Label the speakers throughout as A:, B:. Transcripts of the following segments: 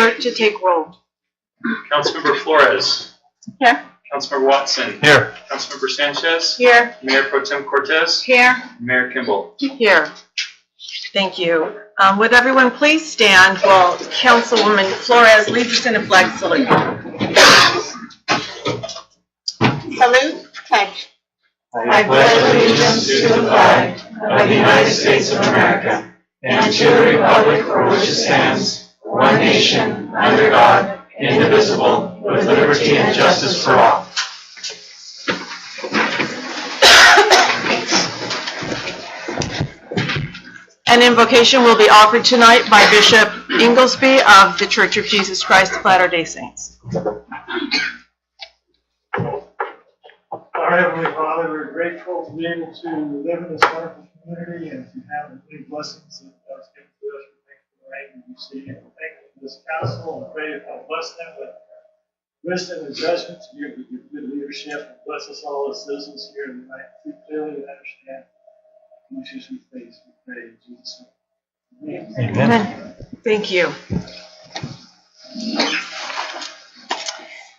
A: clerk to take roll.
B: Councilmember Flores.
A: Here.
B: Councilmember Watson.
C: Here.
B: Councilmember Sanchez.
A: Here.
B: Mayor Pro Tem Cortez.
A: Here.
B: Mayor Kimball.
A: Here. Thank you. Would everyone please stand while Councilwoman Flores leads us in a flag salute. Salute. Okay.
D: I pledge allegiance to the flag of the United States of America and to the republic for which it stands, one nation, under God, indivisible, with liberty and justice for all.
A: An invocation will be offered tonight by Bishop Inglesby of the Church of Jesus Christ of Latter-day Saints.
E: Our Heavenly Father, we're grateful to be able to live in this wonderful community and to have the many blessings that God's given to us. We thank you for the rain that we see. And we thank you for this council and pray that God bless them with wisdom and judgment to give good leadership and bless us all as citizens here and might see clearly and understand the issues we face. We pray in Jesus' name. Amen.
A: Amen. Thank you.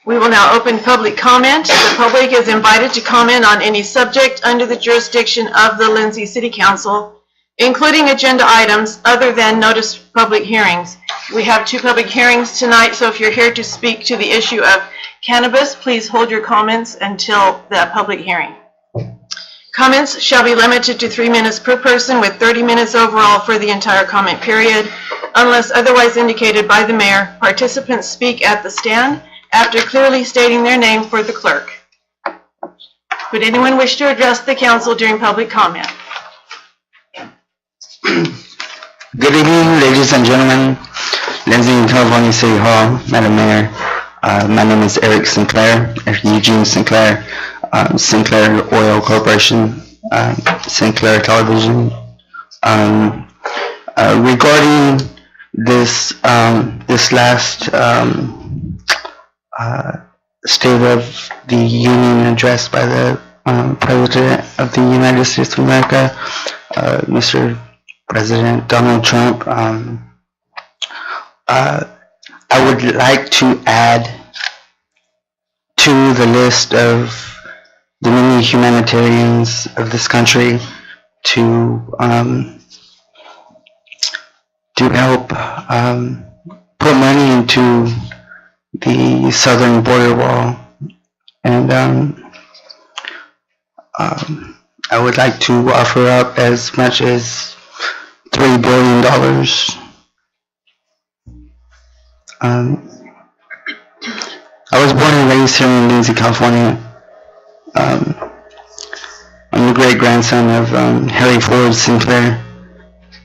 A: We will now open public comment. The public is invited to comment on any subject under the jurisdiction of the Lindsay City Council, including agenda items other than noticed public hearings. We have 2 public hearings tonight, so if you're here to speak to the issue of cannabis, please hold your comments until the public hearing. Comments shall be limited to 3 minutes per person with 30 minutes overall for the entire comment period. Unless otherwise indicated by the mayor, participants speak at the stand after clearly stating their name for the clerk. Would anyone wish to address the council during public comment?
F: Good evening, ladies and gentlemen. Lindsay, California City Hall, Madam Mayor. My name is Eric Sinclair, Eugene Sinclair, Sinclair Oil Corporation, Sinclair Television. Regarding this last State of the Union address by the President of the United States of America, Mr. President Donald Trump, I would like to add to the list of the many humanitarians of this country to help put money into the southern border wall, and I would like to offer up as much as $3 billion. I was born and raised here in Lindsay, California. I'm the great grandson of Harry Ford Sinclair,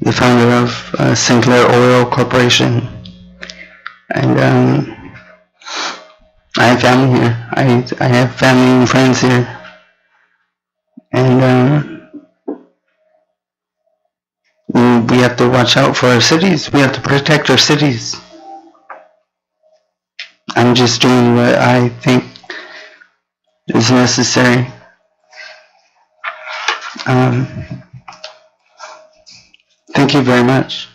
F: the founder of Sinclair Oil Corporation, and I have family here. I have family and friends here, and we have to watch out for our cities. We have to protect our cities. I'm just doing what I think is necessary. Thank you very much.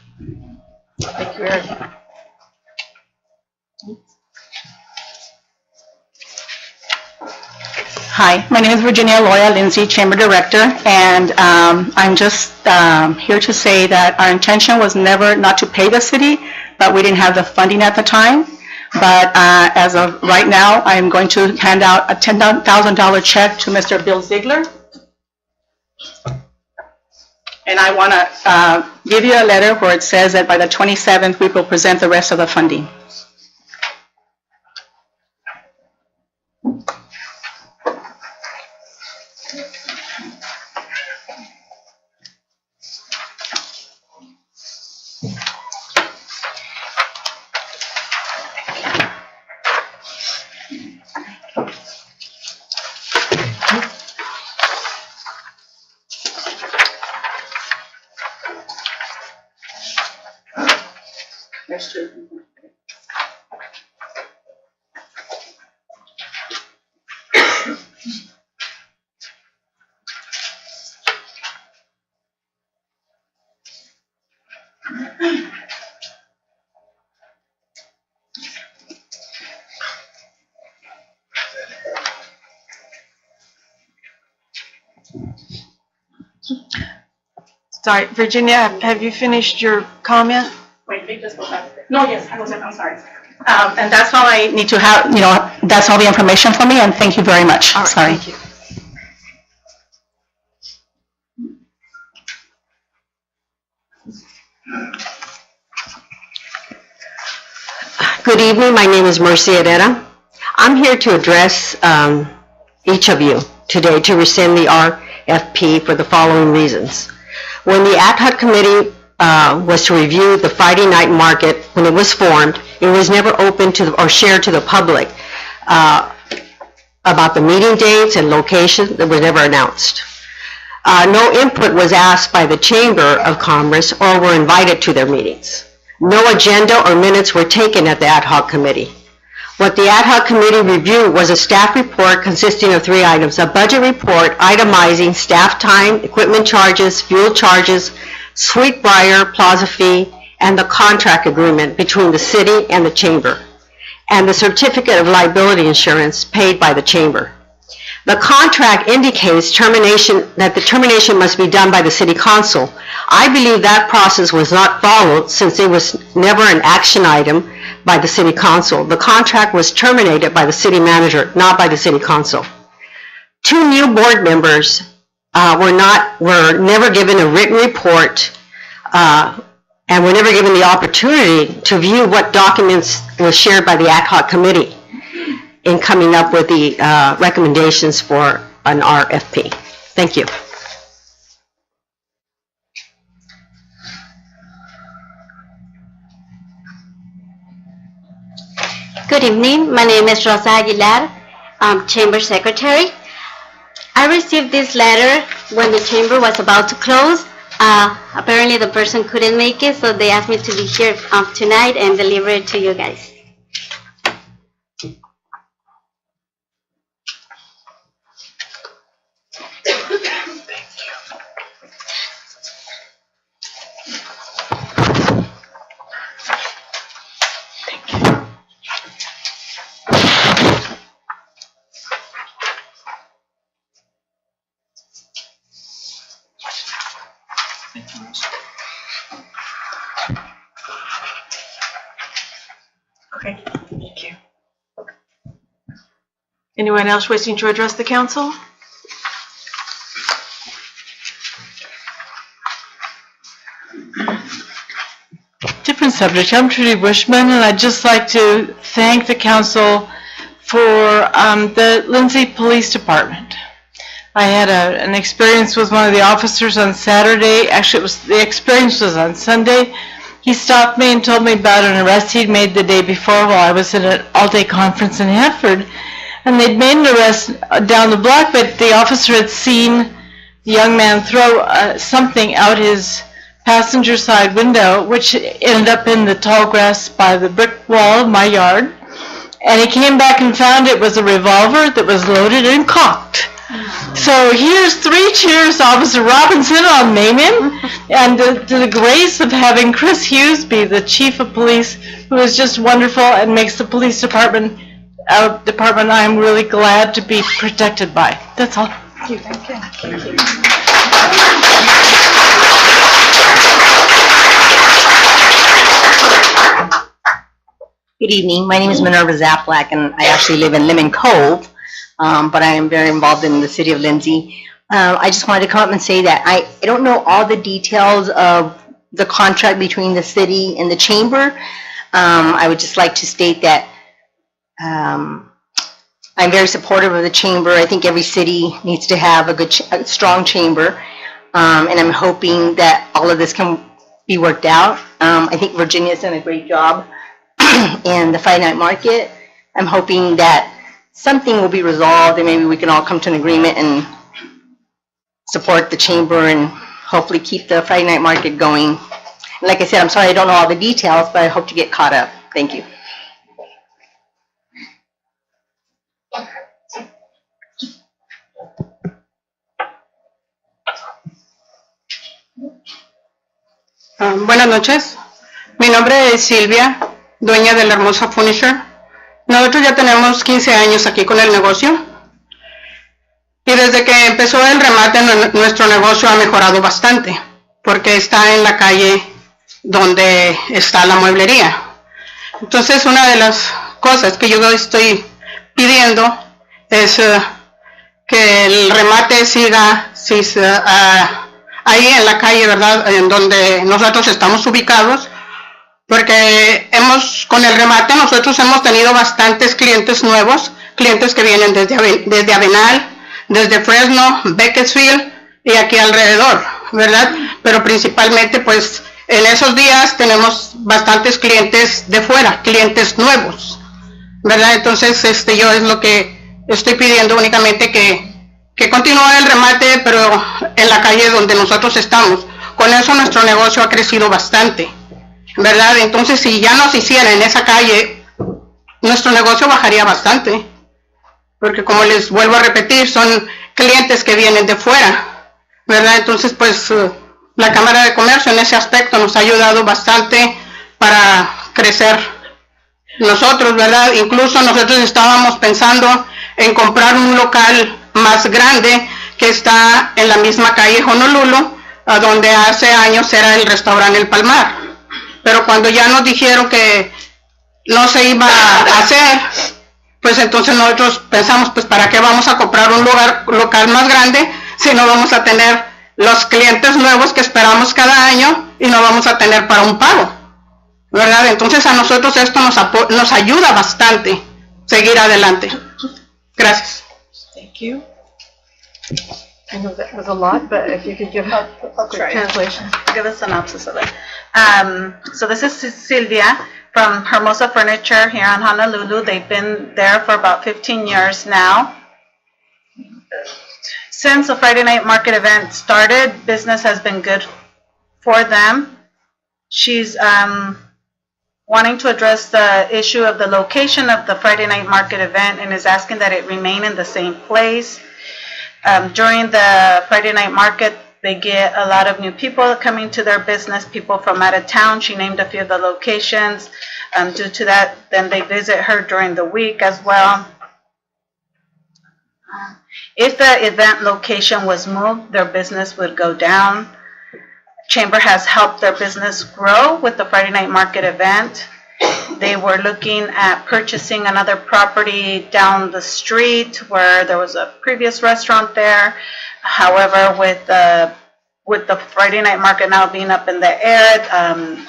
A: Thank you, Eric.
G: Hi, my name is Virginia Loya, Lindsay Chamber Director, and I'm just here to say that our intention was never not to pay the city, but we didn't have the funding at the time. But as of right now, I'm going to hand out a $10,000 check to Mr. Bill Ziegler. And I want to give you a letter where it says that by the 27th, we will present the rest of the funding.
A: Sorry, Virginia, have you finished your comment?
G: Wait, Victor's go back. No, yes, I wasn't, I'm sorry. And that's all I need to have, that's all the information for me, and thank you very much.
A: All right,
G: Sorry.
A: thank you.
C: Good evening, my name is Mercy Herrera. I'm here to address each of you today to rescind the RFP for the following reasons. When the ad hoc committee was to review the Friday night market, when it was formed, it was never open to or shared to the public about the meeting dates and location that were never announced. No input was asked by the Chamber of Commerce or were invited to their meetings. No agenda or minutes were taken at the ad hoc committee. What the ad hoc committee reviewed was a staff report consisting of 3 items: a budget report itemizing staff time, equipment charges, fuel charges, Sweetbriar Plaza fee, and the contract agreement between the city and the chamber, and the certificate of liability insurance paid by the chamber. The contract indicates that the termination must be done by the city council. I believe that process was not followed since it was never an action item by the city council. The contract was terminated by the city manager, not by the city council. 2 new board members were never given a written report and were never given the opportunity to view what documents were shared by the ad hoc committee in coming up with the recommendations for an RFP. Thank you.
H: Good evening. My name is Rosa Aguilar. I'm Chamber Secretary. I received this letter when the chamber was about to close. Apparently the person couldn't make it, so they asked me to be here tonight and deliver it to you guys.
A: Okay, thank you. Anyone else wishing to address the council?
I: Different subject. I'm Trudy Bushman, and I'd just like to thank the council for the Lindsay Police Department. I had an experience with one of the officers on Saturday. Actually, the experience was on Sunday. He stopped me and told me about an arrest he'd made the day before while I was at an all-day conference in Hanford. And they'd made an arrest down the block, but the officer had seen the young man throw something out his passenger side window, which ended up in the tall grass by the brick wall of my yard. And he came back and found it was a revolver that was loaded and cocked. So here's 3 cheers, Officer Robinson. I'll name him. And to the grace of having Chris Hughes be the chief of police, who is just wonderful and makes the police department I'm really glad to be protected by. That's all.
A: Thank you. Thank you.
J: Good evening. My name is Minerva Zaplak, and I actually live in Lemon Cove, but I am very involved in the city of Lindsay. I just wanted to come up and say that I don't know all the details of the contract between the city and the chamber. I would just like to state that I'm very supportive of the chamber. I think every city needs to have a strong chamber, and I'm hoping that all of this can be worked out. I think Virginia's done a great job in the Friday night market. I'm hoping that something will be resolved and maybe we can all come to an agreement and support the chamber and hopefully keep the Friday night market going. And like I said, I'm sorry I don't know all the details, but I hope to get caught up. Thank you.
G: Buenas noches. Mi nombre es Silvia, dueña de la Hermosa Furniture. Nosotros ya tenemos 15 años aquí con el negocio. Y desde que empezó el remate, nuestro negocio ha mejorado bastante, porque está en la calle donde está la mueblería. Entonces, una de las cosas que yo estoy pidiendo es que el remate siga ahí en la calle, ¿verdad?, en donde nosotros estamos ubicados, porque con el remate nosotros hemos tenido bastantes clientes nuevos, clientes que vienen desde Avenal, desde Fresno, Bakersfield y aquí alrededor, ¿verdad? Pero principalmente, pues, en esos días tenemos bastantes clientes de fuera, clientes nuevos, ¿verdad? Entonces, yo es lo que estoy pidiendo únicamente, que continúe el remate, pero en la calle donde nosotros estamos. Con eso nuestro negocio ha crecido bastante, ¿verdad? Entonces, si ya nos hiciera en esa calle, nuestro negocio bajaría bastante, porque como les vuelvo a repetir, son clientes que vienen de fuera, ¿verdad? Entonces, pues, la Cámara de Comercio en ese aspecto nos ha ayudado bastante para crecer nosotros, ¿verdad? Incluso nosotros estábamos pensando en comprar un local más grande que está en la misma calle Honolulu, a donde hace años era el restaurante El Palmar. Pero cuando ya nos dijeron que no se iba a hacer, pues entonces nosotros pensamos, pues, ¿para qué vamos a comprar un local más grande si no vamos a tener los clientes nuevos que esperamos cada año y no vamos a tener para un pago, ¿verdad? Entonces a nosotros esto nos ayuda bastante seguir adelante. Gracias.
A: Thank you. I know that was a lot, but if you could give a quick translation.
K: Give a synopsis of it. So this is Sylvia from Hermosa Furniture here in Honolulu. They've been there for about 15 years now. Since the Friday night market event started, business has been good for them. She's wanting to address the issue of the location of the Friday night market event and is asking that it remain in the same place. During the Friday night market, they get a lot of new people coming to their business, people from out of town. She named a few of the locations. Due to that, then they visit her during the week as well. If the event location was moved, their business would go down. Chamber has helped their business grow with the Friday night market event. They were looking at purchasing another property down the street where there was a previous restaurant there. However, with the Friday night market now being up in the air,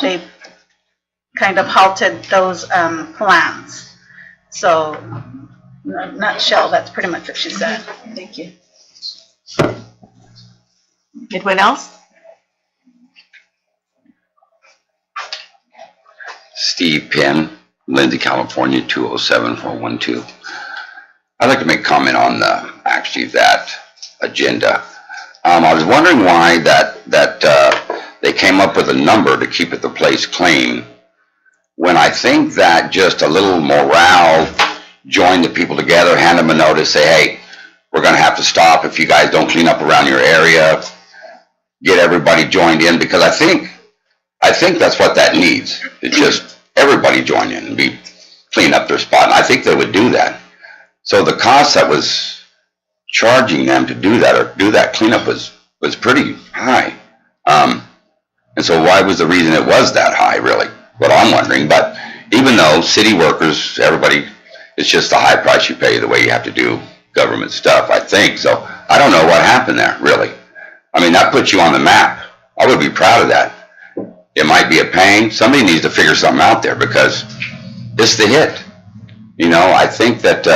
K: they kind of halted those plans. So, in a nutshell, that's pretty much what she said.
A: Thank you. Anyone else?
L: Steve Penn, Lindsay, California, 207-412. I'd like to make a comment on that agenda. I was wondering why that they came up with a number to keep the place clean, when I think that just a little morale, join the people together, hand them a notice, say, hey, we're going to have to stop if you guys don't clean up around your area, get everybody joined in, because I think that's what that needs. It's just everybody join in and clean up their spot. And I think they would do that. So the cost that was charging them to do that or do that cleanup was pretty high. And so why was the reason it was that high, really? What I'm wondering. But even though city workers, everybody, it's just the high price you pay the way you have to do government stuff, I think. So I don't know what happened there, really. I mean, that puts you on the map. I would be proud of that. It might be a pain. Somebody needs to figure something out there because it's the hit. You know, I think that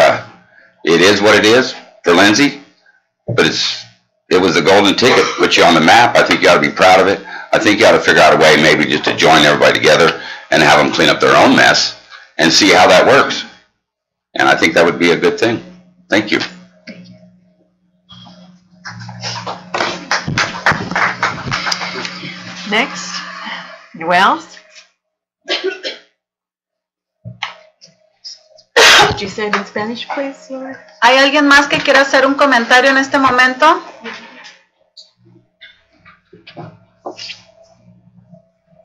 L: it is what it is for Lindsay, but it was a golden ticket, put you on the map. I think you ought to be proud of it. I think you ought to figure out a way maybe just to join everybody together and have them clean up their own mess and see how that works. And I think that would be a good thing. Thank you.
A: Next. Anyone else? Did you say it in Spanish, please, Laura?
K: ¿Hay alguien más que quiera hacer un comentario en este momento?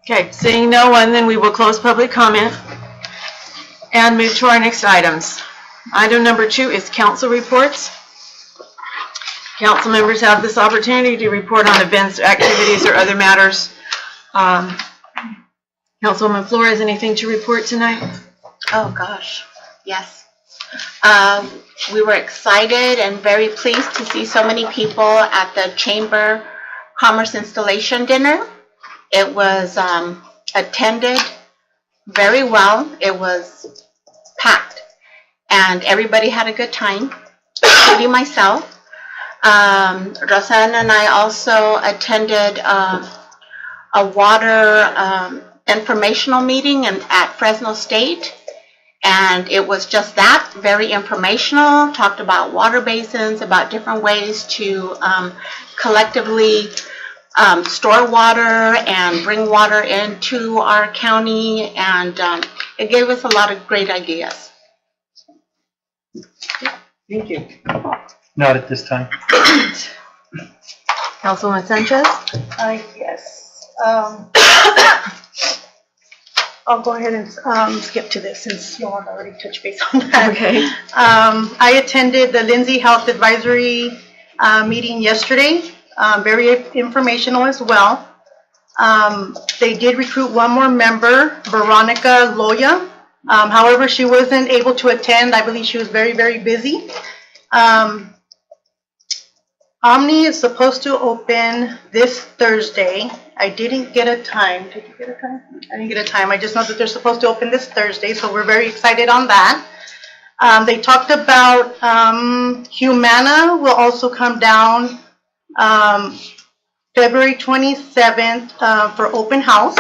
A: Okay, seeing no one, then we will close public comment and move to our next items. Item number 2 is council reports. Council members have this opportunity to report on events, activities, or other matters. Councilwoman Flores, anything to report tonight?
K: Oh, gosh, yes. We were excited and very pleased to see so many people at the Chamber Commerce Installation Dinner. It was attended very well. It was packed, and everybody had a good time, including myself. Rosanna and I also attended a water informational meeting at Fresno State. And it was just that, very informational, talked about water basins, about different ways to collectively store water and bring water into our county, and it gave us a lot of great ideas.
A: Thank you.
E: Not at this time.
A: Councilwoman Sanchez?
G: Yes. I'll go ahead and skip to this since you all already touched base on that.
A: Okay.
G: I attended the Lindsay Health Advisory meeting yesterday, very informational as well. They did recruit one more member, Veronica Loya. However, she wasn't able to attend. I believe she was very, very busy. Omni is supposed to open this Thursday. I didn't get a time. Did you get a time? I didn't get a time. I just know that they're supposed to open this Thursday, so we're very excited on that. They talked about Humana will also come down February 27th for open house.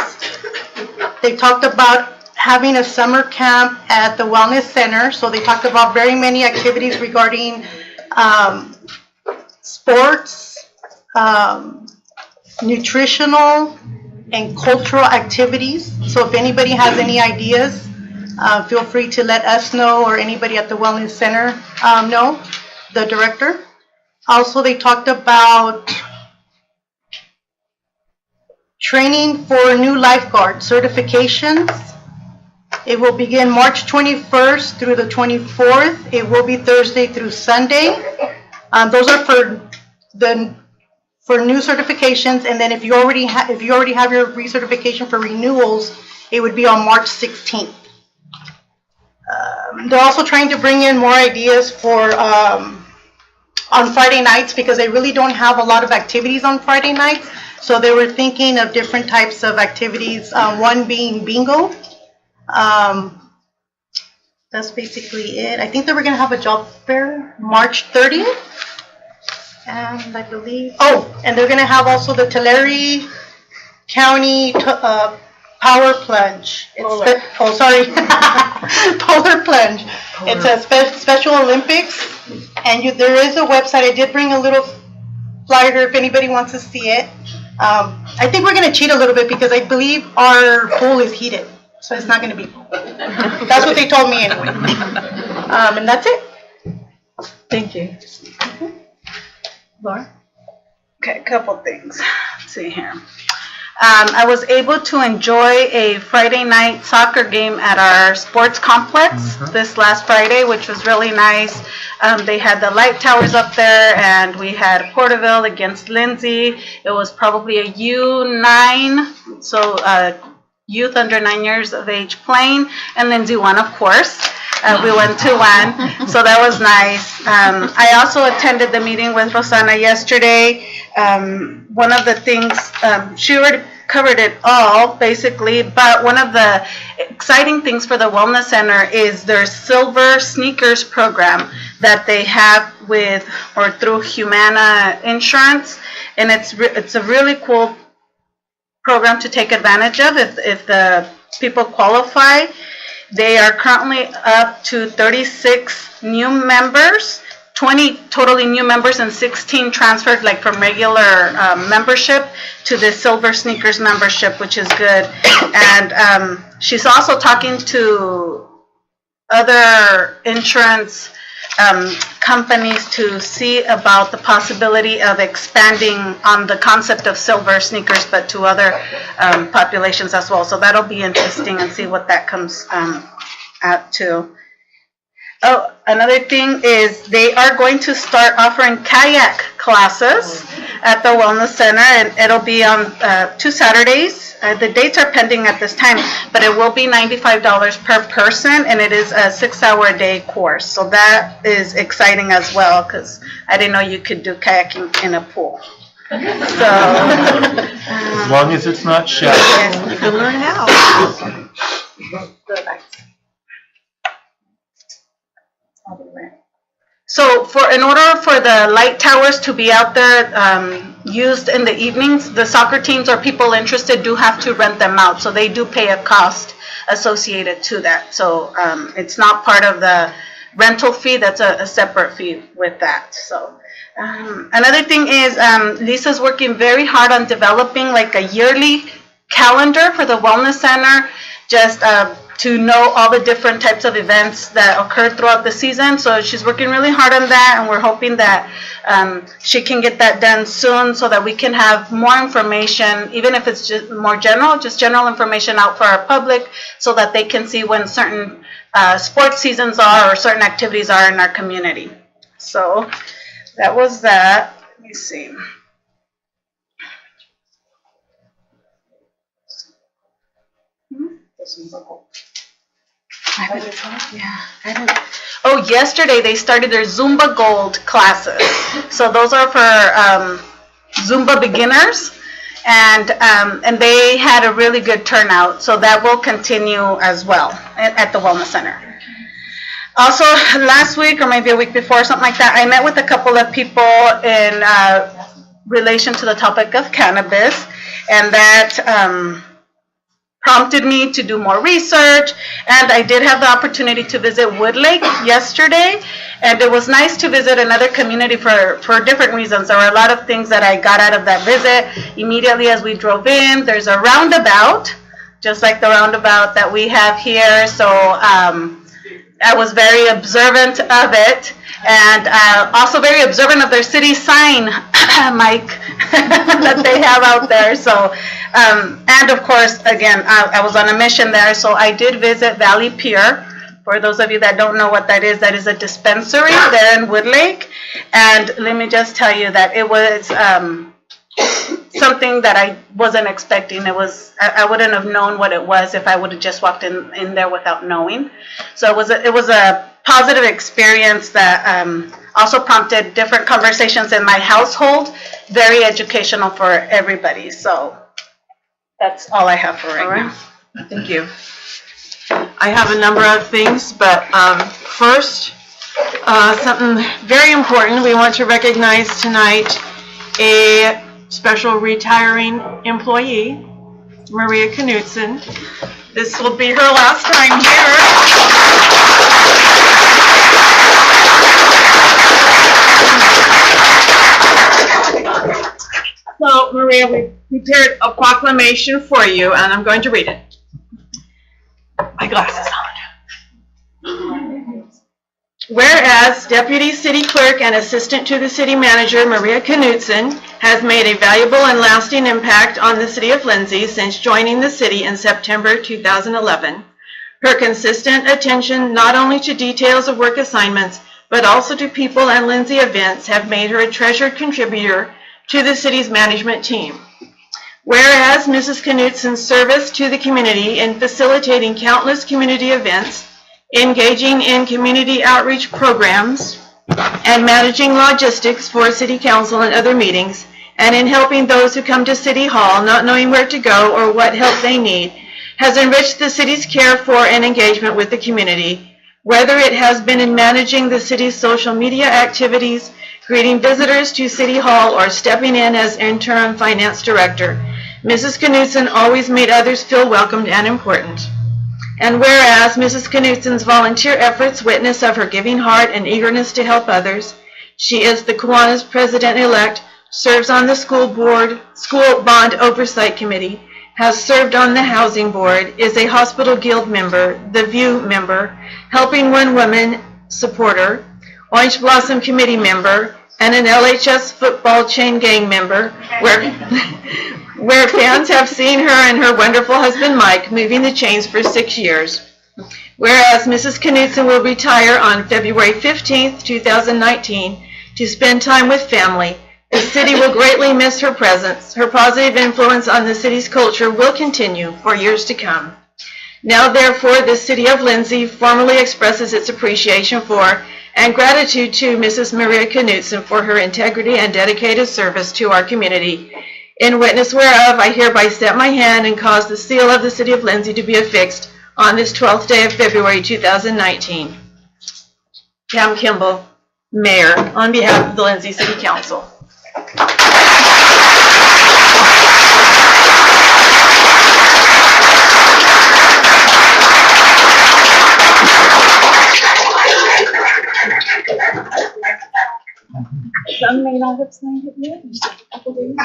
G: They talked about having a summer camp at the Wellness Center, so they talked about very many activities regarding sports, nutritional, and cultural activities. So if anybody has any ideas, feel free to let us know, or anybody at the Wellness Center know, the director. Also, they talked about training for new lifeguard certifications. It will begin March 21st through the 24th. It will be Thursday through Sunday. Those are for new certifications, and then if you already have your recertification for renewals, it would be on March 16th. They're also trying to bring in more ideas for on Friday nights, because they really don't have a lot of activities on Friday nights. So they were thinking of different types of activities. One being bingo. That's basically it. I think they were going to have a job fair March 30th. And I believe, and they're going to have also the Tulare County Power Plunge. Polar Plunge. It's a Special Olympics. And there is a website. I did bring a little flyer if anybody wants to see it. I think we're going to cheat a little bit because I believe our pool is heated. So it's not going to be cold. That's what they told me anyway. And that's it.
A: Thank you.
G: Laura?
K: Okay, a couple things. Let's see here. I was able to enjoy a Friday night soccer game at our sports complex this last Friday, which was really nice. They had the light towers up there, and we had Porterville against Lindsay. It was probably a U9, so youth under 9 years of age playing, and Lindsay won, of course. We went 2-1, so that was nice. I also attended the meeting with Rosanna yesterday. One of the things, she already covered it all, basically, but one of the exciting things for the Wellness Center is their Silver Sneakers program that they have with, or through Humana Insurance, and it's a really cool program to take advantage of if the people qualify. They are currently up to 36 new members, 20 totally new members, and 16 transferred like from regular membership to the Silver Sneakers membership, which is good. And she's also talking to other insurance companies to see about the possibility of expanding on the concept of Silver Sneakers, but to other populations as well. So that'll be interesting, and see what that comes out to. Oh, another thing is they are going to start offering kayak classes at the Wellness Center, and it'll be on 2 Saturdays. The dates are pending at this time, but it will be $95 per person, and it is a 6-hour-a-day course. So that is exciting as well, because I didn't know you could do kayaking in a pool. So,
E: As long as it's not shallow.
A: You can learn how.
K: so in order for the light towers to be out there used in the evenings, the soccer teams or people interested do have to rent them out. So they do pay a cost associated to that. So it's not part of the rental fee. That's a separate fee with that. So another thing is Lisa's working very hard on developing like a yearly calendar for the Wellness Center, just to know all the different types of events that occur throughout the season. So she's working really hard on that, and we're hoping that she can get that done soon so that we can have more information, even if it's just more general, just general information out for our public so that they can see when certain sports seasons are or certain activities are in our community. So that was that. Let me see. Oh, yesterday they started their Zumba Gold classes. So those are for Zumba beginners, and they had a really good turnout. So that will continue as well at the Wellness Center. Also, last week or maybe a week before, something like that, I met with a couple of people in relation to the topic of cannabis, and that prompted me to do more research, and I did have the opportunity to visit Woodlake yesterday, and it was nice to visit another community for different reasons. There were a lot of things that I got out of that visit. Immediately as we drove in, there's a roundabout, just like the roundabout that we have here, so I was very observant of it, and also very observant of their city sign, Mike, that they have out there. So, and of course, again, I was on a mission there, so I did visit Valley Pier. For those of you that don't know what that is a dispensary there in Woodlake. And let me just tell you that it was something that I wasn't expecting. It was, I wouldn't have known what it was if I would have just walked in there without knowing. So it was a positive experience that also prompted different conversations in my household. Very educational for everybody. So that's all I have for right now.
A: Thank you. I have a number of things, but first, something very important. We want to recognize tonight a special retiring employee, Maria Knudsen. This will be her last time here. So, Maria, we prepared a proclamation for you, and I'm going to read it. My glasses on. Whereas Deputy City Clerk and Assistant to the City Manager Maria Knudsen has made a valuable and lasting impact on the City of Lindsay since joining the city in September 2011. Her consistent attention not only to details of work assignments, but also to people and Lindsay events have made her a treasured contributor to the city's management team. Whereas Mrs. Knudsen's service to the community in facilitating countless community events, engaging in community outreach programs, and managing logistics for City Council and other meetings, and in helping those who come to City Hall not knowing where to go or what help they need, has enriched the city's care for and engagement with the community, whether it has been in managing the city's social media activities, greeting visitors to City Hall, or stepping in as interim finance director. Mrs. Knudsen always made others feel welcomed and important. And whereas Mrs. Knudsen's volunteer efforts witness of her giving heart and eagerness to help others, she is the Kiwanis President-elect, serves on the school bond oversight committee, has served on the housing board, is a hospital guild member, the VIEW member, Helping One Woman supporter, Orange Blossom committee member, and an LHS football chain gang member, where fans have seen her and her wonderful husband Mike moving the chains for 6 years. Whereas Mrs. Knudsen will retire on February 15th, 2019 to spend time with family, The city will greatly miss her presence. Her positive influence on the city's culture will continue for years to come. Now, therefore, the City of Lindsay formally expresses its appreciation for and gratitude to Mrs. Maria Knutson for her integrity and dedicated service to our community. In witness whereof, I hereby set my hand and cause the seal of the City of Lindsay to be affixed on this 12th day of February 2019. Pam Kimball, Mayor, on behalf of the Lindsay City Council. Some may not have signed it yet. Just a couple days.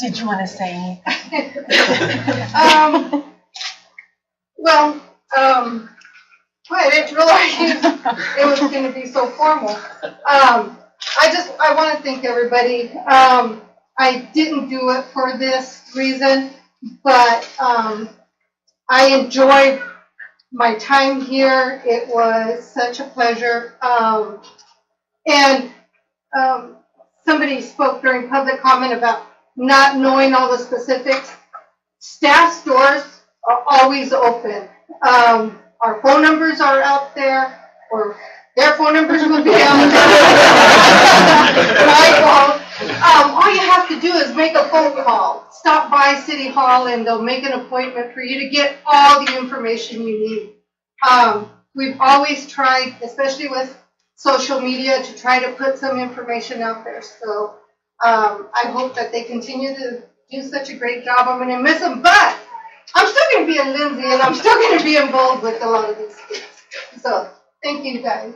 A: Did you want to say anything?
M: I didn't realize it was going to be so formal. I want to thank everybody. I didn't do it for this reason, but I enjoyed my time here. It was such a pleasure. Somebody spoke during public comment about not knowing all the specifics. Staff stores are always open. Our phone numbers are out there, or their phone numbers will be out there. My phone. All you have to do is make a phone call. Stop by City Hall and they'll make an appointment for you to get all the information you need. We've always tried, especially with social media, to try to put some information out there. So I hope that they continue to do such a great job. I'm going to miss them, but I'm still going to be in Lindsay, and I'm still going to be involved with a lot of these things. So, thank you, guys.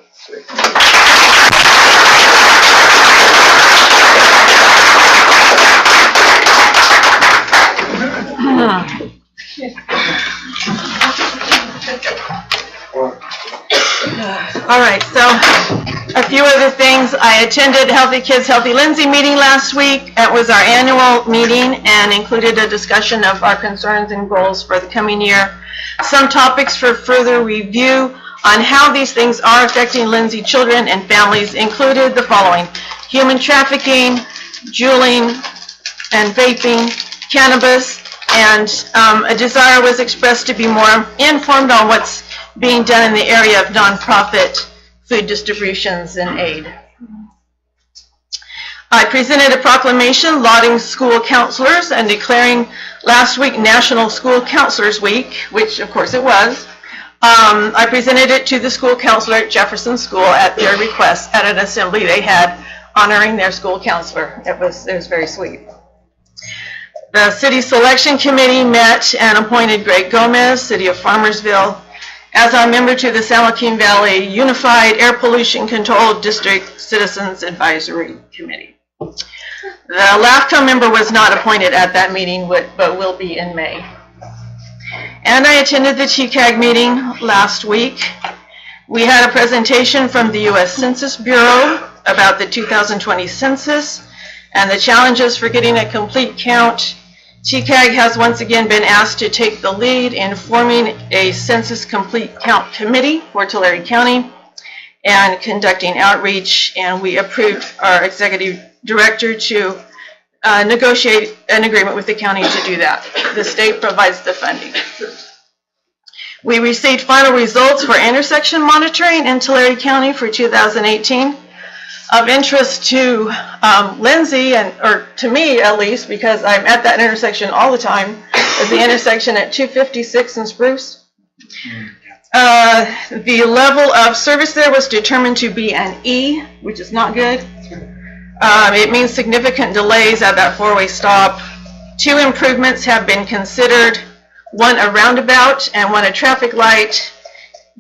A: All right, so a few other things. I attended Healthy Kids, Healthy Lindsay meeting last week. It was our annual meeting and included a discussion of our concerns and goals for the coming year. Some topics for further review on how these things are affecting Lindsay children and families included the following: human trafficking, juuling and vaping, cannabis, and a desire was expressed to be more informed on what's being done in the area of nonprofit food distributions and aid. I presented a proclamation lauding school counselors and declaring last week National School Counselors Week, which of course it was. I presented it to the school counselor at Jefferson School at their request at an assembly they had honoring their school counselor. It was very sweet. The City Selection Committee met and appointed Greg Gomez, City of Farmersville, as our member to the San Joaquin Valley Unified Air Pollution Control District Citizens Advisory Committee. The LAFCO member was not appointed at that meeting, but will be in May. And I attended the TCAG meeting last week. We had a presentation from the U.S. Census Bureau about the 2020 census and the challenges for getting a complete count. TCAG has once again been asked to take the lead in forming a census complete count committee for Tulare County and conducting outreach, and we approved our executive director to negotiate an agreement with the county to do that. The state provides the funding. We received final results for intersection monitoring in Tulare County for 2018. Of interest to Lindsay, or to me at least, because I'm at that intersection all the time, is the intersection at 256 and Spruce. The level of service there was determined to be an E, which is not good. It means significant delays at that four-way stop. 2 improvements have been considered, one a roundabout and one a traffic light.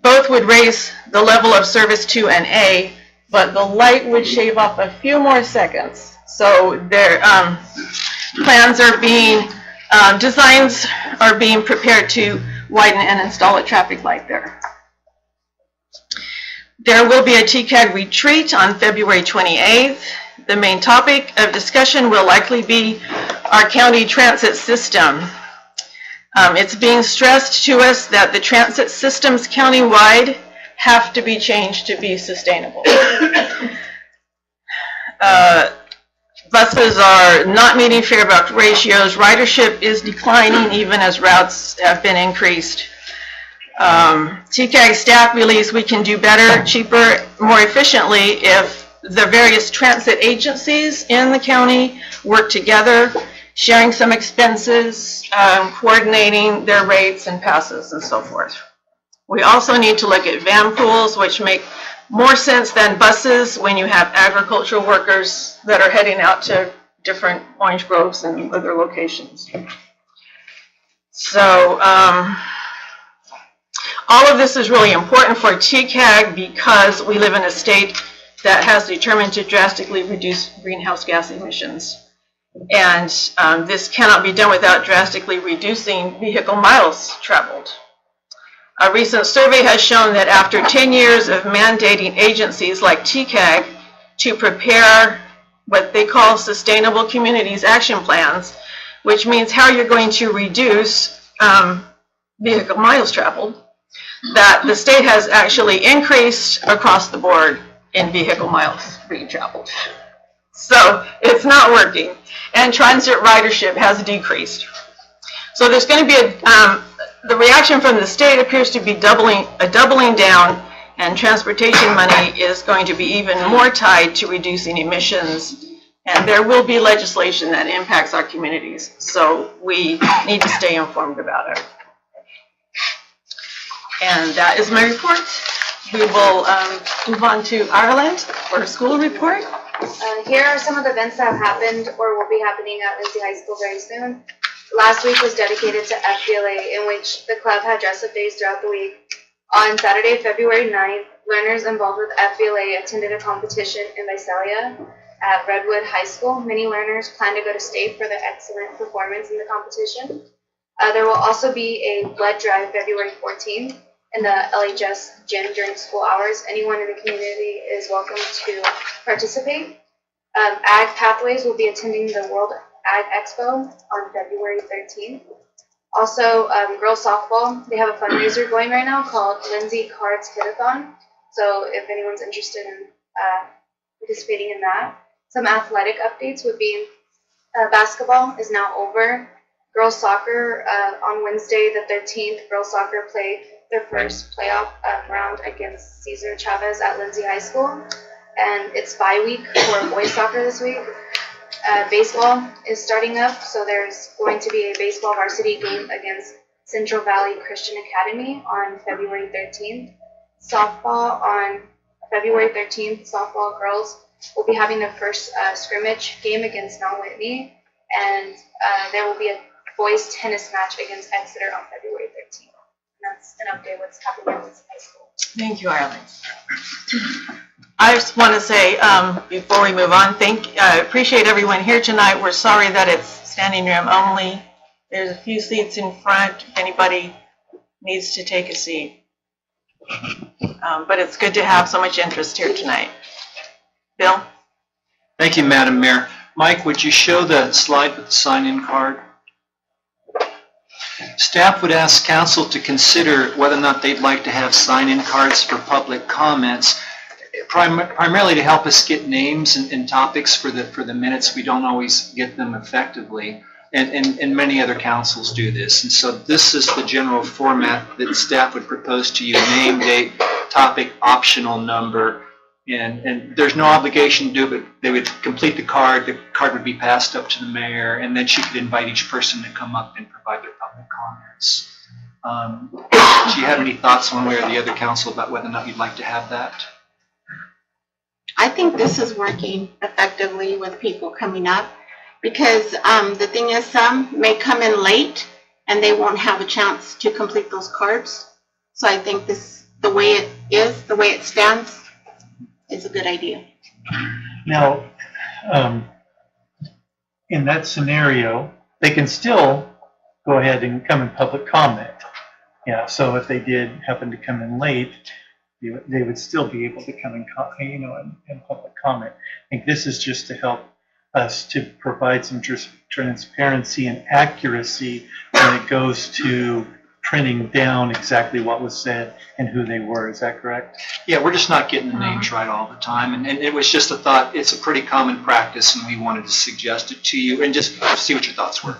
A: Both would raise the level of service to an A, but the light would shave off a few more seconds. So their plans are being, designs are being prepared to widen and install a traffic light there. There will be a TCAG retreat on February 28th. The main topic of discussion will likely be our county transit system. It's being stressed to us that the transit systems countywide have to be changed to be sustainable. Buses are not meeting fare-back ratios. Ridership is declining even as routes have been increased. TCAG staff believes we can do better, cheaper, more efficiently if the various transit agencies in the county work together, sharing some expenses, coordinating their rates and passes and so forth. We also need to look at van pools, which make more sense than buses when you have agricultural workers that are heading out to different orange groves and other locations. So all of this is really important for TCAG because we live in a state that has determined to drastically reduce greenhouse gas emissions. And this cannot be done without drastically reducing vehicle miles traveled. A recent survey has shown that after 10 years of mandating agencies like TCAG to prepare what they call Sustainable Communities Action Plans, which means how you're going to reduce vehicle miles traveled, that the state has actually increased across the board in vehicle miles being traveled. So it's not working. And transit ridership has decreased. So there's going to be the reaction from the state appears to be a doubling down, and transportation money is going to be even more tied to reducing emissions. And there will be legislation that impacts our communities. So we need to stay informed about it. And that is my report. We will move on to Ireland for a school report.
N: Here are some of the events that have happened or will be happening at Lindsay High School very soon. Last week was dedicated to FBLA, in which the club had dress-up days throughout the week. On Saturday, February 9th, learners involved with FBLA attended a competition in Visalia at Redwood High School. Many learners plan to go to state for their excellent performance in the competition. There will also be a blood drive February 14th in the LHS gym during school hours. Anyone in the community is welcome to participate. Ag Pathways will be attending the World Ag Expo on February 13th. Also, girls softball, they have a fundraiser going right now called Lindsay Cards Hit-a-thon. So if anyone's interested in participating in that. Some athletic updates would be basketball is now over. Girls soccer on Wednesday the 13th, girls soccer played their first playoff round against Cesar Chavez at Lindsay High School. And it's bye week for boys soccer this week. Baseball is starting up, so there's going to be a baseball varsity game against Central Valley Christian Academy on February 13th. Softball on February 13th, softball girls will be having their first scrimmage game against Mount Whitney, and there will be a boys tennis match against Exeter on February 13th. And that's an update what's happening at Lindsay High School.
A: Thank you, Ireland. I just want to say, before we move on, I appreciate everyone here tonight. We're sorry that it's standing room only. There's a few seats in front if anybody needs to take a seat. But it's good to have so much interest here tonight. Bill?
O: Thank you, Madam Mayor. Mike, would you show the slide with the sign-in card? Staff would ask council to consider whether or not they'd like to have sign-in cards for public comments, primarily to help us get names and topics for the minutes. We don't always get them effectively, and many other councils do this. And so this is the general format that staff would propose to you: name, date, topic, optional number. And there's no obligation to do it, but they would complete the card would be passed up to the mayor, and then she could invite each person to come up and provide their public comments. Do you have any thoughts one way or the other, council, about whether or not you'd like to have that?
P: I think this is working effectively with people coming up, because the thing is, some may come in late and they won't have a chance to complete those cards. So I think this, the way it is, the way it stands, is a good idea.
E: Now, in that scenario, they can still go ahead and come in public comment. Yeah, so if they did happen to come in late, they would still be able to come and, in public comment. I think this is just to help us to provide some transparency and accuracy when it goes to printing down exactly what was said and who they were. Is that correct?
O: Yeah, we're just not getting the names right all the time, and it was just a thought, it's a pretty common practice, and we wanted to suggest it to you, and just see what your thoughts were.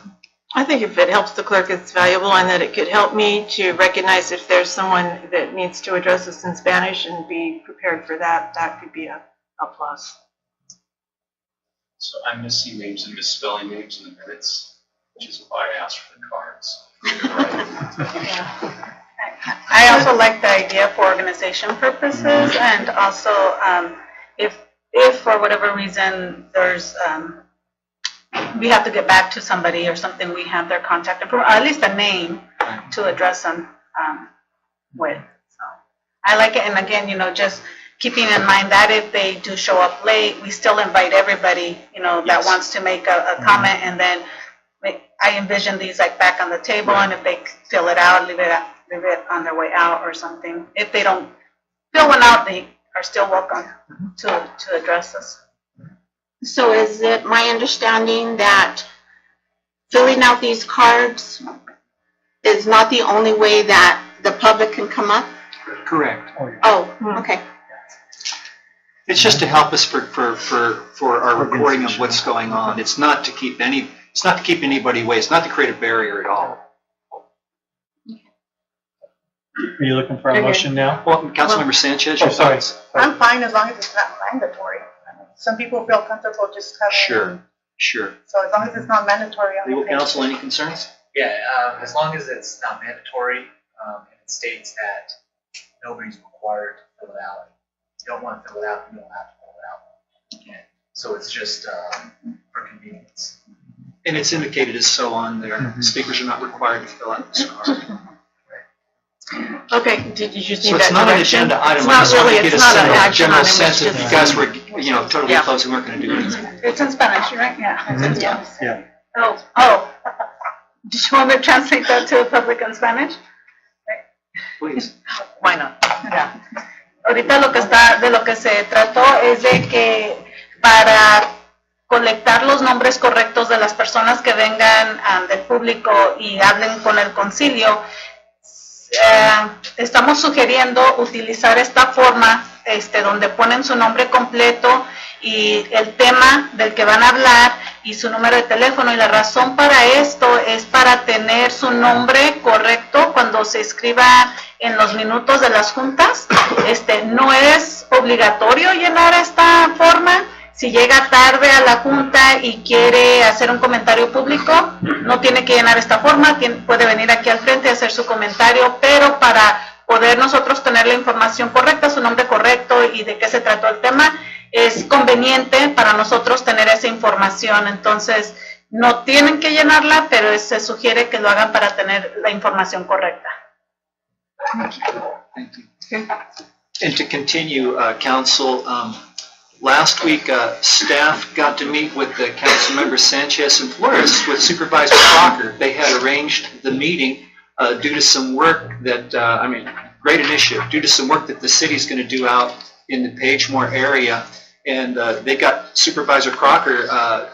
A: I think if it helps the clerk, it's valuable, and that it could help me to recognize if there's someone that needs to address us in Spanish and be prepared for that. That could be a plus.
B: So I'm missing names and misspelling names in the minutes, which is why I asked for the cards.
K: I also like the idea for organization purposes, and also if for whatever reason there's we have to get back to somebody or something, we have their contact info, or at least a name to address them with. So I like it, and again, just keeping in mind that if they do show up late, we still invite everybody, that wants to make a comment, and then I envision these like back on the table, and if they fill it out, leave it on their way out or something. If they don't fill one out, they are still welcome to address us.
P: So is it my understanding that filling out these cards is not the only way that the public can come up?
O: Correct.
P: Oh, okay.
O: It's just to help us for our recording of what's going on. It's not to keep anybody away. It's not to create a barrier at all.
E: Are you looking for a motion now?
O: Well, Councilmember Sanchez, your
E: sorry.
O: thoughts?
G: I'm fine as long as it's not mandatory. Some people feel comfortable just having.
O: Sure.
G: So as long as it's not mandatory.
O: Legal counsel, any concerns?
Q: Yeah, as long as it's not mandatory, and it states that nobody's required to fill it out. If you don't want to fill it out, you don't have to fill it out. So it's just for convenience.
O: And it's indicated as so on there. Speakers are not required to fill out this card.
A: Okay, did you just need
O: So
A: that
O: it's not an
A: direction?
O: agenda item.
A: It's
O: I
A: not
O: just want
A: really,
O: to get
A: it's
O: a
A: not an action
O: general
A: item, it's
O: sense if
A: just.
O: you guys were, totally
A: Yeah.
O: closed and weren't going to do anything.
K: It's in Spanish, right? Yeah.
E: Yeah.
K: Oh. Do you want me to translate that to public in Spanish?
O: Please.
K: Why not? Yeah. Ahorita de lo que se trató es de que para colectar los nombres correctos de las personas que vengan del público y hablen con el concilio, estamos sugiriendo utilizar esta forma donde ponen su nombre completo y el tema del que van a hablar y su número de teléfono, y la razón para esto es para tener su nombre correcto cuando se escriba en los minutos de las juntas. No es obligatorio llenar esta forma. Si llega tarde a la junta y quiere hacer un comentario público, no tiene que llenar esta forma, puede venir aquí al frente y hacer su comentario, pero para poder nosotros tener la información correcta, su nombre correcto y de qué se trató el tema, es conveniente para nosotros tener esa información. Entonces, no tienen que llenarla, pero se sugiere que lo hagan para tener la información correcta.
O: Thank you. And to continue, Council, last week, staff got to meet with the Councilmember Sanchez and Flores with Supervisor Crocker. They had arranged the meeting due to some work that, great initiative, due to some work that the city's going to do out in the Pagemore area. And they got Supervisor Crocker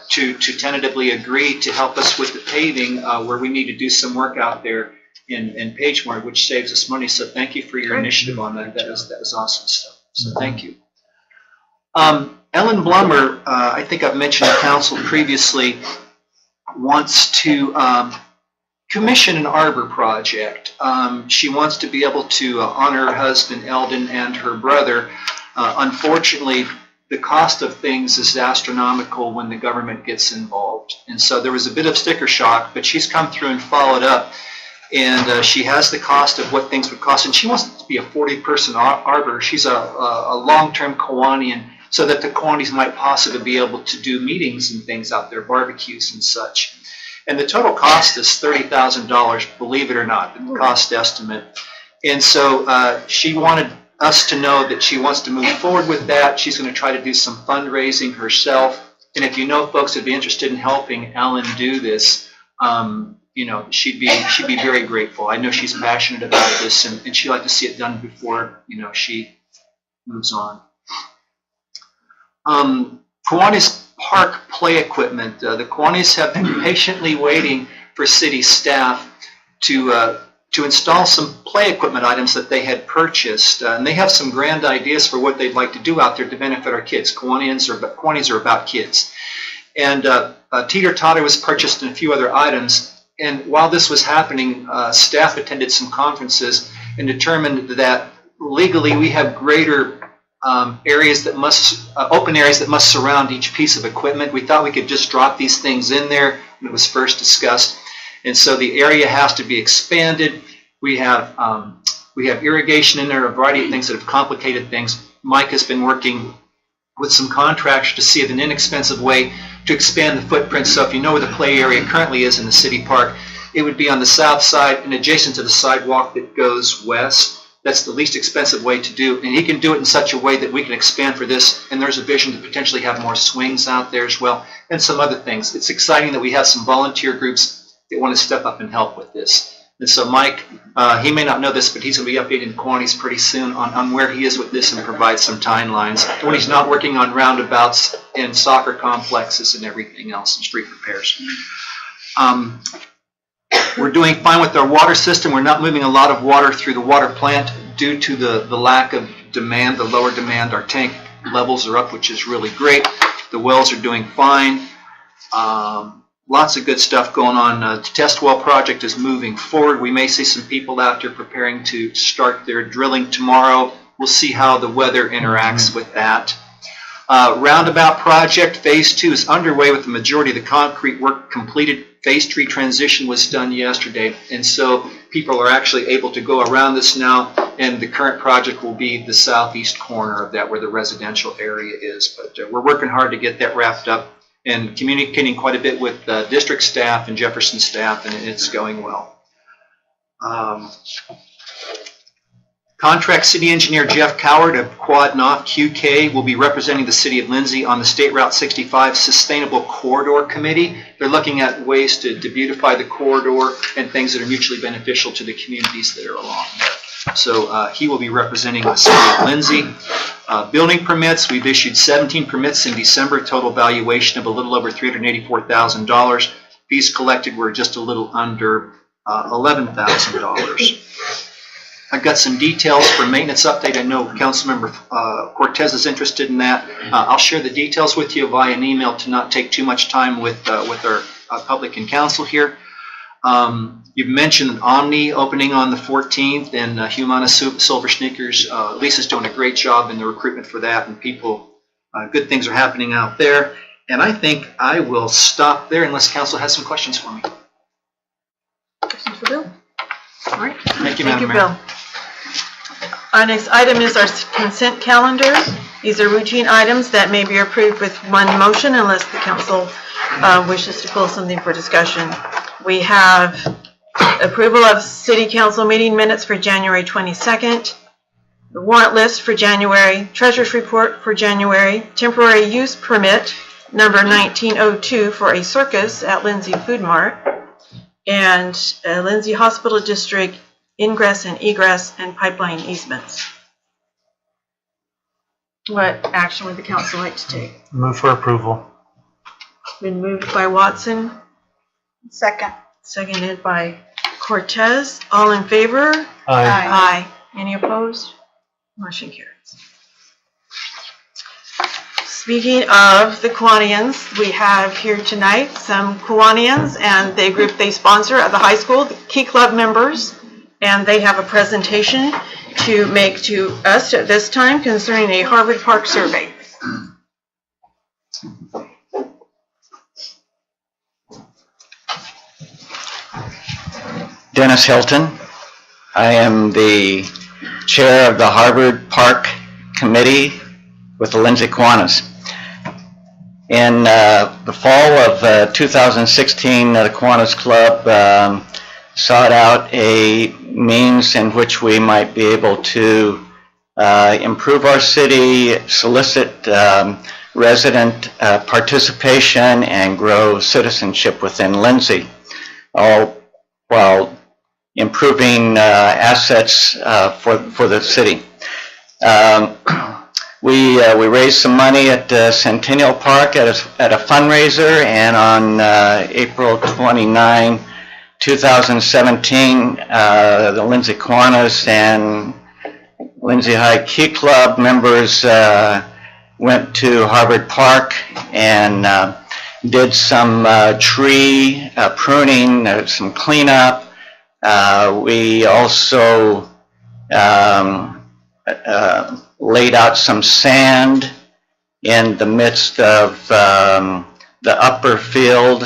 O: to tentatively agree to help us with the paving where we need to do some work out there in Pagemore, which saves us money. So thank you for your initiative on that. That was awesome stuff. So thank you. Ellen Blummer, I think I've mentioned to council previously, wants to commission an arbor project. She wants to be able to honor her husband Eldon and her brother. Unfortunately, the cost of things is astronomical when the government gets involved. And so there was a bit of sticker shock, but she's come through and followed up. And she has the cost of what things would cost. And she wants it to be a 40-person arbor. She's a long-term Kiwanian, so that the Kiwanis might possibly be able to do meetings and things out there, barbecues and such. And the total cost is $30,000, believe it or not, the cost estimate. And so she wanted us to know that she wants to move forward with that. She's going to try to do some fundraising herself. And if you know folks that'd be interested in helping Ellen do this, she'd be very grateful. I know she's passionate about this, and she'd like to see it done before, she moves on. Kiwanis Park play equipment. The Kiwanis have been patiently waiting for city staff to install some play equipment items that they had purchased. And they have some grand ideas for what they'd like to do out there to benefit our kids. Kiwanis are about kids. And teeter-totter was purchased and a few other items. And while this was happening, staff attended some conferences and determined that legally we have greater open areas that must surround each piece of equipment. We thought we could just drop these things in there when it was first discussed. And so the area has to be expanded. We have irrigation in there, a variety of things that have complicated things. Mike has been working with some contractors to see of an inexpensive way to expand the footprint. So if you know where the play area currently is in the city park, it would be on the south side and adjacent to the sidewalk that goes west. That's the least expensive way to do. And he can do it in such a way that we can expand for this. And there's a vision to potentially have more swings out there as well, and some other things. It's exciting that we have some volunteer groups that want to step up and help with this. And so Mike, he may not know this, but he's going to be updating Kiwanis pretty soon on where he is with this and provide some timelines when he's not working on roundabouts and soccer complexes and everything else and street repairs. We're doing fine with our water system. We're not moving a lot of water through the water plant due to the lack of demand, the lower demand. Our tank levels are up, which is really great. The wells are doing fine. Lots of good stuff going on. The test well project is moving forward. We may see some people out there preparing to start their drilling tomorrow. We'll see how the weather interacts with that. Roundabout project, phase 2 is underway with the majority of the concrete work completed. Phase 3 transition was done yesterday, and so people are actually able to go around this now, and the current project will be the southeast corner of that where the residential area is. But we're working hard to get that wrapped up and communicating quite a bit with district staff and Jefferson staff, and it's going well. Contract City Engineer Jeff Coward of Quad Knoth QK will be representing the City of Lindsay on the State Route 65 Sustainable Corridor Committee. They're looking at ways to beautify the corridor and things that are mutually beneficial to the communities that are along there. So he will be representing the City of Lindsay. Building permits, we've issued 17 permits in December, total valuation of a little over $384,000. Fees collected were just a little under $11,000. I've got some details for maintenance update. I know Councilmember Cortez is interested in that. I'll share the details with you via an email to not take too much time with our public and council here. You've mentioned Omni opening on the 14th and Humana Silver Sneakers. Lisa's doing a great job in the recruitment for that, and people, good things are happening out there. And I think I will stop there unless council has some questions for me.
A: Questions for Bill? All right.
O: Thank you, Madam Mayor.
A: Bill. Our next item is our consent calendar. These are routine items that may be approved with one motion unless the council wishes to pull something for discussion. We have approval of city council meeting minutes for January 22nd, the warrant list for January, treasurer's report for January, temporary use permit number 1902 for a circus at Lindsay Food Mart, and Lindsay Hospital District ingress and egress and pipeline easements. What action would the council like to take?
E: Move for approval.
A: Been moved by Watson,
K: Second.
A: seconded by Cortez. All in favor?
E: Aye.
A: Aye. Any opposed? Motion carries. Speaking of the Kiwanians, we have here tonight some Kiwanians and the group they sponsor at the high school, the Key Club members, and they have a presentation to make to us at this time concerning a Harvard Park survey.
R: Dennis Hilton. I am the chair of the Harvard Park Committee with the Lindsay Kiwanis. In the fall of 2016, the Kiwanis Club sought out a means in which we might be able to improve our city, solicit resident participation, and grow citizenship within Lindsay. All while improving assets for the city. We raised some money at Centennial Park at a fundraiser, and on April 29, 2017, the Lindsay Kiwanis and Lindsay High Key Club members went to Harvard Park and did some tree pruning, some cleanup. We also laid out some sand in the midst of the upper field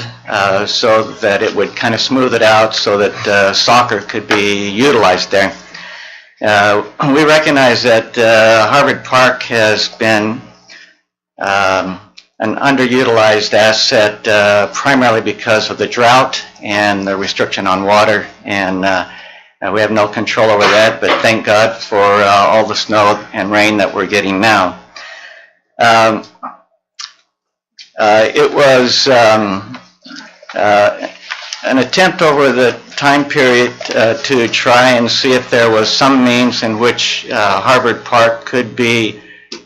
R: so that it would kind of smooth it out so that soccer could be utilized there. We recognize that Harvard Park has been an underutilized asset primarily because of the drought and the restriction on water, and we have no control over that, but thank God for all the snow and rain that we're getting now. It was an attempt over the time period to try and see if there was some means in which Harvard Park could be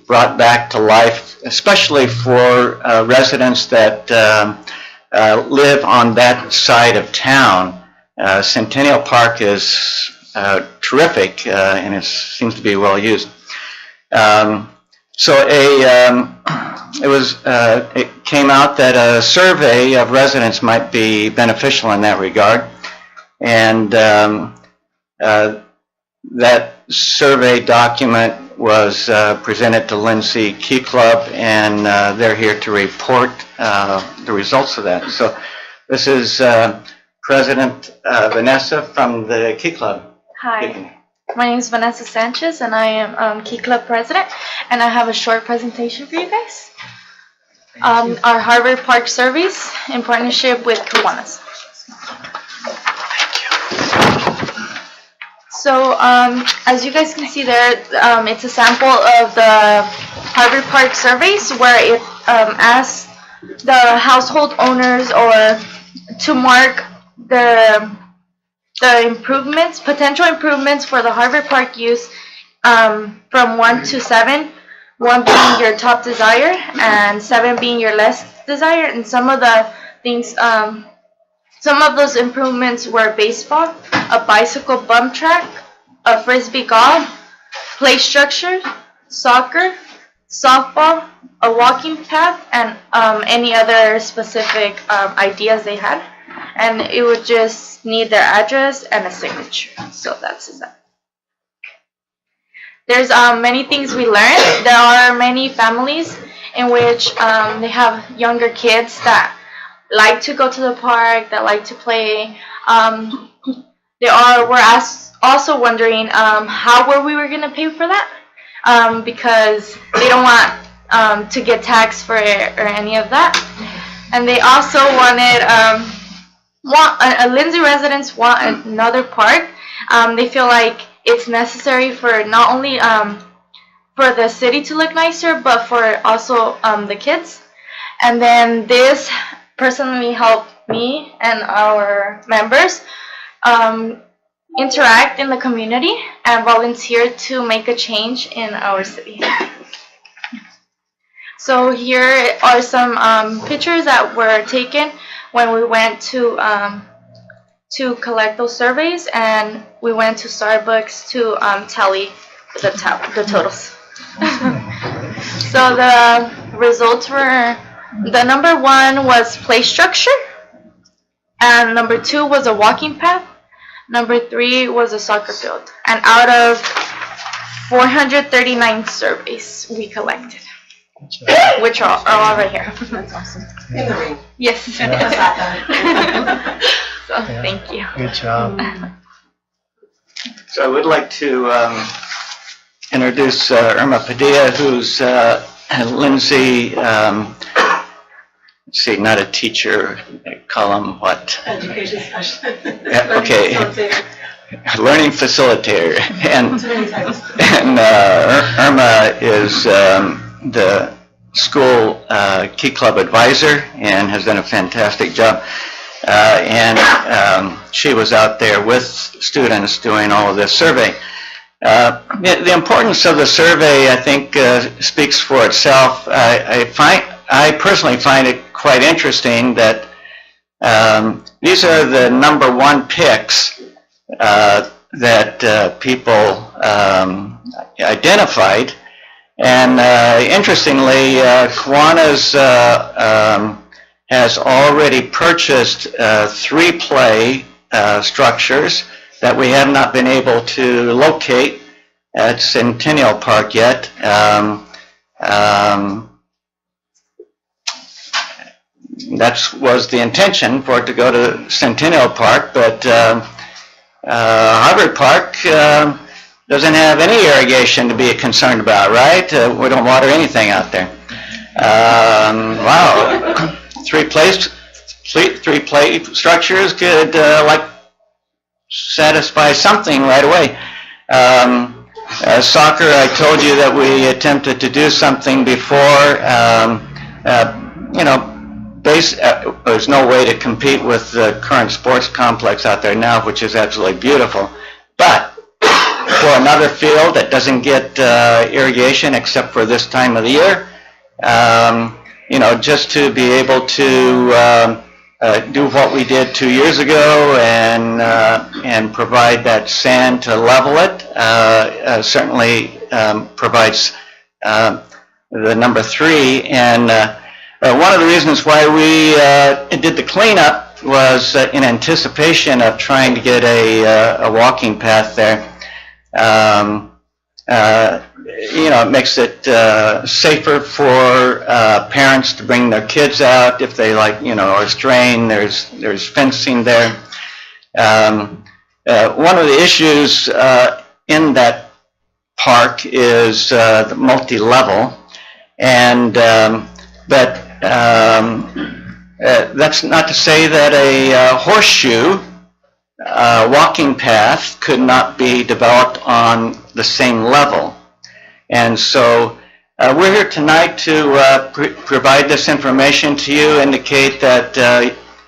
R: brought back to life, especially for residents that live on that side of town. Centennial Park is terrific, and it seems to be well used. It came out that a survey of residents might be beneficial in that regard, and that survey document was presented to Lindsay Key Club, and they're here to report the results of that. So this is President Vanessa from the Key Club.
N: Hi, my name is Vanessa Sanchez, and I am Key Club President, and I have a short presentation for you guys. Our Harvard Park surveys in partnership with Kiwanis. So, as you guys can see there, it's a sample of the Harvard Park surveys where it asks the household owners or to mark the improvements, potential improvements for the Harvard Park use from 1 to 7, 1 being your top desire and 7 being your less desire. And some of the things, some of those improvements were baseball, a bicycle bump track, a frisbee golf, play structure, soccer, softball, a walking path, and any other specific ideas they had. And it would just need their address and a signature. So that's that. There's many things we learned. There are many families in which they have younger kids that like to go to the park, that like to play. We're also wondering how we were going to pay for that, because they don't want to get taxed for it or any of that. And they also wanted, Lindsay residents want another park. They feel like it's necessary for not only for the city to look nicer, but for also the kids. And then this personally helped me and our members interact in the community and volunteer to make a change in our city. So here are some pictures that were taken when we went to collect those surveys, and we went to Starbucks to tally the totals. So the results were, the number 1 was play structure, and number 2 was a walking path, number 3 was a soccer field, and out of 439 surveys we collected, which are all right here.
D: That's awesome. In the ring.
N: Yes. So, thank you.
D: Good job.
R: So I would like to introduce Irma Padilla, who's Lindsay, let's see, not a teacher, call him what?
D: Education specialist.
R: Okay. Learning facilitator. And Irma is the school Key Club advisor and has done a fantastic job. and she was out there with students doing all of this survey. The importance of the survey, I think, speaks for itself. I personally find it quite interesting that these are the #1 picks that people identified. And interestingly, Kiwanis has already purchased 3 play structures that we have not been able to locate at Centennial Park yet. That was the intention, for it to go to Centennial Park, but Harvard Park doesn't have any irrigation to be concerned about, right? We don't water anything out there. Wow, 3 play structures could satisfy something right away. Soccer, I told you that we attempted to do something before. There's no way to compete with the current sports complex out there now, which is absolutely beautiful. But for another field that doesn't get irrigation except for this time of the year, just to be able to do what we did 2 years ago and provide that sand to level it certainly provides the #3. And one of the reasons why we did the cleanup was in anticipation of trying to get a walking path there. It makes it safer for parents to bring their kids out if they are straying. There's fencing there. One of the issues in that park is the multi-level, and but that's not to say that a horseshoe walking path could not be developed on the same level. And so we're here tonight to provide this information to you, indicate that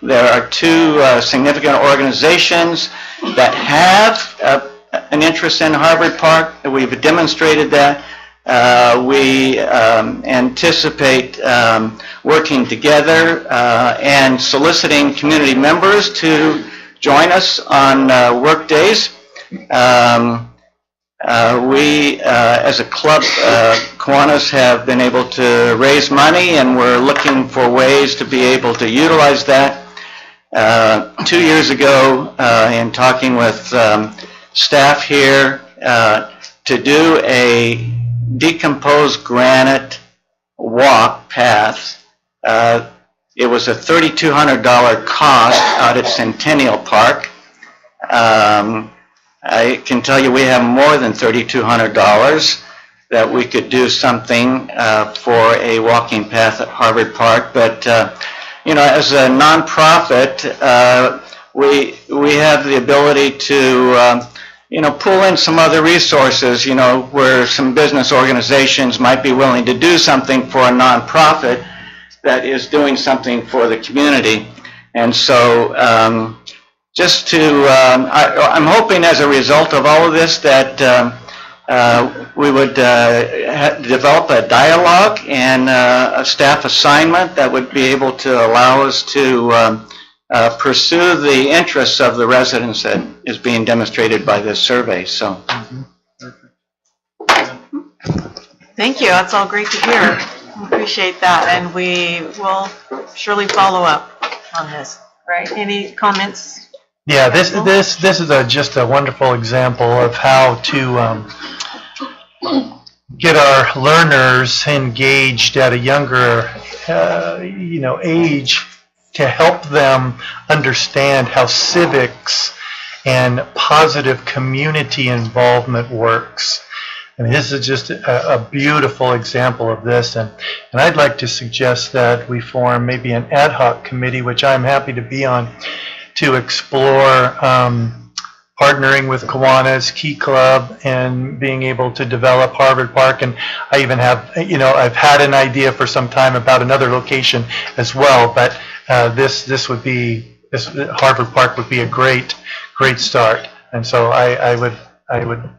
R: there are 2 significant organizations that have an interest in Harvard Park. We've demonstrated that. We anticipate working together and soliciting community members to join us on work days. We, as a club, Kiwanis, have been able to raise money, and we're looking for ways to be able to utilize that. 2 years ago, in talking with staff here, to do a decomposed granite walk path, it was a $3,200 cost out at Centennial Park. I can tell you we have more than $3,200 that we could do something for a walking path at Harvard Park. But, as a nonprofit, we have the ability to, pull in some other resources, where some business organizations might be willing to do something for a nonprofit that is doing something for the community. And so, just to, I'm hoping as a result of all of this that we would develop a dialogue and a staff assignment that would be able to allow us to pursue the interests of the residents that is being demonstrated by this survey. So,
A: Thank you, that's all great to hear. We appreciate that, and we will surely follow up on this. Right? Any comments?
E: Yeah, this is just a wonderful example of how to get our learners engaged at a younger, age, to help them understand how civics and positive community involvement works. I mean, this is just a beautiful example of this, and I'd like to suggest that we form maybe an ad hoc committee, which I'm happy to be on, to explore partnering with Kiwanis, Key Club, and being able to develop Harvard Park. And I even have, I've had an idea for some time about another location as well, but this would be Harvard Park would be a great start. And so I would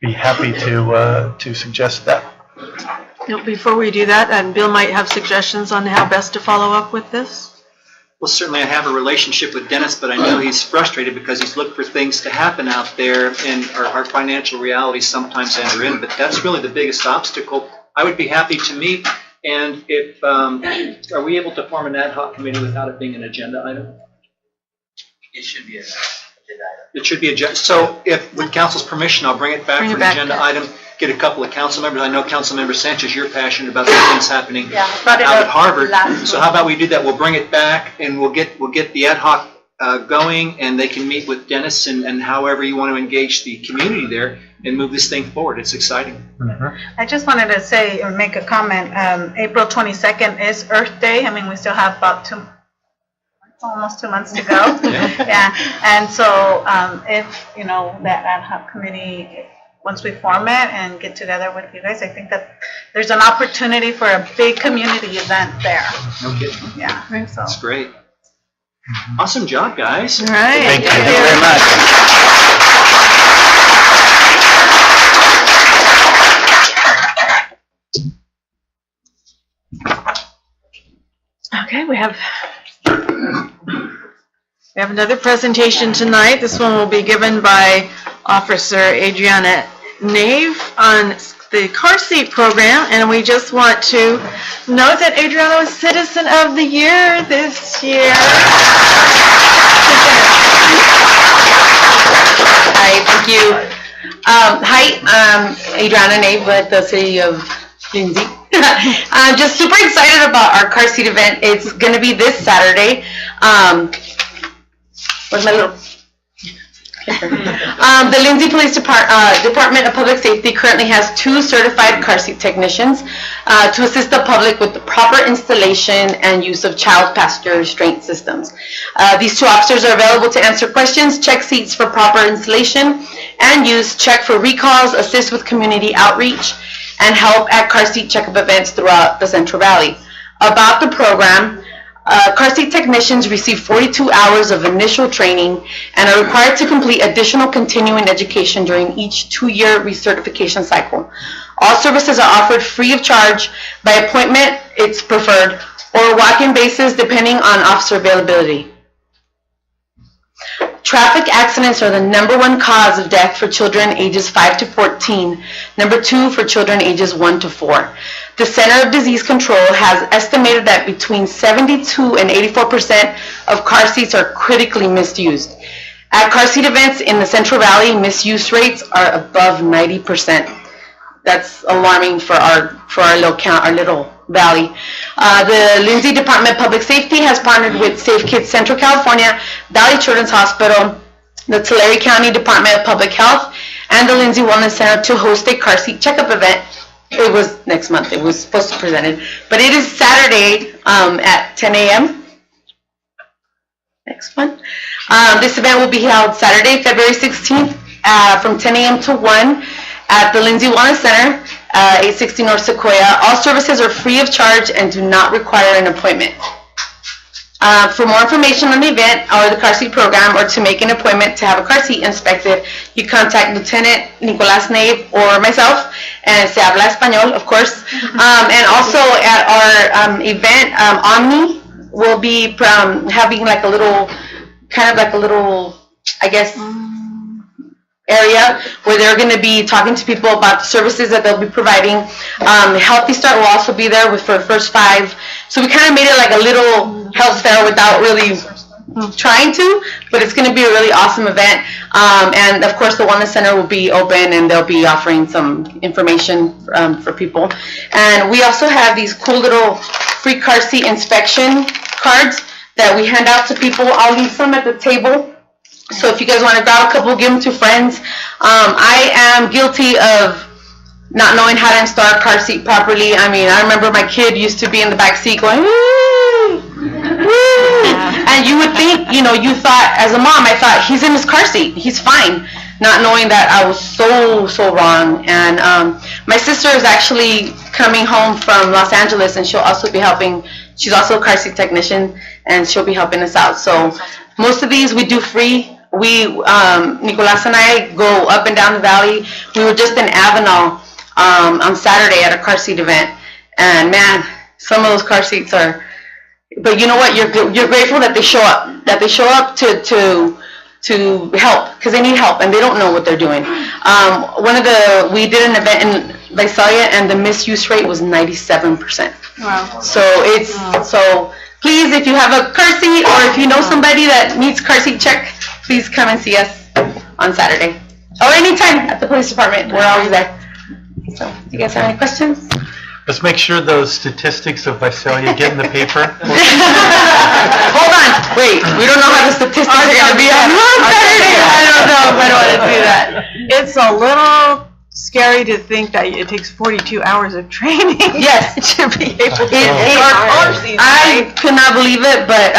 E: be happy to suggest that.
A: Before we do that, and Bill might have suggestions on how best to follow up with this?
O: Well, certainly I have a relationship with Dennis, but I know he's frustrated because he's looked for things to happen out there, and our financial realities sometimes enter in, but that's really the biggest obstacle. I would be happy to meet, and if, are we able to form an ad hoc committee without it being an agenda item?
Q: It should be an agenda item.
O: It should be agenda, so if, with council's permission, I'll bring it back for an agenda item, get a couple of council members. I know Councilmember Sanchez, you're passionate about the things happening out at Harvard. So how about we do that? We'll bring it back and we'll get the ad hoc going, and they can meet with Dennis and however you want to engage the community there and move this thing forward. It's exciting.
K: I just wanted to say or make a comment. April 22nd is Earth Day. I mean, we still have about almost 2 months to go. Yeah. And so if, that ad hoc committee, once we form it and get together with you guys, I think that there's an opportunity for a big community event there.
O: No kidding.
K: Yeah. So.
O: That's great. Awesome job, guys.
A: All right.
E: Thank you.
R: Thank you very much.
A: Okay, we have another presentation tonight. This one will be given by Officer Adriana Nave on the car seat program, and we just want to note that Adriana was Citizen of the Year this year.
S: Hi, thank you. Hi, Adriana Nave with the City of Lindsay. I'm just super excited about our car seat event. It's going to be this Saturday. Where's my little... The Lindsay Police Department of Public Safety currently has 2 certified car seat technicians to assist the public with the proper installation and use of child passenger restraint systems. These 2 officers are available to answer questions, check seats for proper installation and use, check for recalls, assist with community outreach, and help at car seat checkup events throughout the Central Valley. About the program, car seat technicians receive 42 hours of initial training and are required to complete additional continuing education during each 2-year recertification cycle. All services are offered free of charge by appointment, it's preferred, or walk-in basis depending on officer availability. Traffic accidents are the #1 cause of death for children ages 5 to 14, #2 for children ages 1 to 4. The Center of Disease Control has estimated that between 72 and 84% of car seats are critically misused. At car seat events in the Central Valley, misuse rates are above 90%. That's alarming for our little valley. The Lindsay Department of Public Safety has partnered with Safe Kids Central California, Valley Children's Hospital, the Tulare County Department of Public Health, and the Lindsay Wellness Center to host a car seat checkup event. It was next month. It was supposed to be presented, but it is Saturday at 10 a.m. Next one. This event will be held Saturday, February 16th from 10 a.m. to 1 at the Lindsay Wellness Center, 860 North Sequoia. All services are free of charge and do not require an appointment. For more information on the event or the car seat program, or to make an appointment to have a car seat inspected, you contact Lieutenant Nicolas Nave or myself, and se habla español, of course. And also at our event, Omni will be having like a little, I guess, area where they're going to be talking to people about the services that they'll be providing. Healthy Start will also be there for the first 5. So we kind of made it like a little health fair without really trying to, but it's going to be a really awesome event. And of course the Wellness Center will be open and they'll be offering some information for people. And we also have these cool little free car seat inspection cards that we hand out to people. I'll leave some at the table. So if you guys want to grab a couple, give them to friends. I am guilty of not knowing how to install a car seat properly. I mean, I remember my kid used to be in the back seat going, woo, woo. And you would think, you thought, as a mom, I thought, he's in his car seat, he's fine. Not knowing that I was so wrong. And my sister is actually coming home from Los Angeles, and she'll also be helping. She's also a car seat technician, and she'll be helping us out. So Most of these we do free. Nicolas and I go up and down the valley. We were just in Avenal on Saturday at a car seat event, and man, some of those car seats are. But you know what? You're grateful that they show up. That they show up to help, because they need help and they don't know what they're doing. We did an event in Visalia and the misuse rate was 97%.
A: Wow.
S: So please, if you have a car seat or if you know somebody that needs car seat check, please come and see us on Saturday or anytime at the police department. We're always there. So, do you guys have any questions?
E: Let's make sure those statistics of Visalia get in the paper.
S: Hold on, wait, we don't know how the statistics are gonna be on Saturday. I don't know if I want to do that.
A: It's a little scary to think that it takes 42 hours of training.
S: Yes.
A: To be able to
S: I could not believe it, but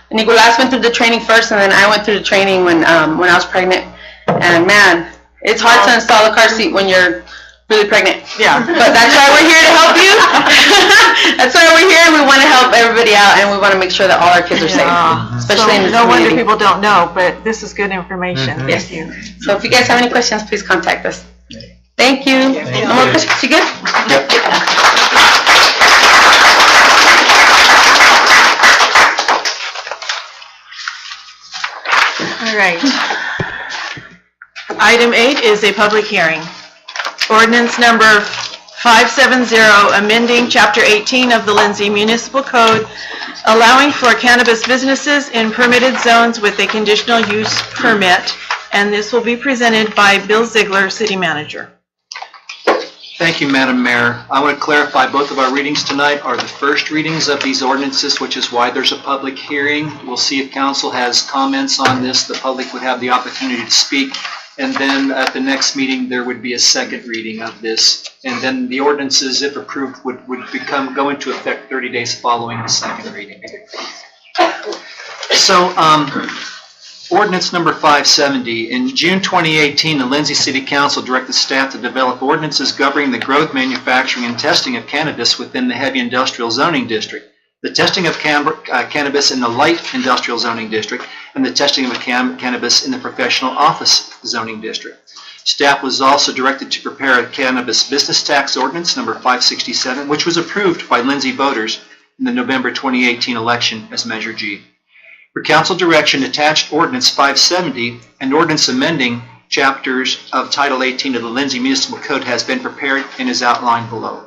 S: Nicolas went through the training first, and then I went through the training when I was pregnant. And man, it's hard to install a car seat when you're really pregnant.
A: Yeah.
S: But that's why we're here to help you. That's why we're here. We want to help everybody out, and we want to make sure that all our kids are safe, especially in this
A: No wonder
S: community.
A: people don't know, but this is good information.
S: Yes.
A: Thank you.
S: So if you guys have any questions, please contact us. Thank you. No more questions? You good?
A: All right. Item 8 is a public hearing. Ordinance number 570, amending Chapter 18 of the Lindsay Municipal Code, allowing for cannabis businesses in permitted zones with a conditional use permit, and this will be presented by Bill Ziegler, City Manager.
O: Thank you, Madam Mayor. I want to clarify both of our readings tonight are the first readings of these ordinances, which is why there's a public hearing. We'll see if council has comments on this. The public would have the opportunity to speak. And then at the next meeting, there would be a second reading of this. And then the ordinances, if approved, would go into effect 30 days following the second reading. So, ordinance number 570. In June 2018, the Lindsay City Council directed staff to develop ordinances governing the growth, manufacturing, and testing of cannabis within the heavy industrial zoning district, the testing of cannabis in the light industrial zoning district, and the testing of cannabis in the professional office zoning district. Staff was also directed to prepare a cannabis business tax ordinance number 567, which was approved by Lindsay voters in the November 2018 election as Measure G. For council direction, attached ordinance 570 and ordinance amending chapters of Title 18 of the Lindsay Municipal Code has been prepared and is outlined below.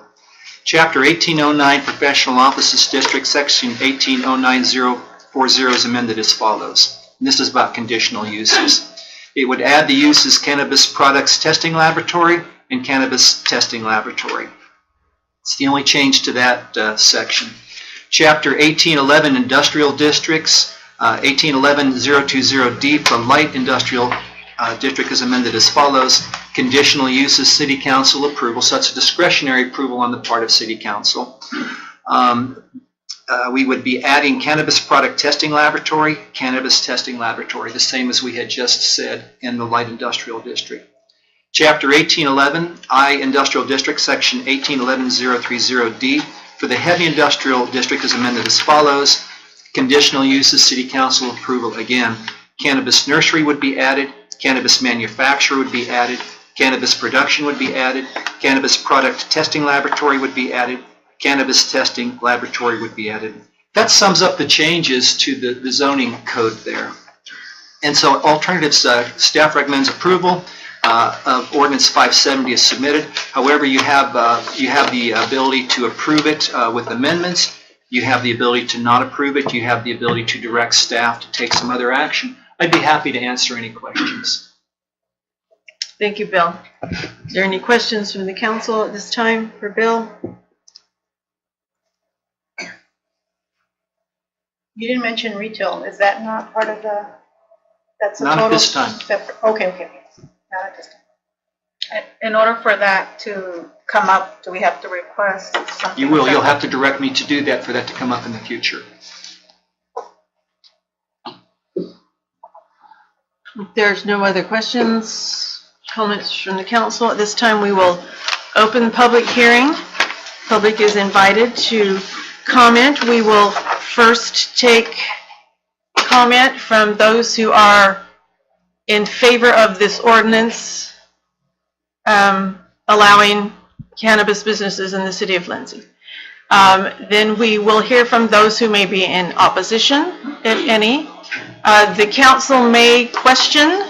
O: Chapter 1809 Professional Offices District, Section 1809040 is amended as follows. And this is about conditional uses. It would add the uses Cannabis Products Testing Laboratory and Cannabis Testing Laboratory. It's the only change to that section. Chapter 1811 Industrial Districts, 1811-020D for Light Industrial District is amended as follows. Conditional uses City Council approval, so that's a discretionary approval on the part of City Council. We would be adding Cannabis Product Testing Laboratory, Cannabis Testing Laboratory, the same as we had just said in the Light Industrial District. Chapter 1811, I Industrial District, Section 1811-030D for the Heavy Industrial District is amended as follows. Conditional uses City Council approval again. Cannabis Nursery would be added, Cannabis Manufacturer would be added, Cannabis Production would be added, Cannabis Product Testing Laboratory would be added, Cannabis Testing Laboratory would be added. That sums up the changes to the zoning code there. And so alternatives, staff recommends approval of ordinance 570 is submitted. However, you have the ability to approve it with amendments. You have the ability to not approve it. You have the ability to direct staff to take some other action. I'd be happy to answer any questions.
A: Thank you, Bill. Are there any questions from the council at this time for Bill?
G: You didn't mention retail. Is that not part of the, that's a
O: Not at
G: total
O: this time.
G: separate? Okay. Not at this time.
K: In order for that to come up, do we have to request something?
O: You will. You'll have to direct me to do that for that to come up in the future.
A: If there's no other questions, comments from the council, at this time we will open the public hearing. Public is invited to comment. We will first take comment from those who are in favor of this ordinance allowing cannabis businesses in the city of Lindsay. Then we will hear from those who may be in opposition, if any. The council may question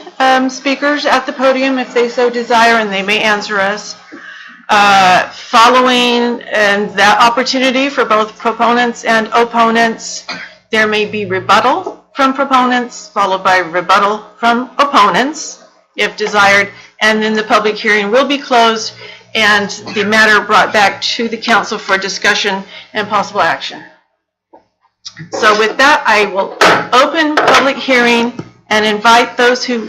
A: speakers at the podium if they so desire, and they may answer us. Following that opportunity for both proponents and opponents, there may be rebuttal from proponents, followed by rebuttal from opponents, if desired, and then the public hearing will be closed and the matter brought back to the council for discussion and possible action. So with that, I will open public hearing and invite those who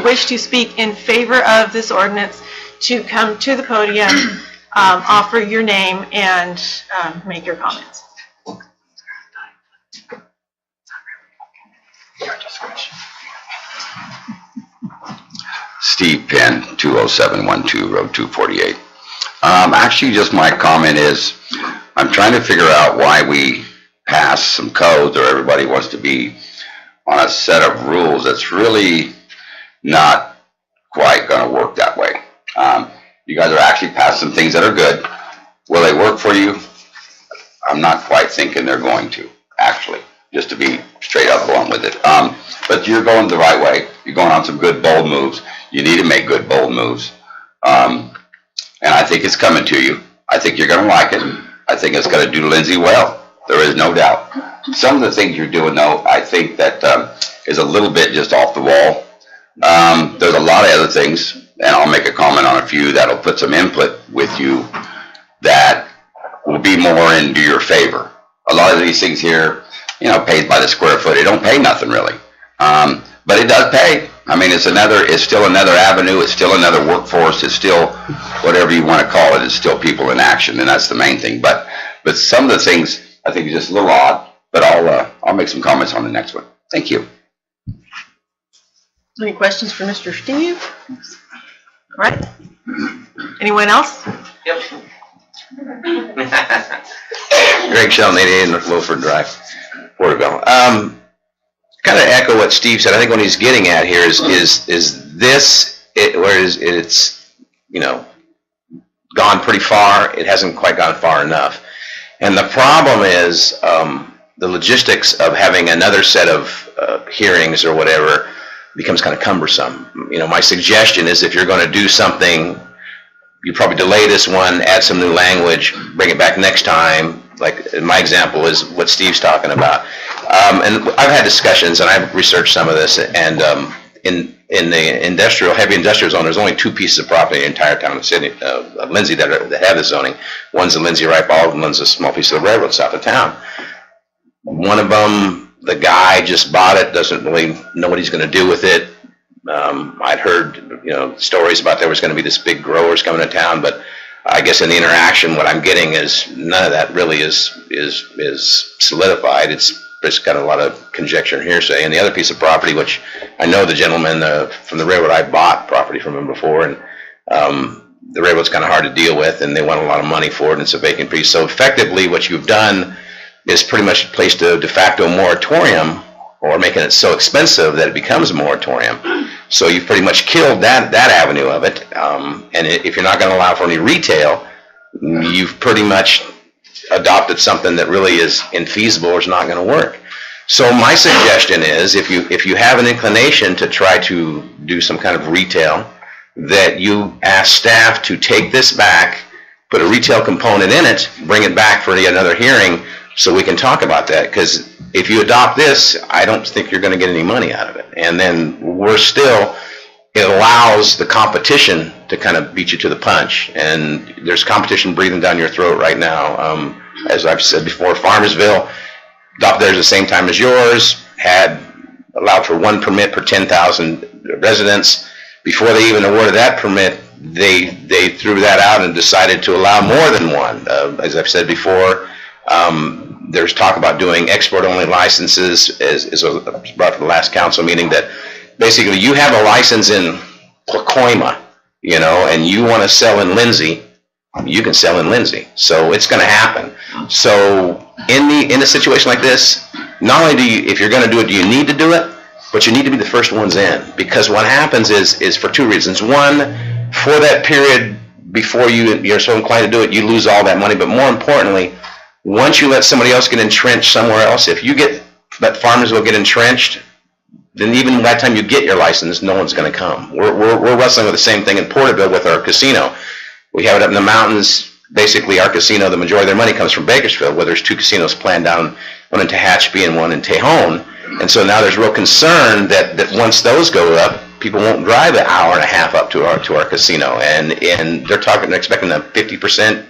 A: wish to speak in favor of this ordinance to come to the podium, offer your name, and make your comments.
L: Steve Penn, 20712 Road 248. Actually, just my comment is, I'm trying to figure out why we pass some codes, or everybody wants to be on a set of rules that's really not quite going to work that way. You guys are actually passing some things that are good. Will they work for you? I'm not quite thinking they're going to, actually, just to be straight up blunt with it. But you're going the right way. You're going on some good, bold moves. You need to make good, bold moves. And I think it's coming to you. I think you're going to like it. I think it's going to do Lindsay well. There is no doubt. Some of the things you're doing, though, I think that is a little bit just off the wall. There's a lot of other things, and I'll make a comment on a few that'll put some input with you that will be more into your favor. A lot of these things here, pays by the square foot. It don't pay nothing really, but it does pay. I mean, it's still another avenue. It's still another workforce. It's still whatever you want to call it. It's still people in action, and that's the main thing. But some of the things I think are just a little odd. But I'll make some comments on the next one. Thank you.
A: Any questions for Mr. Steve? All right. Anyone else?
T: Yep. Greg Sheldon, 88 North Wilford Drive, Porterville. Kind of echo what Steve said. I think what he's getting at here is this, it's gone pretty far. It hasn't quite gone far enough. And the problem is the logistics of having another set of hearings or whatever becomes kind of cumbersome. My suggestion is if you're going to do something, you probably delay this one, add some new language, bring it back next time. Like my example is what Steve's talking about. And I've had discussions, and I've researched some of this, and in the heavy industrial zone, there's only two pieces of property in the entire town of Lindsay that have this zoning. One's the Lindsay Ripe Olive, and one's a small piece of the railroad south of town. One of them, the guy just bought it, doesn't really know what he's going to do with it. I'd heard, stories about there was going to be this big growers coming to town, but I guess in the interaction, what I'm getting is none of that really is solidified. It's just got a lot of conjecture and hearsay. And the other piece of property, which I know the gentleman from the railroad, I bought property from him before, and the railroad's kind of hard to deal with, and they want a lot of money for it, and it's a vacant piece. So effectively, what you've done is pretty much placed a de facto moratorium, or making it so expensive that it becomes a moratorium. So you've pretty much killed that avenue of it. And if you're not going to allow for any retail, you've pretty much adopted something that really is infeasible or is not going to work. So my suggestion is, if you have an inclination to try to do some kind of retail, that you ask staff to take this back, put a retail component in it, bring it back for another hearing, so we can talk about that. Because if you adopt this, I don't think you're going to get any money out of it. And then it allows the competition to kind of beat you to the punch. And there's competition breathing down your throat right now. As I've said before, Farmersville adopted theirs at the same time as yours, had allowed for one permit per 10,000 residents. Before they even awarded that permit, they threw that out and decided to allow more than one. As I've said before, there's talk about doing export-only licenses, as brought to the last council meeting, that basically you have a license in Pacoima, and you want to sell in Lindsay, you can sell in Lindsay. So it's going to happen. So in a situation like this, not only do you, if you're going to do it, do you need to do it, but you need to be the first ones in. Because what happens is for two reasons. One, for that period before you're so inclined to do it, you lose all that money. But more importantly, once you let somebody else get entrenched somewhere else, if you let Farmersville get entrenched, then even by the time you get your license, no one's going to come. We're wrestling with the same thing in Porterville with our casino. We have it up in the mountains. Basically, our casino, the majority of their money comes from Bakersfield, where there's 2 casinos planned down, one in Tehachapi and one in Tejon. And so now there's real concern that once those go up, people won't drive an hour and a half up to our casino. And they're expecting a 50%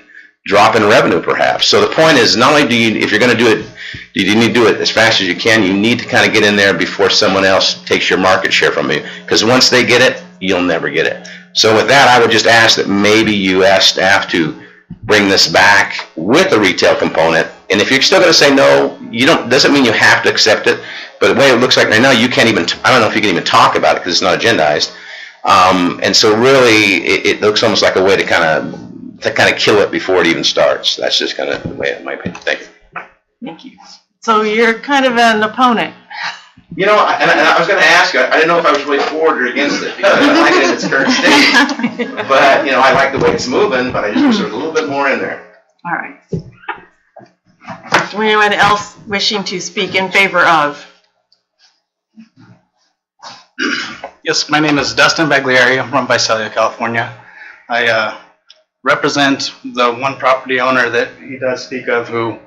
T: drop in revenue perhaps. So the point is, not only do you, if you're going to do it, you need to do it as fast as you can. You need to kind of get in there before someone else takes your market share from you. Because once they get it, you'll never get it. So with that, I would just ask that maybe you ask staff to bring this back with a retail component. And if you're still going to say no, doesn't mean you have to accept it. But the way it looks like right now, you can't even, I don't know if you can even talk about it because it's not agendized. And so really, it looks almost like a way to kind of kill it before it even starts. That's just kind of the way it might be. Thank you.
A: Thank you. So you're kind of an opponent.
T: And I was going to ask you, I didn't know if I was really for or against it, because I like it in its current state. But, I like the way it's moving, but I just wish there was a little bit more in there.
A: All right. Is there anyone else wishing to speak in favor of?
U: Yes, my name is Dustin Bagliari. I'm from Visalia, California. I represent the one property owner that he does speak of who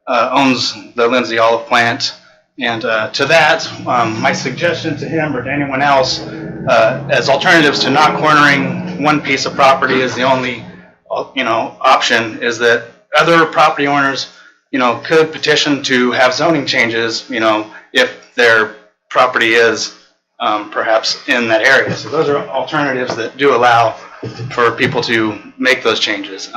U: owns the Lindsay Olive Plant. And to that, my suggestion to him or to anyone else, as alternatives to not cornering one piece of property is the only, option, is that other property owners, could petition to have zoning changes, if their property is perhaps in that area. So those are alternatives that do allow for people to make those changes.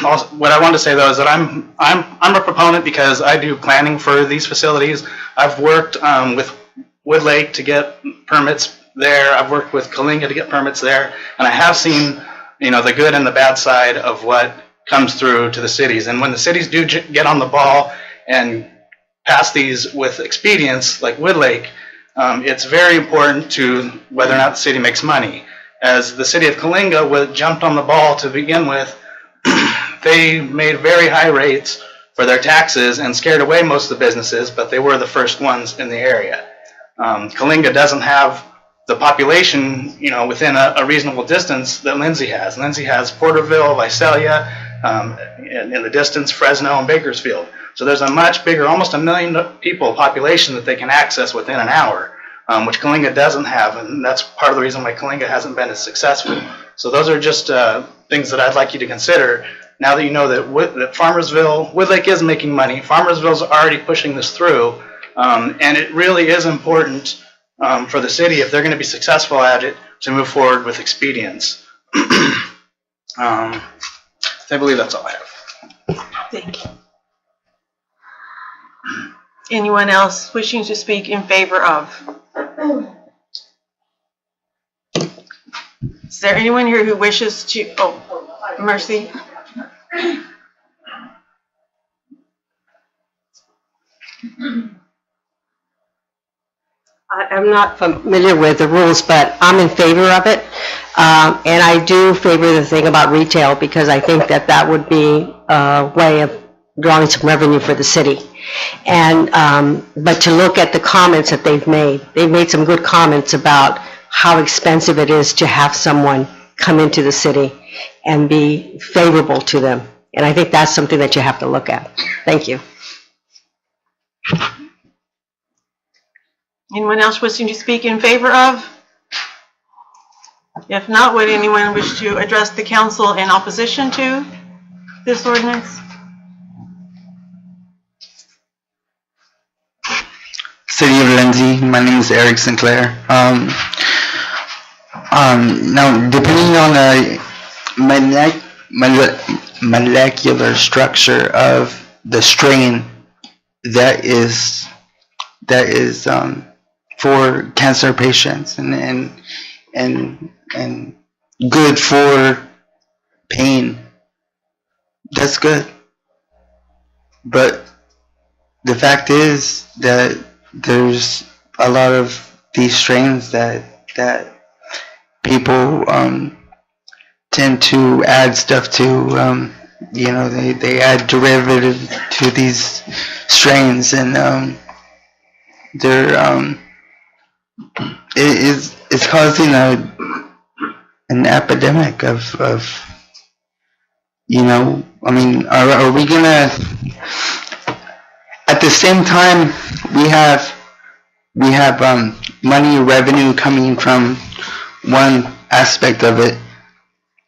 U: Also, what I want to say though is that I'm a proponent because I do planning for these facilities. I've worked with Wood Lake to get permits there. I've worked with Coalinga to get permits there, and I have seen the good and the bad side of what comes through to the cities. And when the cities do get on the ball and pass these with expedience, like Wood Lake, it's very important to whether or not the city makes money. As the city of Coalinga jumped on the ball to begin with, they made very high rates for their taxes and scared away most of the businesses, but they were the first ones in the area. Coalinga doesn't have the population, within a reasonable distance that Lindsay has. Lindsay has Porterville, Visalia, in the distance, Fresno, and Bakersfield. So there's a much bigger, almost 1 million people population that they can access within an hour, which Coalinga doesn't have, and that's part of the reason why Coalinga hasn't been as successful. So those are just things that I'd like you to consider. Now that you know that Wood Lake is making money, Farmersville's already pushing this through, and it really is important for the city, if they're going to be successful at it, to move forward with expedience. I believe that's all I have.
A: Thank you. Anyone else wishing to speak in favor of? Is there anyone here who wishes to, Mercy?
C: I'm not familiar with the rules, but I'm in favor of it. And I do favor the thing about retail because I think that would be a way of drawing some revenue for the city. And, but to look at the comments that they've made some good comments about how expensive it is to have someone come into the city and be favorable to them. And I think that's something that you have to look at. Thank you.
A: Anyone else wishing to speak in favor of? If not, would anyone wish to address the council in opposition to this ordinance?
F: City of Lindsay, my name is Eric Sinclair. Now, depending on the molecular structure of the strain that is for cancer patients and good for pain, that's good. But the fact is that there's a lot of these strains that people tend to add stuff to. They add derivative to these strains, and it's causing an epidemic of are we gonna, at the same time we have money revenue coming from one aspect of it,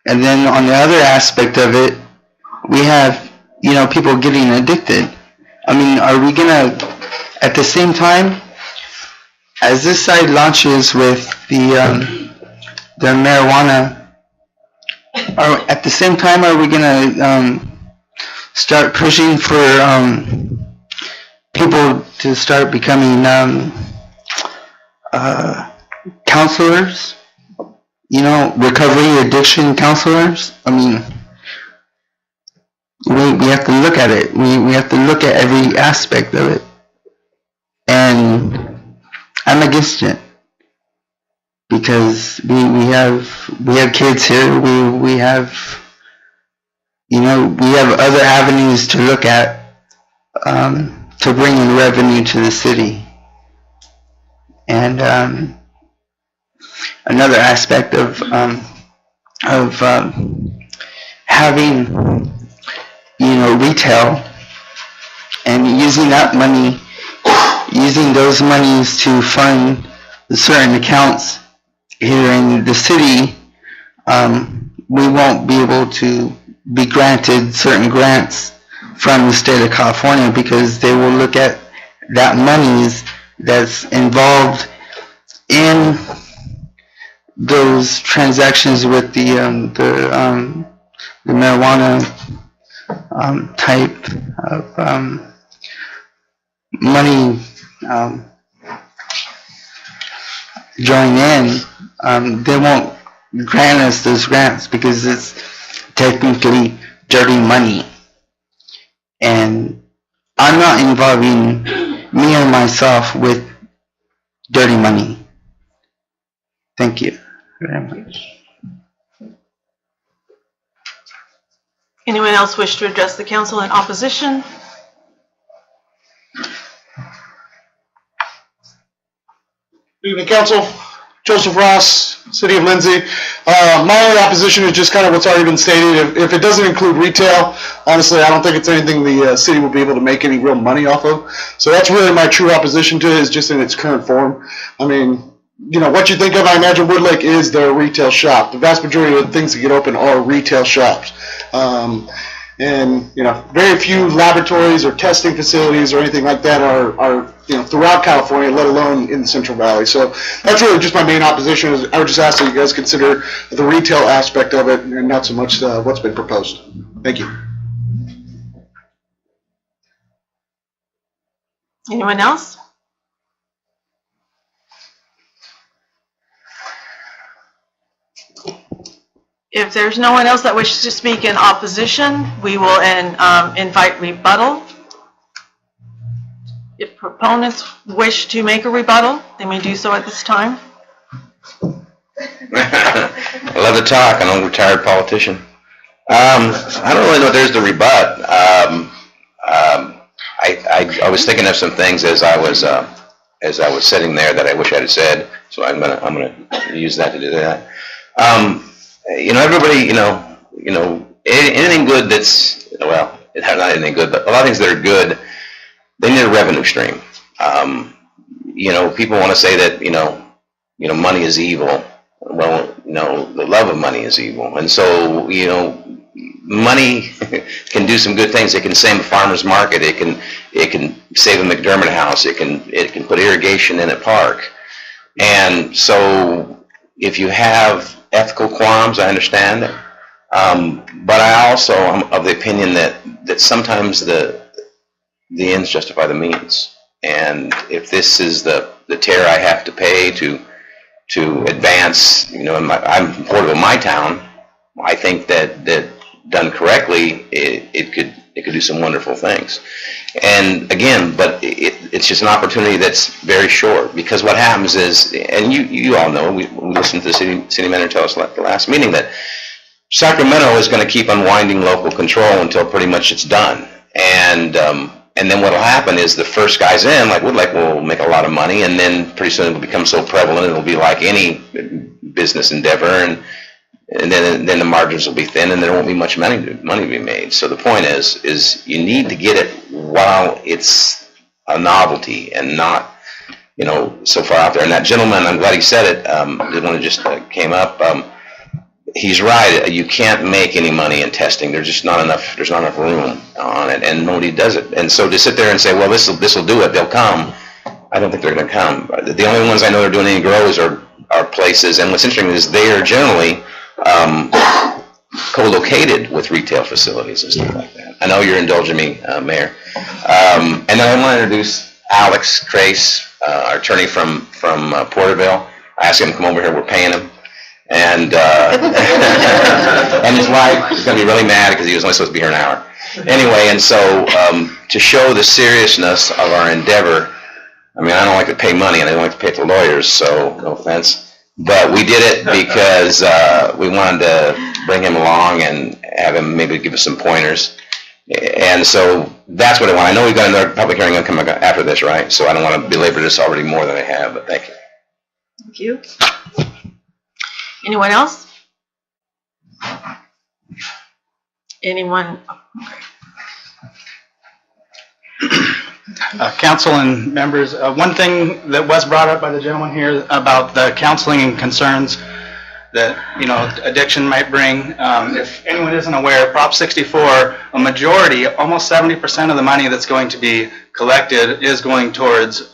F: and then on the other aspect of it we have people getting addicted. Are we gonna, at the same time as this side launches with the marijuana, at the same time are we gonna start pushing for people to start becoming counselors, recovery addiction counselors? We have to look at it. We have to look at every aspect of it. And I'm against it. Because we have kids here, we have other avenues to look at to bring in revenue to the city. And another aspect of having retail and using those monies to fund certain accounts here in the city, we won't be able to be granted certain grants from the state of California, because they will look at that monies that's involved in those transactions with the marijuana type of money join in. They won't grant us those grants because it's technically dirty money. And I'm not involving me or myself with dirty money. Thank you very much.
A: Anyone else wish to address the council in opposition?
H: Good evening, Council. Joseph Ross, City of Lindsay. My only opposition is just kind of what's already been stated. If it doesn't include retail, honestly, I don't think it's anything the city will be able to make any real money off of. So that's really my true opposition to it, is just in its current form. What you think of, I imagine Woodlake is their retail shop. The vast majority of the things that get open are retail shops. Very few laboratories or testing facilities or anything like that are throughout California, let alone in the Central Valley. So that's really just my main opposition. Is I would just ask that you guys consider the retail aspect of it and not so much what's been proposed. Thank you.
A: Anyone else? If there's no one else that wishes to speak in opposition, we will invite rebuttal. If proponents wish to make a rebuttal, they may do so at this time.
T: I love to talk. I'm a retired politician. I don't really know if there's the rebut. I was thinking of some things as I was sitting there that I wish I had said. So I'm gonna use that to do that. Everybody, anything good that's, well, not anything good, but a lot of things that are good, they need a revenue stream. People want to say that, money is evil. Well, no, the love of money is evil. And so, money can do some good things. It can save a farmer's market. It can save a McDermott house. It can put irrigation in a park. And so if you have ethical qualms, I understand it. But I also am of the opinion that sometimes the ends justify the means. And if this is the tare I have to pay to advance, I'm supportive of my town, I think that done correctly, it could do some wonderful things. And again, but it's just an opportunity that's very short, because what happens is, and you all know, we listened to the city manager tell us at the last meeting that Sacramento is going to keep unwinding local control until pretty much it's done. And then what'll happen is the first guys in, like Woodlake, will make a lot of money, and then pretty soon it will become so prevalent it'll be like any business endeavor, and then the margins will be thin, and there won't be much money to be made. So the point is you need to get it while it's a novelty and not, so far out there. And that gentleman, I'm glad he said it, the one that just came up, he's right. You can't make any money in testing. There's not enough room on it, and nobody does it. And so to sit there and say, well, this will do it, they'll come, I don't think they're going to come. The only ones I know that are doing any grows are places, and what's interesting is they are generally co-located with retail facilities and stuff like that. I know you're indulging me, Mayor. And then I want to introduce Alex Crace, our attorney from Porterville. I asked him to come over here. We're paying him. And and his wife is going to be really mad because he was only supposed to be here an hour. Anyway, and so to show the seriousness of our endeavor, I mean, I don't like to pay money, and I don't like to pay the lawyers, so no offense. But we did it because we wanted to bring him along and have him maybe give us some pointers. And so that's what I want. I know we've got another public hearing going to come after this, right? So I don't want to belabor this already more than I have, but thank you.
A: Thank you. Anyone else? Anyone?
U: Council and members, one thing that was brought up by the gentleman here about the counseling and concerns that, addiction might bring. If anyone isn't aware, Prop 64, a majority, almost 70% of the money that's going to be collected is going towards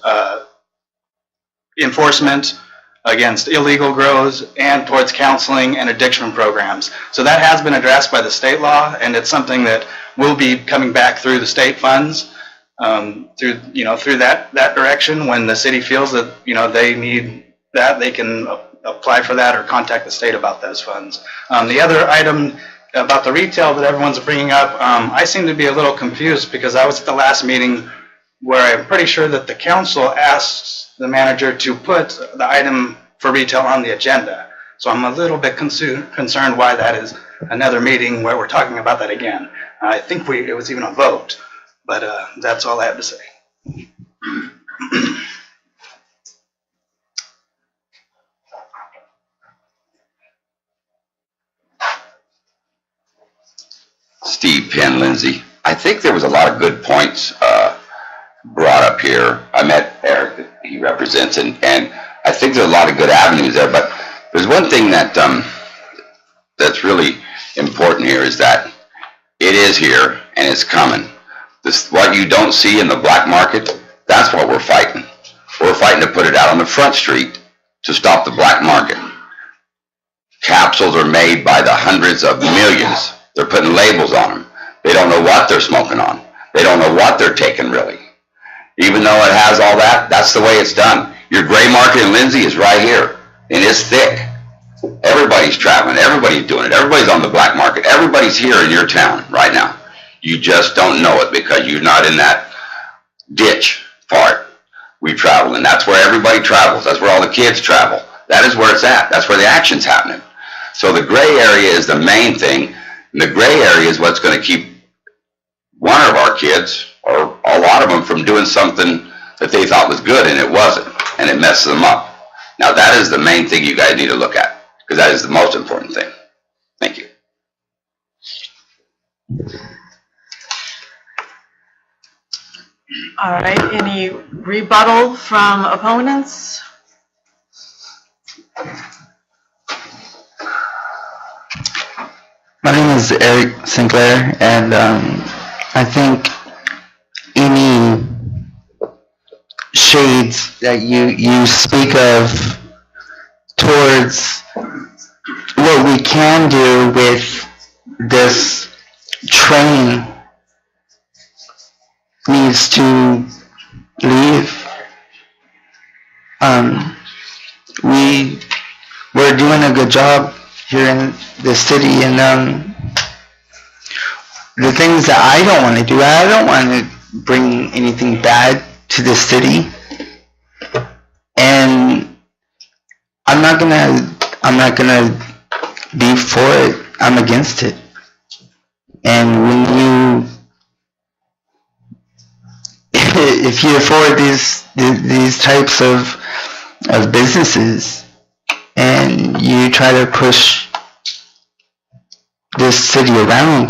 U: enforcement against illegal grows and towards counseling and addiction programs. So that has been addressed by the state law, and it's something that will be coming back through the state funds. Through that direction, when the city feels that they need that, they can apply for that or contact the state about those funds. The other item about the retail that everyone's bringing up, I seem to be a little confused because I was at the last meeting where I'm pretty sure that the council asked the manager to put the item for retail on the agenda. So I'm a little bit concerned why that is another meeting where we're talking about that again. I think it was even a vote. But that's all I have to say.
L: Steve Penn, Lindsay. I think there was a lot of good points brought up here. I met Eric that he represents, and I think there's a lot of good avenues there. But there's one thing that that's really important here is that it is here and it's coming. What you don't see in the black market, that's what we're fighting. We're fighting to put it out on the front street to stop the black market. Capsules are made by the hundreds of millions. They're putting labels on them. They don't know what they're smoking on. They don't know what they're taking really. Even though it has all that, that's the way it's done. Your gray market in Lindsay is right here, and it's thick. Everybody's traveling. Everybody's doing it. Everybody's on the black market. Everybody's here in your town right now. You just don't know it because you're not in that ditch part. We travel, and that's where everybody travels. That's where all the kids travel. That is where it's at. That's where the action's happening. So the gray area is the main thing. And the gray area is what's going to keep one of our kids, or a lot of them, from doing something that they thought was good and it wasn't, and it messes them up. Now that is the main thing you guys need to look at, because that is the most important thing. Thank you.
A: All right, any rebuttal from opponents?
F: My name is Eric Sinclair, and I think any shades that you speak of towards what we can do with this train needs to leave. We're doing a good job here in the city, and the things that I don't want to do, I don't want to bring anything bad to the city, and I'm not gonna be for it. I'm against it. And when if you afford these types of businesses, and you try to push this city around,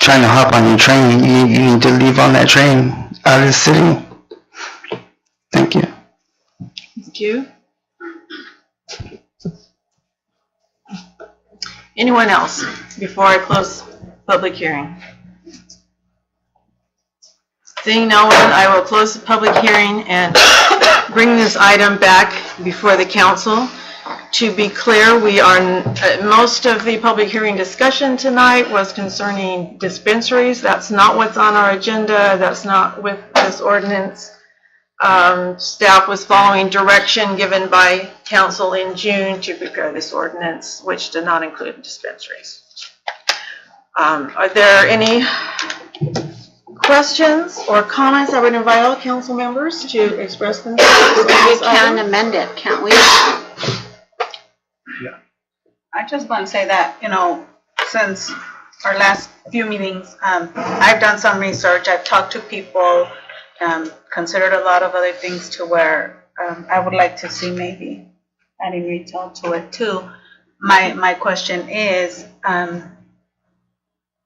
F: trying to hop on your train, you need to leave on that train out of the city. Thank you.
A: Thank you. Anyone else before I close public hearing? Seeing no one, I will close the public hearing and bring this item back before the council. To be clear, we are, most of the public hearing discussion tonight was concerning dispensaries. That's not what's on our agenda. That's not with this ordinance. Staff was following direction given by council in June to prepare this ordinance, which did not include dispensaries. Are there any questions or comments? I would invite all council members to express themselves.
P: We can amend it, can't we?
K: I just want to say that, since our last few meetings, I've done some research, I've talked to people, considered a lot of other things to where I would like to see maybe adding retail to it too. My question is,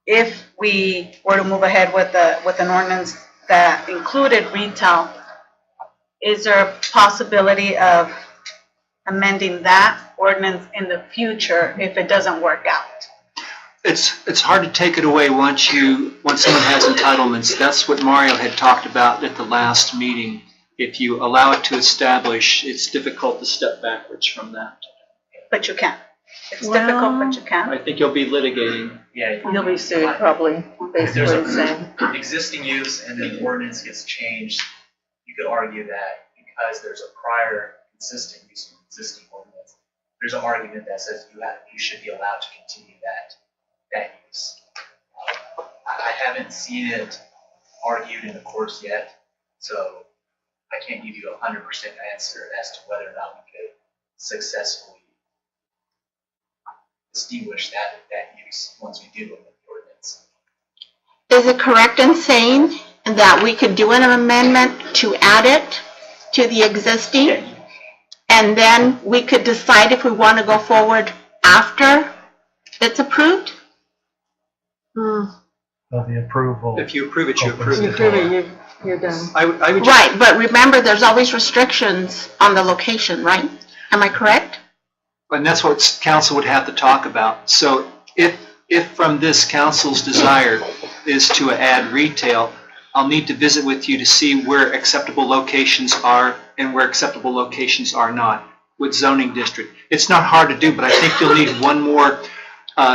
K: if we were to move ahead with an ordinance that included retail, is there a possibility of amending that ordinance in the future if it doesn't work out?
O: It's hard to take it away once someone has entitlements. That's what Mario had talked about at the last meeting. If you allow it to establish, it's difficult to step backwards from that.
K: But you can. It's difficult, but you can.
O: I think you'll be litigating.
Q: Yeah.
A: You'll be sued probably, based on what it's saying.
Q: Existing use and then the ordinance gets changed, you could argue that because there's a prior existing use of existing ordinance, there's an argument that says you should be allowed to continue that use. I haven't seen it argued in the courts yet, so I can't give you 100% answer as to whether or not we could successfully distinguish that use once we do amend the ordinance.
P: Is it correct in saying that we could do an amendment to add it to the existing? And then we could decide if we want to go forward after it's approved?
E: The approval.
O: If you approve it, you approve
A: You
O: it.
A: approve it, you're done.
O: I would just-
P: Right, but remember, there's always restrictions on the location, right? Am I correct?
O: And that's what council would have to talk about. So if from this council's desire is to add retail, I'll need to visit with you to see where acceptable locations are and where acceptable locations are not with zoning district. It's not hard to do, but I think you'll need one more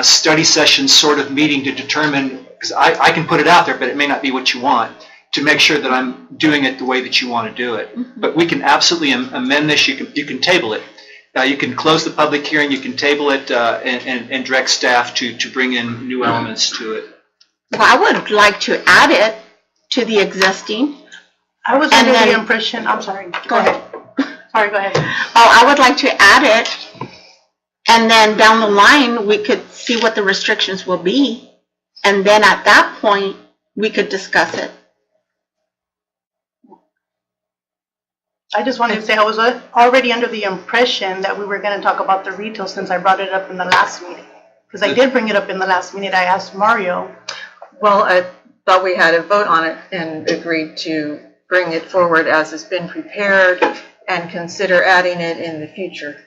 O: study session sort of meeting to determine, because I can put it out there, but it may not be what you want, to make sure that I'm doing it the way that you want to do it. But we can absolutely amend this. You can table it. You can close the public hearing, you can table it, and direct staff to bring in new elements to it.
P: Well, I would like to add it to the existing.
G: I was
P: And
G: under the
P: then-
G: impression, I'm sorry.
P: Go ahead.
G: Sorry, go ahead.
P: Oh, I would like to add it, and then down the line, we could see what the restrictions will be. And then at that point, we could discuss it.
G: I just wanted to say I was already under the impression that we were going to talk about the retail since I brought it up in the last meeting. Because I did bring it up in the last meeting. I asked Mario.
A: Well, I thought we had a vote on it and agreed to bring it forward as it's been prepared and consider adding it in the future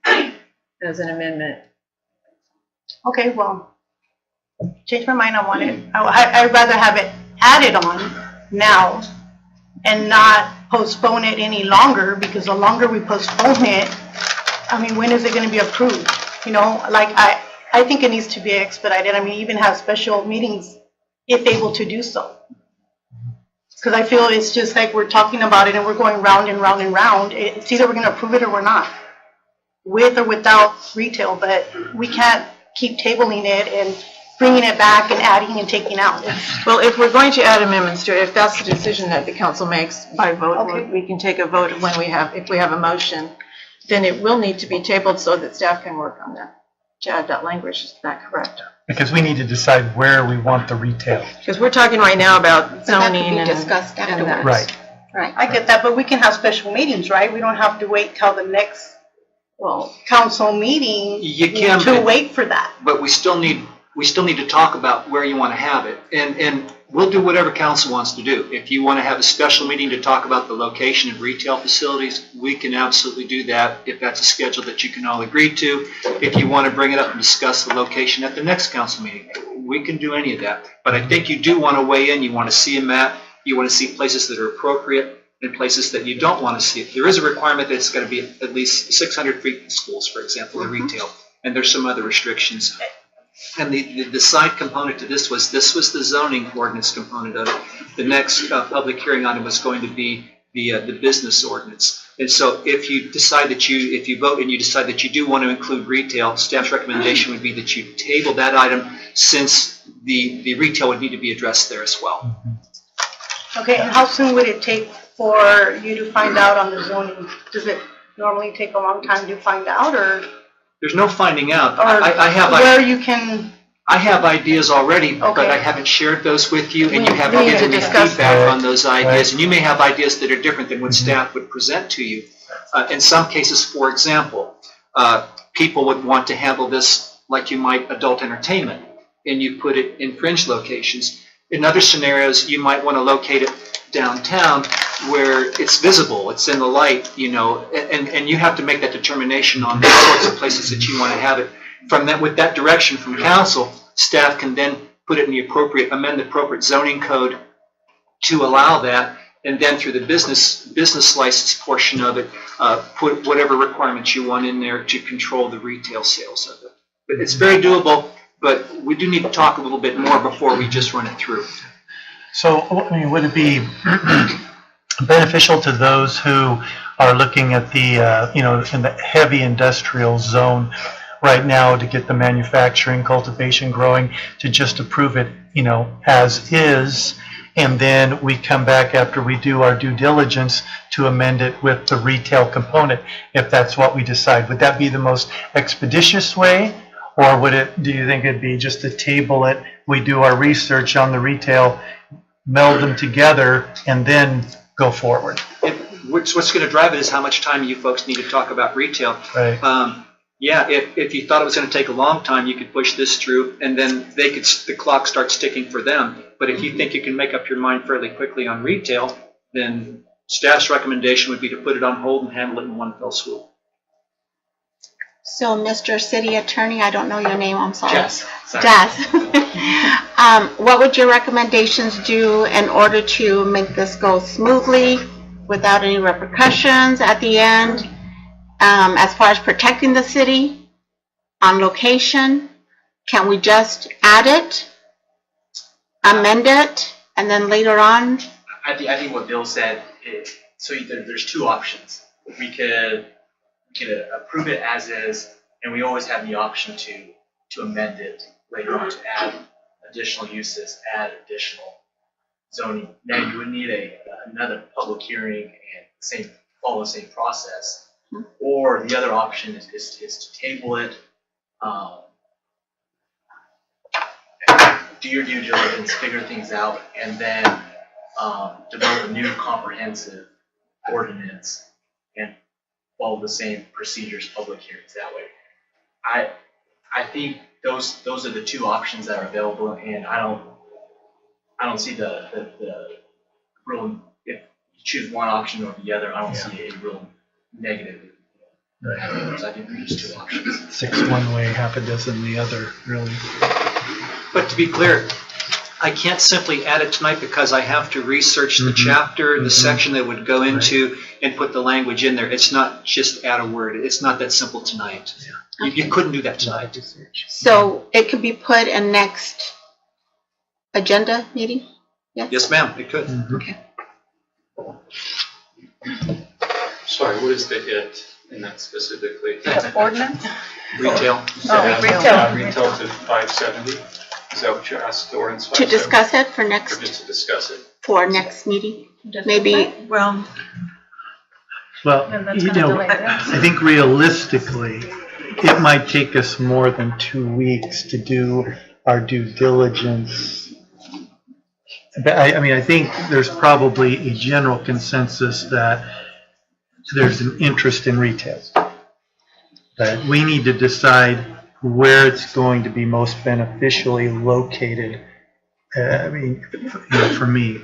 A: as an amendment.
G: Okay, well, change my mind. I want it. I'd rather have it added on now and not postpone it any longer, because the longer we postpone it, I mean, when is it going to be approved? Like I think it needs to be expedited. I mean, even have special meetings if able to do so. Because I feel it's just like we're talking about it and we're going round and round and round. It's either we're going to approve it or we're not. with or without retail, but we can't keep tabling it and bringing it back and adding and taking out.
A: Well, if we're going to add amendments to it, if that's the decision that the council makes by vote, we can take a vote when if we have a motion, then it will need to be tabled so that staff can work on that, to add that language. Is that correct?
E: Because we need to decide where we want the retail.
A: Because we're talking right now about
P: That could
A: zoning
P: be
A: and
P: discussed
A: that.
P: afterwards.
E: Right.
P: Right.
G: I get that, but we can have special meetings, right? We don't have to wait till the next, council meeting
O: You can,
G: to
O: but-
G: wait for that.
O: But we still need to talk about where you want to have it. And we'll do whatever council wants to do. If you want to have a special meeting to talk about the location of retail facilities, we can absolutely do that if that's a schedule that you can all agree to. If you want to bring it up and discuss the location at the next council meeting, we can do any of that. But I think you do want to weigh in. You want to see a map. You want to see places that are appropriate and places that you don't want to see it. There is a requirement that it's got to be at least 600 feet from schools, for example, the retail. And there's some other restrictions. And the side component to this was the zoning ordinance component of it. The next public hearing item was going to be the business ordinance. And so if you decide that if you vote and you decide that you do want to include retail, staff's recommendation would be that you table that item since the retail would need to be addressed there as well.
G: Okay, and how soon would it take for you to find out on the zoning? Does it normally take a long time to find out, or
O: There's no finding out.
G: or where you can?
O: I have ideas already, but
G: Okay.
O: I haven't shared those with you, and you
A: We
O: haven't
A: need to
O: given me
A: discuss
O: feedback
E: that.
O: on those ideas. And you may have ideas that are different than what staff would present to you. In some cases, for example, people would want to handle this like you might adult entertainment, and you put it in fringe locations. In other scenarios, you might want to locate it downtown where it's visible, it's in the light, and you have to make that determination on the sorts of places that you want to have it. From that, with that direction from council, staff can then put it in amend the appropriate zoning code to allow that, and then through the business license portion of it, put whatever requirements you want in there to control the retail sales of it. But it's very doable, but we do need to talk a little bit more before we just run it through.
E: So, would it be beneficial to those who are looking at the, in the heavy industrial zone right now to get the manufacturing, cultivation, growing, to just approve it, as is, and then we come back after we do our due diligence to amend it with the retail component, if that's what we decide? Would that be the most expeditious way? Or do you think it'd be just to table it, we do our research on the retail, meld them together, and then go forward?
O: What's going to drive it is how much time you folks need to talk about retail.
E: Right.
O: If you thought it was going to take a long time, you could push this through, and then the clock starts ticking for them. But if you think you can make up your mind fairly quickly on retail, then staff's recommendation would be to put it on hold and handle it in one fell swoop.
P: So, Mr. City Attorney, I don't know your name, I'm sorry.
O: Jess.
P: Jess. What would your recommendations do in order to make this go smoothly without any repercussions at the end? As far as protecting the city on location, can we just add it, amend it, and then later on?
Q: I think what Bill said is, there's two options. We could approve it as is, and we always have the option to amend it later on to add additional uses, add additional zoning. Now you would need another public hearing and follow the same process. Or the other option is to table it, do your due diligence, figure things out, and then develop a new comprehensive ordinance and follow the same procedures, public hearings that way. I think those are the two options that are available, and I don't see the real, if you choose one option or the other, I don't see a real negative. I think there's two options.
E: 6 one way, half a dozen the other, really.
O: But to be clear, I can't simply add it tonight because I have to research the chapter, the section that would go into, and put the language in there. It's not just add a word. It's not that simple tonight. You couldn't do that tonight.
P: So it could be put in next agenda meeting?
O: Yes, ma'am, it could.
P: Okay.
B: Sorry, what is the it? And that specifically.
G: The ordinance?
B: Retail.
G: Oh, retail.
B: Retail to 570. Is that what you asked, the ordinance?
P: To
B: 570?
P: discuss it for
B: Or
P: next,
B: just to discuss it?
P: for next meeting? Maybe,
K: Well,
E: Well,
K: then that's
E: you
K: gonna
E: know,
K: delay this.
E: I think realistically, it might take us more than 2 weeks to do our due diligence. But I mean, I think there's probably a general consensus that there's an interest in retail. That we need to decide where it's going to be most beneficially located. I mean, for me.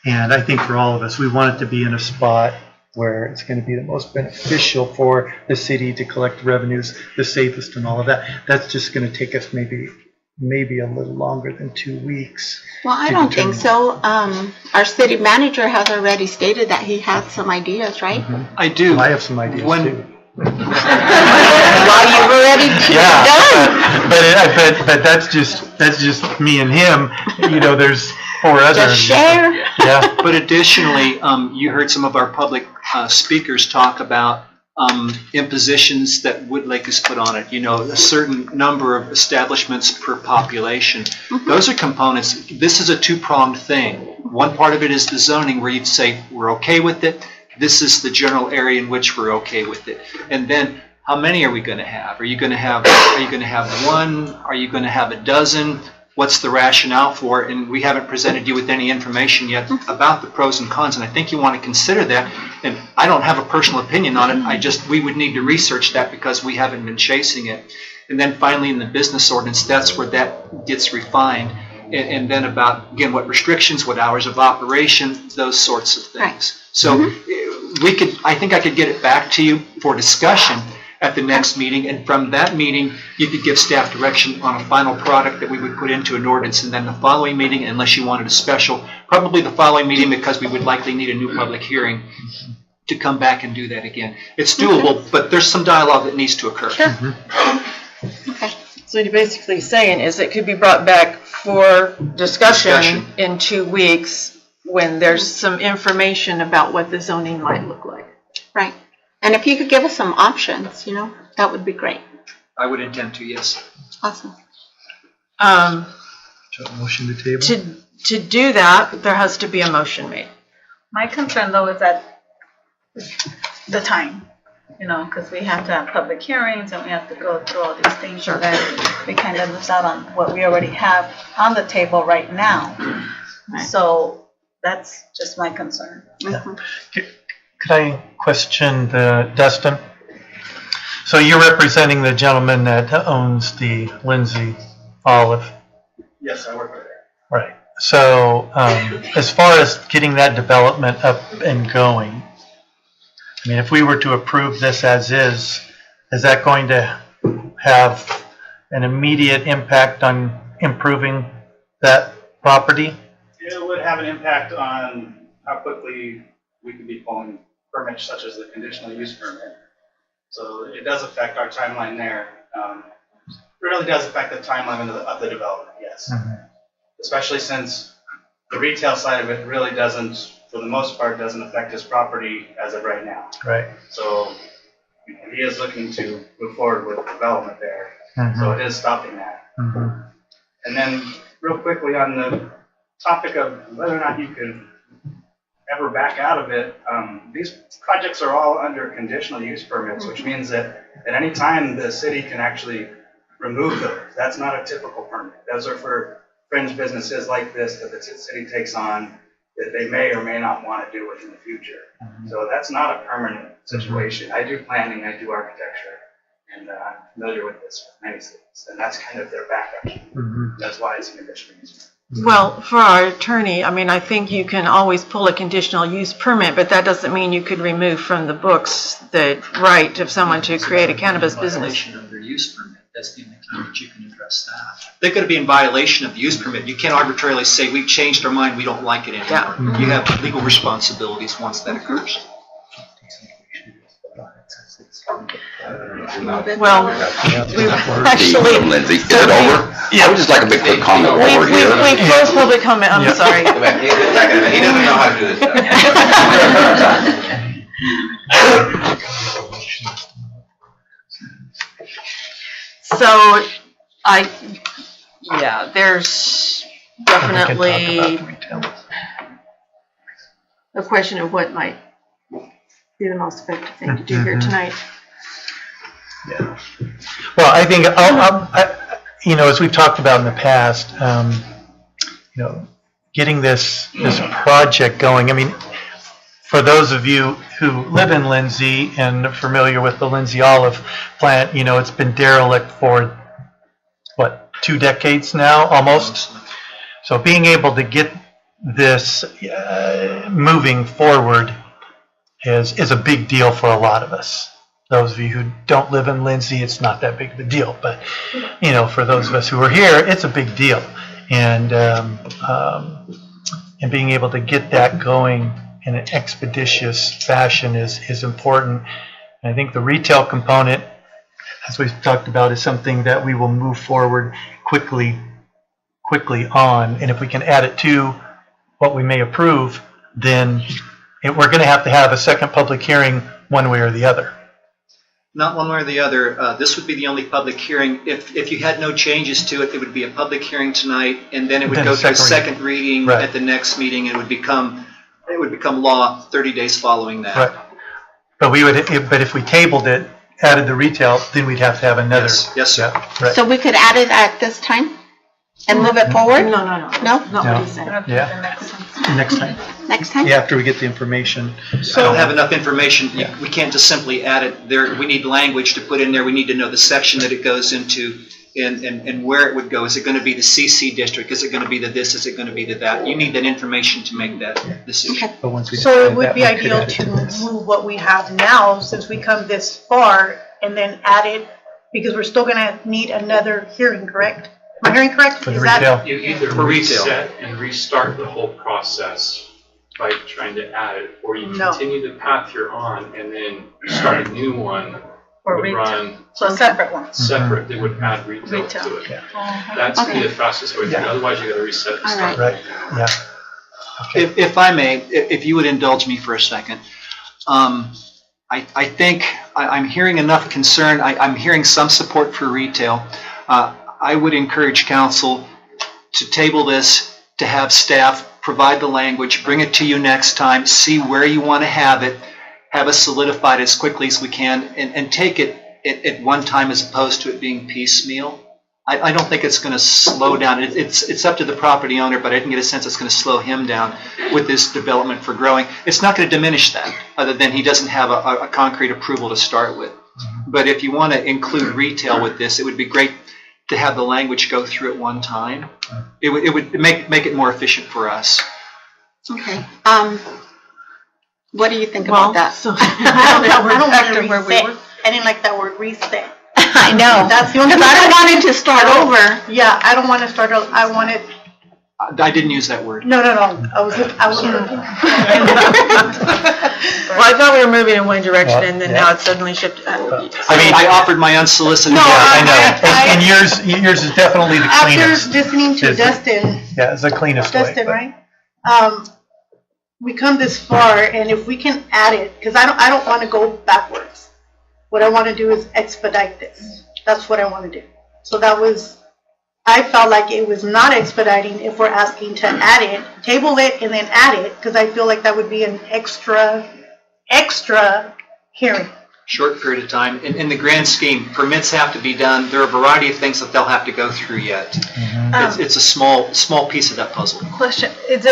E: And I think for all of us, we want it to be in a spot where it's going to be the most beneficial for the city to collect revenues, the safest and all of that. That's just going to take us maybe a little longer than 2 weeks.
P: well, I don't think so. Our city manager has already stated that he had some ideas, right?
O: I do.
E: I have some ideas too.
P: Well, you've already done.
E: But that's just me and him. You know, there's 4 others.
P: Just share.
E: Yeah.
O: But additionally, you heard some of our public speakers talk about impositions that Woodlake has put on it. You know, a certain number of establishments per population. Those are components. This is a two-pronged thing. One part of it is the zoning, where you'd say, we're okay with it. This is the general area in which we're okay with it. And then, how many are we going to have? Are you going to have one? Are you going to have a dozen? What's the rationale for it? And we haven't presented you with any information yet about the pros and cons, and I think you want to consider that. And I don't have a personal opinion on it. We would need to research that because we haven't been chasing it. And then finally, in the business ordinance, that's where that gets refined. And then about, again, what restrictions, what hours of operation, those sorts of things. So I think I could get it back to you for discussion at the next meeting, and from that meeting, you could give staff direction on a final product that we would put into an ordinance, and then the following meeting, unless you wanted a special, probably the following meeting, because we would likely need a new public hearing to come back and do that again. It's doable, but there's some dialogue that needs to occur.
A: So you're basically saying is it could be brought back for discussion in 2 weeks when there's some information about what the zoning might look like.
P: Right. And if you could give us some options, you know, that would be great.
O: I would intend to, yes.
P: Awesome.
E: Motion to table?
A: To do that, there has to be a motion made.
K: My concern though is that the time, you know, because we have to have public hearings and we have to go through all these things. So then we kind of lose out on what we already have on the table right now. So that's just my concern.
E: Could I question Dustin? So you're representing the gentleman that owns the Lindsay Olive?
U: Yes, I work right there.
E: Right. So as far as getting that development up and going, I mean, if we were to approve this as is that going to have an immediate impact on improving that property?
U: It would have an impact on how quickly we could be pulling permits such as the conditional use permit. So it does affect our timeline there. It really does affect the timeline of the development, yes. Especially since the retail side of it really doesn't, for the most part, doesn't affect his property as of right now.
E: Right.
U: So he is looking to move forward with development there. So it is stopping that. And then real quickly on the topic of whether or not you can ever back out of it, these projects are all under conditional use permits, which means that at any time the city can actually remove those. That's not a typical permit. Those are for fringe businesses like this that the city takes on that they may or may not want to do with in the future. So that's not a permanent situation. I do planning, I do architecture, and I'm familiar with this with many cities, and that's kind of their backup. That's why it's a conditional use.
A: Well, for our attorney, I mean, I think you can always pull a conditional use permit, but that doesn't mean you could remove from the books the right of someone to create a cannabis business.
O: Violation of their use permit. That's the only time that you can address that. They're going to be in violation of the use permit. You can't arbitrarily say, we've changed our mind, we don't like it anymore. You have legal responsibilities once that occurs.
A: Well, we actually...
L: Lindsay, is it over? I would just like a big quick comment while we're here.
A: We closed public comment, I'm sorry.
L: He doesn't know how to do this.
A: So, there's definitely a question of what might be the most effective thing to do here tonight.
E: Well, I think, as we've talked about in the past, getting this project going, I mean, for those of you who live in Lindsay and are familiar with the Lindsay Olive plant, it's been derelict for, 2 decades now, almost? So being able to get this moving forward is a big deal for a lot of us. Those of you who don't live in Lindsay, it's not that big of a deal. But, for those of us who are here, it's a big deal. And being able to get that going in an expeditious fashion is important. And I think the retail component, as we've talked about, is something that we will move forward quickly on. And if we can add it to what we may approve, then we're going to have a second public hearing one way or the other.
O: Not one way or the other. This would be the only public hearing. If you had no changes to it, it would be a public hearing tonight, and then it would go to a second reading at the next meeting, and it would become law 30 days following that.
E: Right. But if we tabled it, added the retail, then we'd have to have another.
O: Yes, sir.
E: Right.
P: So we could add it at this time and move it forward?
A: No.
P: No?
A: Not what he said.
E: Yeah. Next time.
P: Next time?
E: Yeah, after we get the information.
O: I don't have enough information. We can't just simply add it there. We need language to put in there. We need to know the section that it goes into and where it would go. Is it going to be the CC district? Is it going to be the this? Is it going to be the that? You need that information to make that decision.
E: But once we
G: So it
E: decide
G: would
E: that,
G: be
E: we could
G: ideal
E: add it
G: to
E: this.
G: move what we have now, since we come this far, and then add it, because we're still gonna need another hearing, correct? Am I hearing correct?
E: For the
G: Is that-
E: retail.
B: You either
O: For retail.
B: reset and restart the whole process by trying to add it, or you
G: No.
B: continue the path you're on and then start a new one,
G: For
B: would
G: retail.
B: run
G: So a separate one.
B: separate, they would add retail
G: Retail.
B: to it.
G: Oh,
B: That's
P: Okay.
B: the fastest way to do it, otherwise you gotta reset and
P: All
B: start.
E: Right, yeah.
O: If I may, if you would indulge me for a second, I think I'm hearing enough concern. I'm hearing some support for retail. I would encourage council to table this, to have staff provide the language, bring it to you next time, see where you want to have it, have us solidified as quickly as we can, and take it at one time as opposed to it being piecemeal. I don't think it's going to slow down. It's up to the property owner, but I didn't get a sense it's going to slow him down with this development for growing. It's not going to diminish that, other than he doesn't have a concrete approval to start with. But if you want to include retail with this, it would be great to have the language go through at one time. It would make it more efficient for us.
P: Okay. What do you think about that?
G: I don't want to reset. I didn't like that word reset.
P: I know.
G: That's the only.
P: Because I don't want it to start over.
G: Yeah, I don't want to start over. I want it.
O: I didn't use that word.
G: No. I was.
A: Well, I thought we were moving in one direction, and then now it's suddenly shifted.
O: I mean, I offered my unsolicited.
G: No,
E: I know. And yours is definitely the cleanest.
G: After listening to
E: Is it?
G: Dustin,
E: Yeah, it's the cleanest way.
G: Dustin,
E: but-
G: right? We come this far, and if we can add it, because I don't want to go backwards. What I want to do is expedite this. That's what I want to do. So I felt like it was not expediting if we're asking to add it, table it, and then add it, because I feel like that would be an extra hearing.
O: Short period of time. In the grand scheme, permits have to be done. There are a variety of things that they'll have to go through yet. It's a small piece of that puzzle.
K: Question, is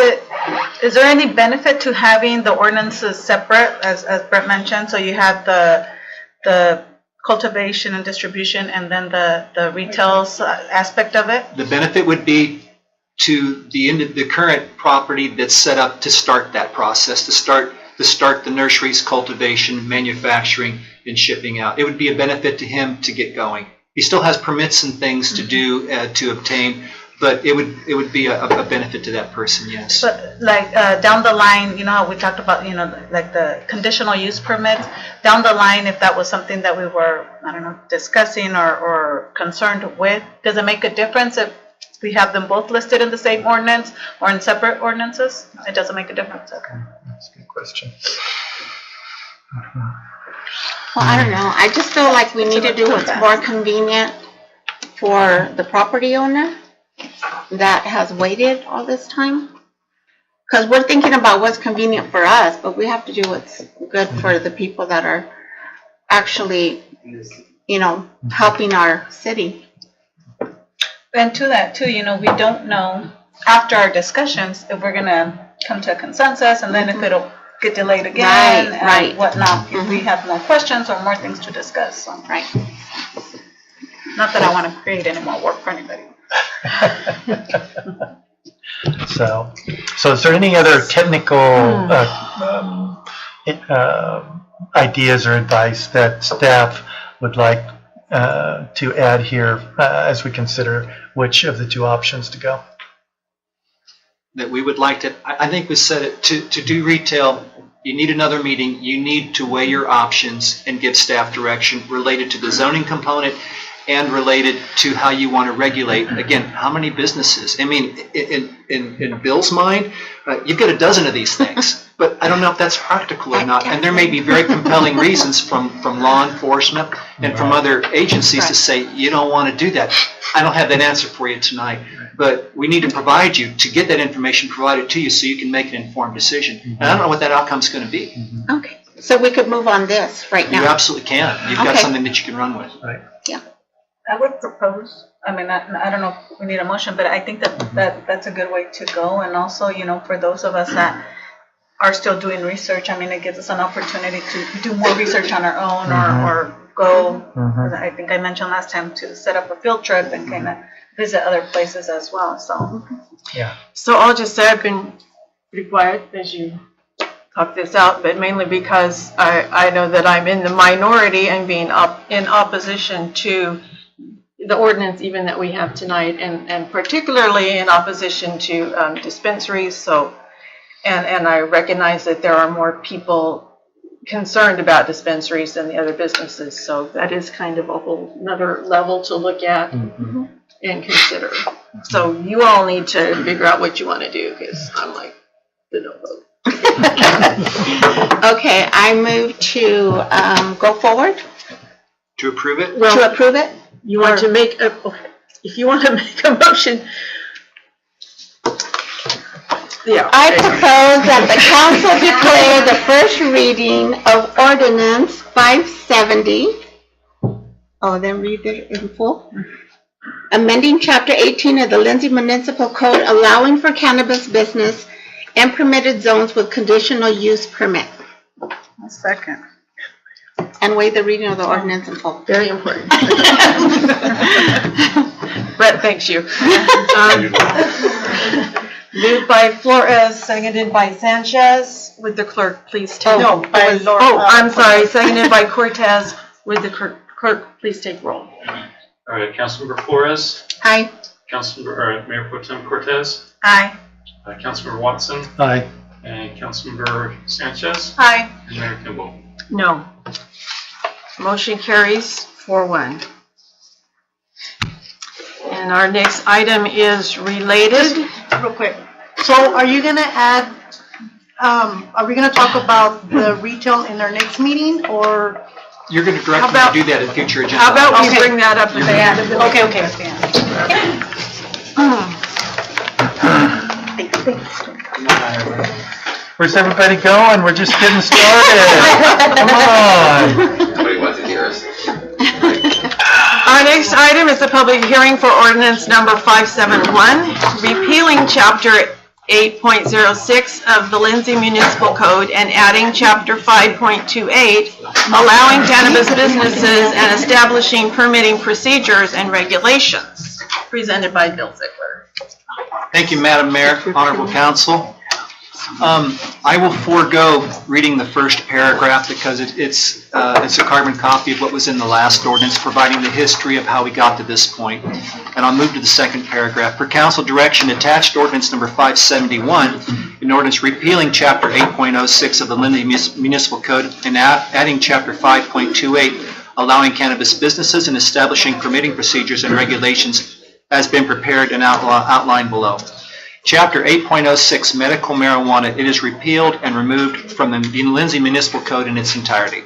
K: there any benefit to having the ordinances separate, as Brett mentioned? So you have the cultivation and distribution, and then the retail aspect of it?
O: The benefit would be to the current property that's set up to start that process, to start the nurseries, cultivation, manufacturing, and shipping out. It would be a benefit to him to get going. He still has permits and things to do, to obtain, but it would be a benefit to that person, yes.
K: But like down the line, you know how we talked about, like the conditional use permits, down the line, if that was something that we were, I don't know, discussing or concerned with, does it make a difference if we have them both listed in the same ordinance or in separate ordinances? It doesn't make a difference, okay.
E: That's a good question.
P: Well, I don't know. I just feel like we need to do what's more convenient for the property owner that has waited all this time. Because we're thinking about what's convenient for us, but we have to do what's good for the people that are actually, helping our city.
K: And to that too, we don't know after our discussions if we're gonna come to a consensus, and then if it'll get delayed again
P: Right.
K: and whatnot, if we have more questions or more things to discuss, so.
P: Right.
K: Not that I wanna create any more work for anybody.
E: So is there any other technical ideas or advice that staff would like to add here as we consider which of the two options to go?
O: That we would like to, I think we said it, to do retail, you need another meeting, you need to weigh your options and give staff direction related to the zoning component and related to how you want to regulate. Again, how many businesses? I mean, in Bill's mind, you've got a dozen of these things, but I don't know if that's practical or not. And there may be very compelling reasons from law enforcement and from other agencies to say, you don't want to do that. I don't have that answer for you tonight, but we need to provide you to get that information provided to you so you can make an informed decision. And I don't know what that outcome's going to be.
P: Okay, so we could move on this right now.
O: You absolutely can. You've got
P: Okay.
O: something that you can run with.
E: Right.
P: Yeah.
K: I would propose, I mean, I don't know if we need a motion, but I think that's a good way to go. And also, for those of us that are still doing research, I mean, it gives us an opportunity to do more research on our own or go, I think I mentioned last time, to set up a field trip and kind of visit other places as well, so.
E: Yeah.
A: So I'll just say I've been pretty quiet as you talk this out, but mainly because I know that I'm in the minority and being in opposition to the ordinance even that we have tonight, and particularly in opposition to dispensaries. So, and I recognize that there are more people concerned about dispensaries than the other businesses. So that is kind of a whole another level to look at and consider. So you all need to figure out what you want to do, because I'm like the no vote.
P: Okay, I move to go forward,
O: To approve it?
P: to approve it.
A: You want to make a, if you want to make a motion. Yeah.
P: I propose that the council declare the first reading of ordinance 570. Oh, then read it in full. Amending chapter 18 of the Lindsay Municipal Code, allowing for cannabis business and permitted zones with conditional use permit.
K: A second.
P: And waive the reading of the ordinance in full.
A: Very important. Brett, thanks you. Moved by Flores, seconded by Sanchez. Would the clerk please take?
K: No, by Laura.
A: Oh, I'm sorry, seconded by Cortez. Would the clerk please take roll?
B: All right, Councilmember Flores,
P: Aye.
B: Mayor Pro Tem Cortez,
K: Aye.
B: Councilmember Watson,
E: Aye.
B: and Councilmember Sanchez,
K: Aye.
B: and Mayor Kimball.
A: No. Motion carries 4-1. And our next item is related.
K: Real quick.
I: So are you gonna add, are we gonna talk about the retail in our next meeting, or?
O: You're going to direct me to do that in future agenda.
A: How about we
O: items.
A: bring that up at the end of the
K: Okay.
E: Where's everybody going? We're just getting started. Come on.
L: Nobody wants to hear us.
A: Our next item is a public hearing for ordinance number 571, repealing chapter 8.06 of the Lindsay Municipal Code and adding chapter 5.28, allowing cannabis businesses and establishing permitting procedures and regulations. Presented by Bill Ziegler.
O: Thank you, Madam Mayor, Honorable Council. I will forego reading the first paragraph because it's a carbon copy of what was in the last ordinance, providing the history of how we got to this point. And I'll move to the second paragraph. Per council direction, attached ordinance number 571, an ordinance repealing chapter 8.06 of the Lindsay Municipal Code and adding chapter 5.28, allowing cannabis businesses and establishing permitting procedures and regulations, has been prepared and outlined below. Chapter 8.06, medical marijuana, it is repealed and removed from the Lindsay Municipal Code in its entirety.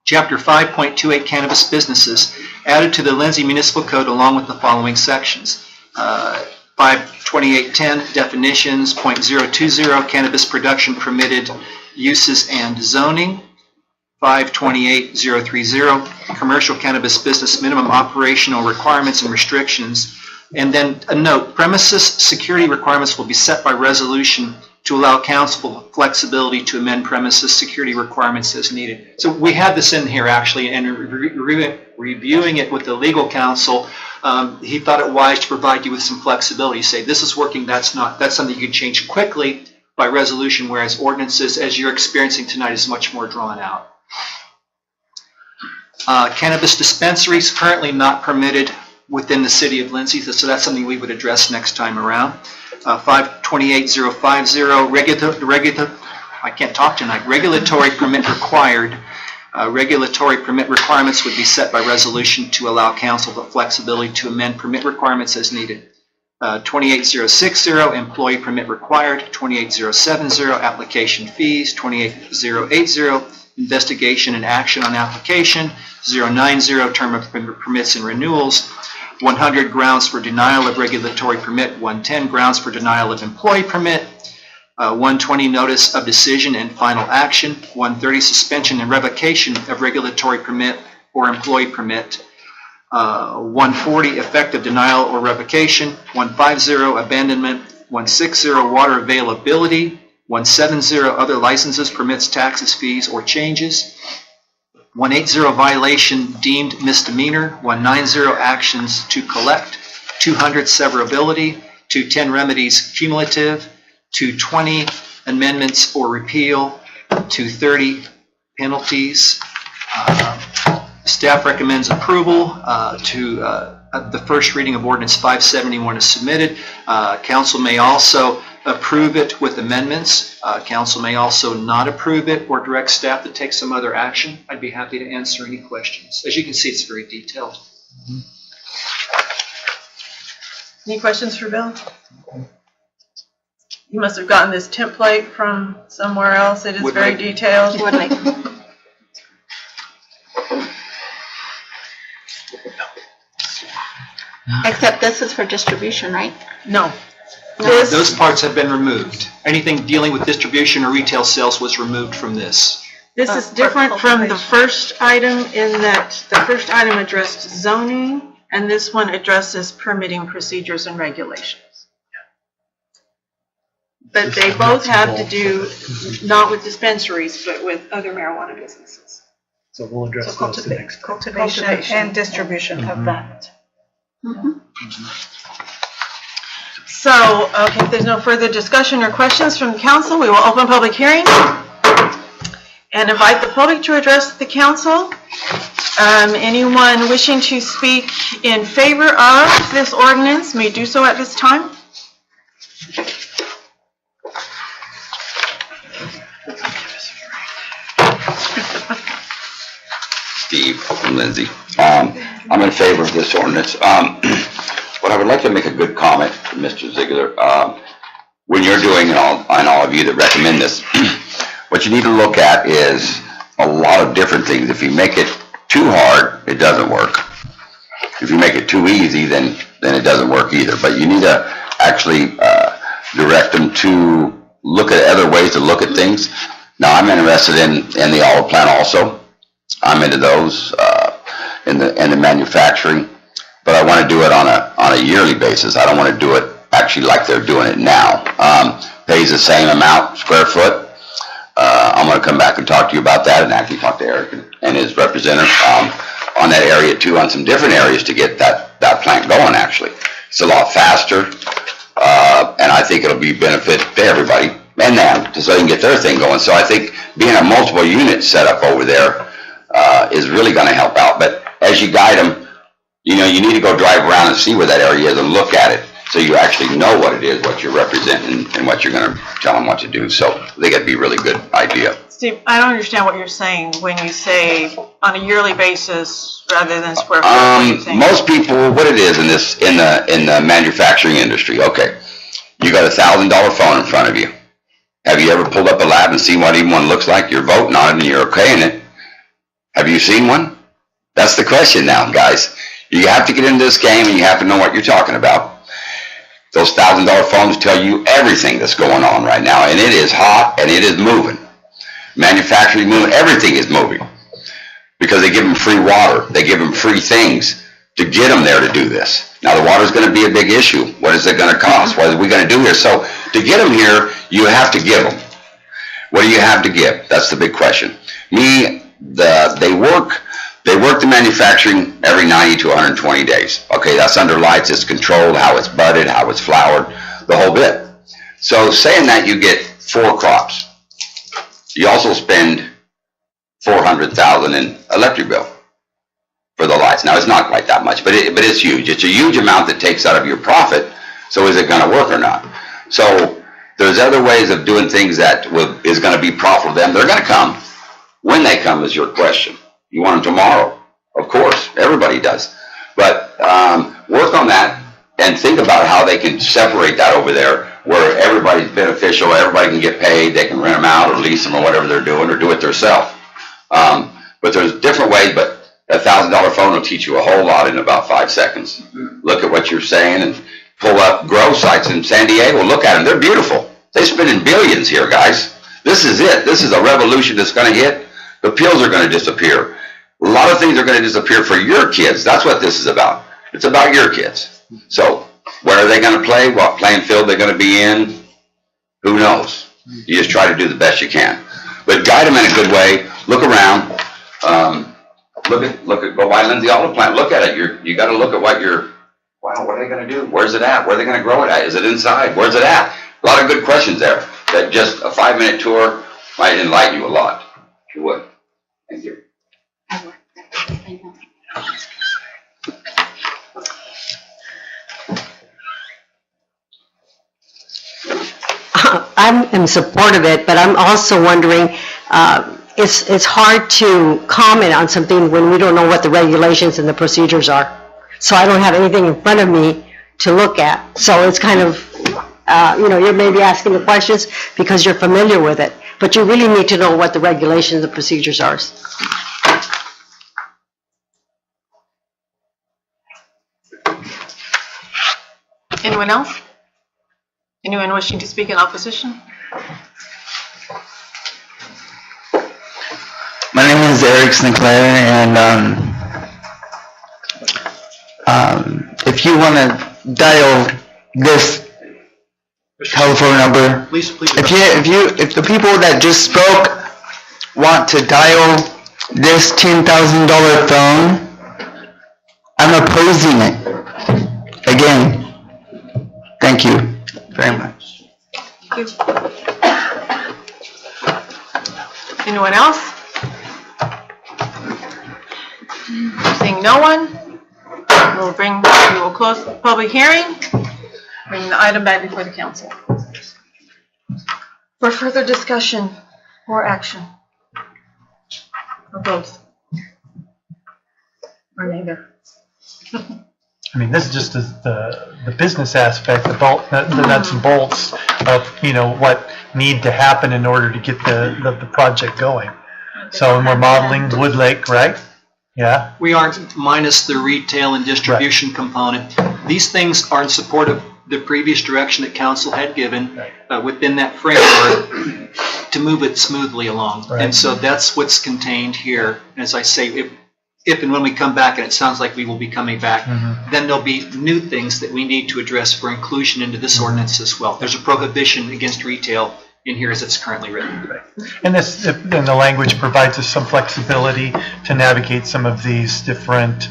O: Chapter 5.28 Cannabis Businesses, added to the Lindsay Municipal Code along with the following sections. 52810 Definitions, .020 Cannabis Production Permitted Uses and Zoning. 528.030 Commercial Cannabis Business Minimum Operational Requirements and Restrictions. And then a note, premises security requirements will be set by resolution to allow council flexibility to amend premises security requirements as needed. So we had this in here actually, and reviewing it with the legal counsel, he thought it wise to provide you with some flexibility. Say this is working, that's not. That's something you can change quickly by resolution, whereas ordinances, as you're experiencing tonight, is much more drawn out. Cannabis dispensaries currently not permitted within the city of Lindsay, so that's something we would address next time around. 528.050 I can't talk tonight. Regulatory permit required. Regulatory permit requirements would be set by resolution to allow council the flexibility to amend permit requirements as needed. 28060 employee permit required. 28070 application fees. 28080 investigation and action on application. 090 term of permits and renewals. 100 grounds for denial of regulatory permit. 110 grounds for denial of employee permit. 120 notice of decision and final action. 130 suspension and revocation of regulatory permit or employee permit. 140 effective denial or revocation. 150 abandonment. 160 water availability. 170 other licenses, permits, taxes, fees, or changes. 180 violation deemed misdemeanor. 190 actions to collect. 200 severability. 210 remedies cumulative. 220 amendments or repeal. 230 penalties. Staff recommends approval to the first reading of ordinance 571 is submitted. Council may also approve it with amendments. Council may also not approve it or direct staff to take some other action. I'd be happy to answer any questions. As you can see, it's very detailed.
A: Any questions for Bill? You must have gotten this template from somewhere else. It is very detailed.
P: Except this is for distribution, right?
A: No.
O: Those parts have been removed. Anything dealing with distribution or retail sales was removed from this.
A: This is different from the first item in that the first item addressed zoning and this one addresses permitting procedures and regulations. But they both have to do, not with dispensaries, but with other marijuana businesses.
E: So we'll address those the next.
I: Cultivation and distribution of that.
A: So, okay, if there's no further discussion or questions from the council, we will open public hearing and invite the public to address the council. Anyone wishing to speak in favor of this ordinance may do so at this time.
L: Steve from Lindsay. I'm in favor of this ordinance. But I would like to make a good comment to Mr. Ziegler. When you're doing, and all of you that recommend this, what you need to look at is a lot of different things. If you make it too hard, it doesn't work. If you make it too easy, then it doesn't work either. But you need to actually direct them to look at other ways to look at things. Now, I'm interested in the olive plant also. I'm into those in the manufacturing, but I want to do it on a yearly basis. I don't want to do it actually like they're doing it now. Pays the same amount square foot. I'm going to come back and talk to you about that and actually talk to Eric and his representative on that area too, on some different areas to get that plant going actually. It's a lot faster, and I think it'll be benefit to everybody and them so they can get their thing going. So I think being a multiple unit setup over there is really going to help out. But as you guide them, you need to go drive around and see where that area is and look at it so you actually know what it is, what you're representing, and what you're going to tell them what to do. So I think it'd be a really good idea.
A: Steve, I don't understand what you're saying when you say on a yearly basis rather than square foot. What do you think?
L: Most people, what it is in the manufacturing industry, okay, you got $1,000 phone in front of you. Have you ever pulled up a lab and seen what even one looks like? You're voting on it and you're okaying it. Have you seen one? That's the question now, guys. You have to get into this game and you have to know what you're talking about. Those $1,000 phones tell you everything that's going on right now, and it is hot and it is moving. Manufacturing moving, everything is moving. Because they give them free water, they give them free things to get them there to do this. Now the water's going to be a big issue. What is it going to cost? What are we going to do here? So to get them here, you have to give them. What do you have to give? That's the big question. They work the manufacturing every 90 to 120 days. Okay, that's under lights, it's controlled, how it's budded, how it's flowered, the whole bit. So saying that you get 4 crops, you also spend $400,000 in electric bill for the lights. Now it's not quite that much, but it's huge. It's a huge amount that takes out of your profit. So is it going to work or not? So there's other ways of doing things that is going to be profitable to them. They're going to come. When they come is your question. You want them tomorrow? Of course, everybody does. But work on that and think about how they can separate that over there where everybody's beneficial, everybody can get paid, they can rent them out or lease them or whatever they're doing or do it themselves. But there's different ways, but a $1,000 phone will teach you a whole lot in about 5 seconds. Look at what you're saying and pull up grow sites in San Diego. Look at them. They're beautiful. They're spending billions here, guys. This is it. This is a revolution that's going to hit. The pills are going to disappear. A lot of things are going to disappear for your kids. That's what this is about. It's about your kids. So where are they going to play? What playing field they're going to be in? Who knows? You just try to do the best you can. But guide them in a good way. Look around. Go by Lindsay Olive Plant. Look at it. You got to look at what wow, what are they going to do? Where's it at? Where are they going to grow it at? Is it inside? Where's it at? A lot of good questions there. That just a 5-minute tour might enlighten you a lot. If you would. Thank you.
C: I'm in support of it, but I'm also wondering, it's hard to comment on something when we don't know what the regulations and the procedures are. So I don't have anything in front of me to look at. So it's kind of, you're maybe asking the questions because you're familiar with it, but you really need to know what the regulations and procedures are.
A: Anyone else? Anyone wishing to speak in opposition?
F: My name is Eric Sinclair, and if you want to dial this telephone number, if the people that just spoke want to dial this $10,000 phone, I'm opposing it. Again, thank you very much.
A: Thank you. Anyone else? Seeing no one, we will close the public hearing, bring the item back before the council for further discussion or action. Or both. Or neither.
E: I mean, this is just the business aspect, the nuts and bolts of, what need to happen in order to get the project going. So we're modeling Wood Lake, right? Yeah.
O: We aren't, minus the retail and distribution component. These things are in support of the previous direction that council had given within that framework to move it smoothly along.
E: Right.
O: And so that's what's contained here. As I say, if and when we come back, and it sounds like we will be coming back, then there'll be new things that we need to address for inclusion into this ordinance as well. There's a prohibition against retail in here as it's currently written.
E: Right. And the language provides us some flexibility to navigate some of these different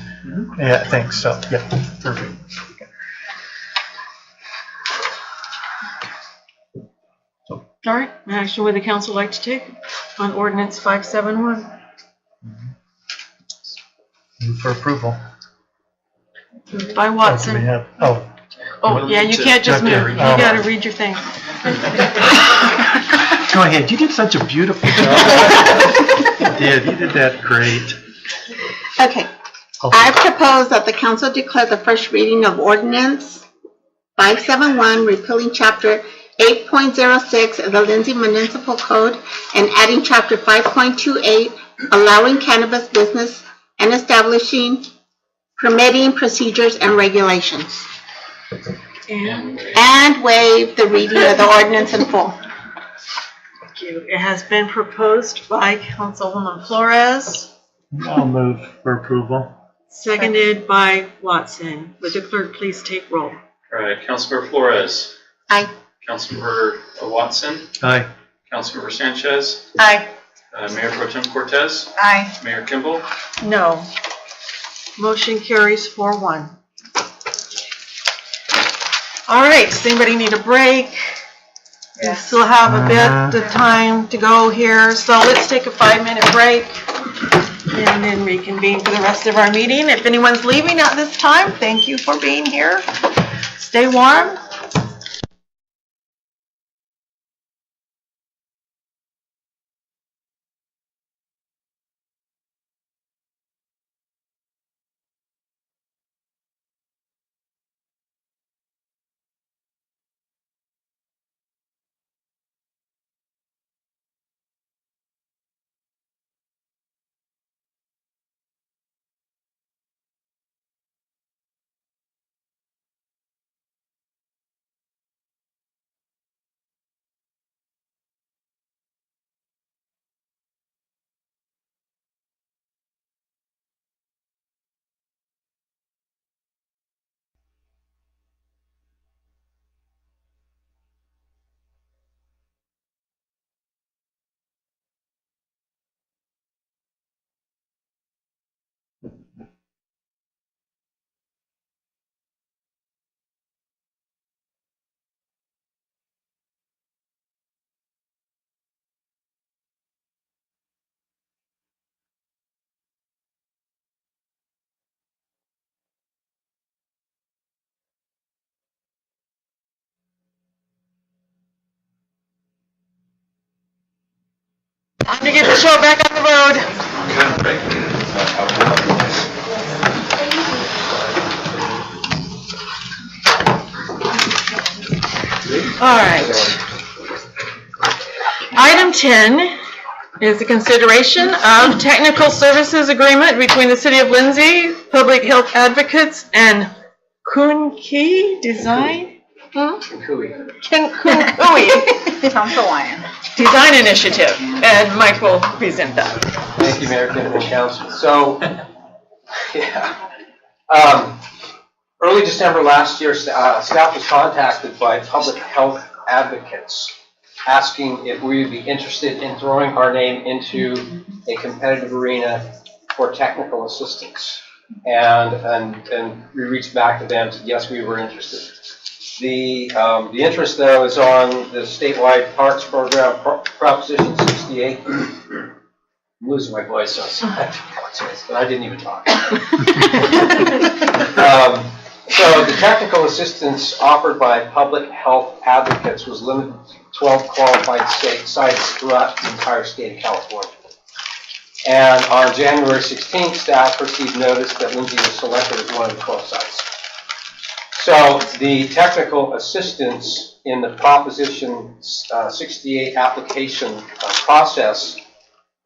E: things. So, yeah, perfect.
A: All right, action would the council like to take on ordinance 571?
E: Move for approval.
A: Moved by Watson. Yeah, you can't just move. You gotta read your thing.
E: Go ahead. You did such a beautiful job. You did that great.
P: Okay. I propose that the council declare the first reading of ordinance 571, repealing chapter 8.06 of the Lindsay Municipal Code and adding chapter 5.28 allowing cannabis business and establishing permitting procedures and regulations. And waive the reading of the ordinance in full.
A: Thank you. It has been proposed by Councilwoman Flores,
E: I'll move for approval.
A: seconded by Watson. Would the clerk please take roll?
B: All right, Councilmember Flores.
P: Aye.
B: Councilmember Watson.
E: Aye.
B: Councilmember Sanchez.
A: Aye.
B: Mayor Pro Tem Cortez.
A: Aye.
B: Mayor Kimball.
A: No. Motion carries 4-1. All right, does anybody need a break? We still have a bit of time to go here, so let's take a 5-minute break and then reconvene for the rest of our meeting. If anyone's leaving at this time, thank you for being here. Stay warm. Time to get the show back on the road. All right. Item 10 is the consideration of technical services agreement between the City of Lindsay, Public Health Advocates, and Kunkui Design? Kunkui Design Initiative. And Mike will present that.
J: Thank you, Mayor, Kimball, Council. So, early December last year, staff was contacted by Public Health Advocates asking if we would be interested in throwing our name into a competitive arena for technical assistance. And we reached back to them and said, yes, we were interested. The interest, though, is on the statewide parks program, Proposition 68. I'm losing my voice, so I apologize, but I didn't even talk. So the technical assistance offered by Public Health Advocates was limited to 12 qualified sites throughout the entire state of California. And on January 16th, staff received notice that Lindsay was selected as one of the 12 sites. So the technical assistance in the Proposition 68 application process,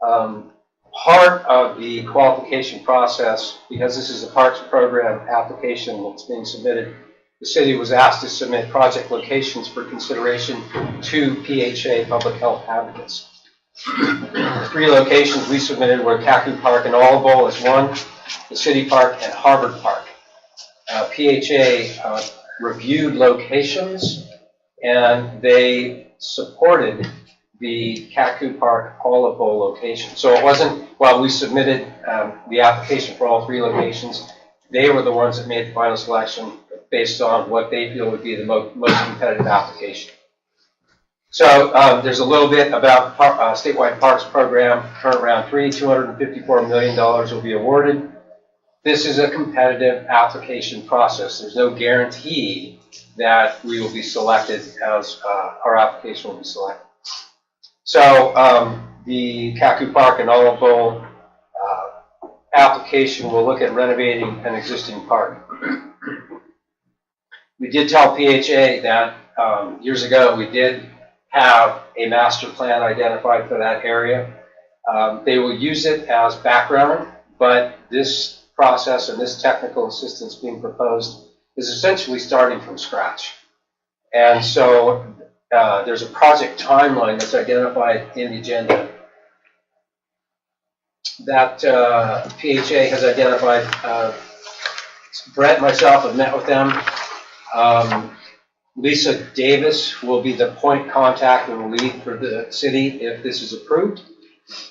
J: part of the qualification process, because this is a parks program application that's being submitted, the city was asked to submit project locations for consideration to PHA, Public Health Advocates. 3 locations we submitted were Kaku Park and Olive Bowl as one, the City Park and Harvard Park. PHA reviewed locations and they supported the Kaku Park Olive Bowl location. So it wasn't, while we submitted the application for all 3 locations, they were the ones that made the final selection based on what they feel would be the most competitive application. So there's a little bit about statewide parks program, current round 3, $254 million will be awarded. This is a competitive application process. There's no guarantee that we will be selected as our application will be selected. So the Kaku Park and Olive Bowl application will look at renovating an existing park. We did tell PHA that years ago we did have a master plan identified for that area. They will use it as background, but this process and this technical assistance being proposed is essentially starting from scratch. And so there's a project timeline that's identified in the agenda that PHA has identified. Brett and myself have met with them. Lisa Davis will be the point contact and lead for the city if this is approved.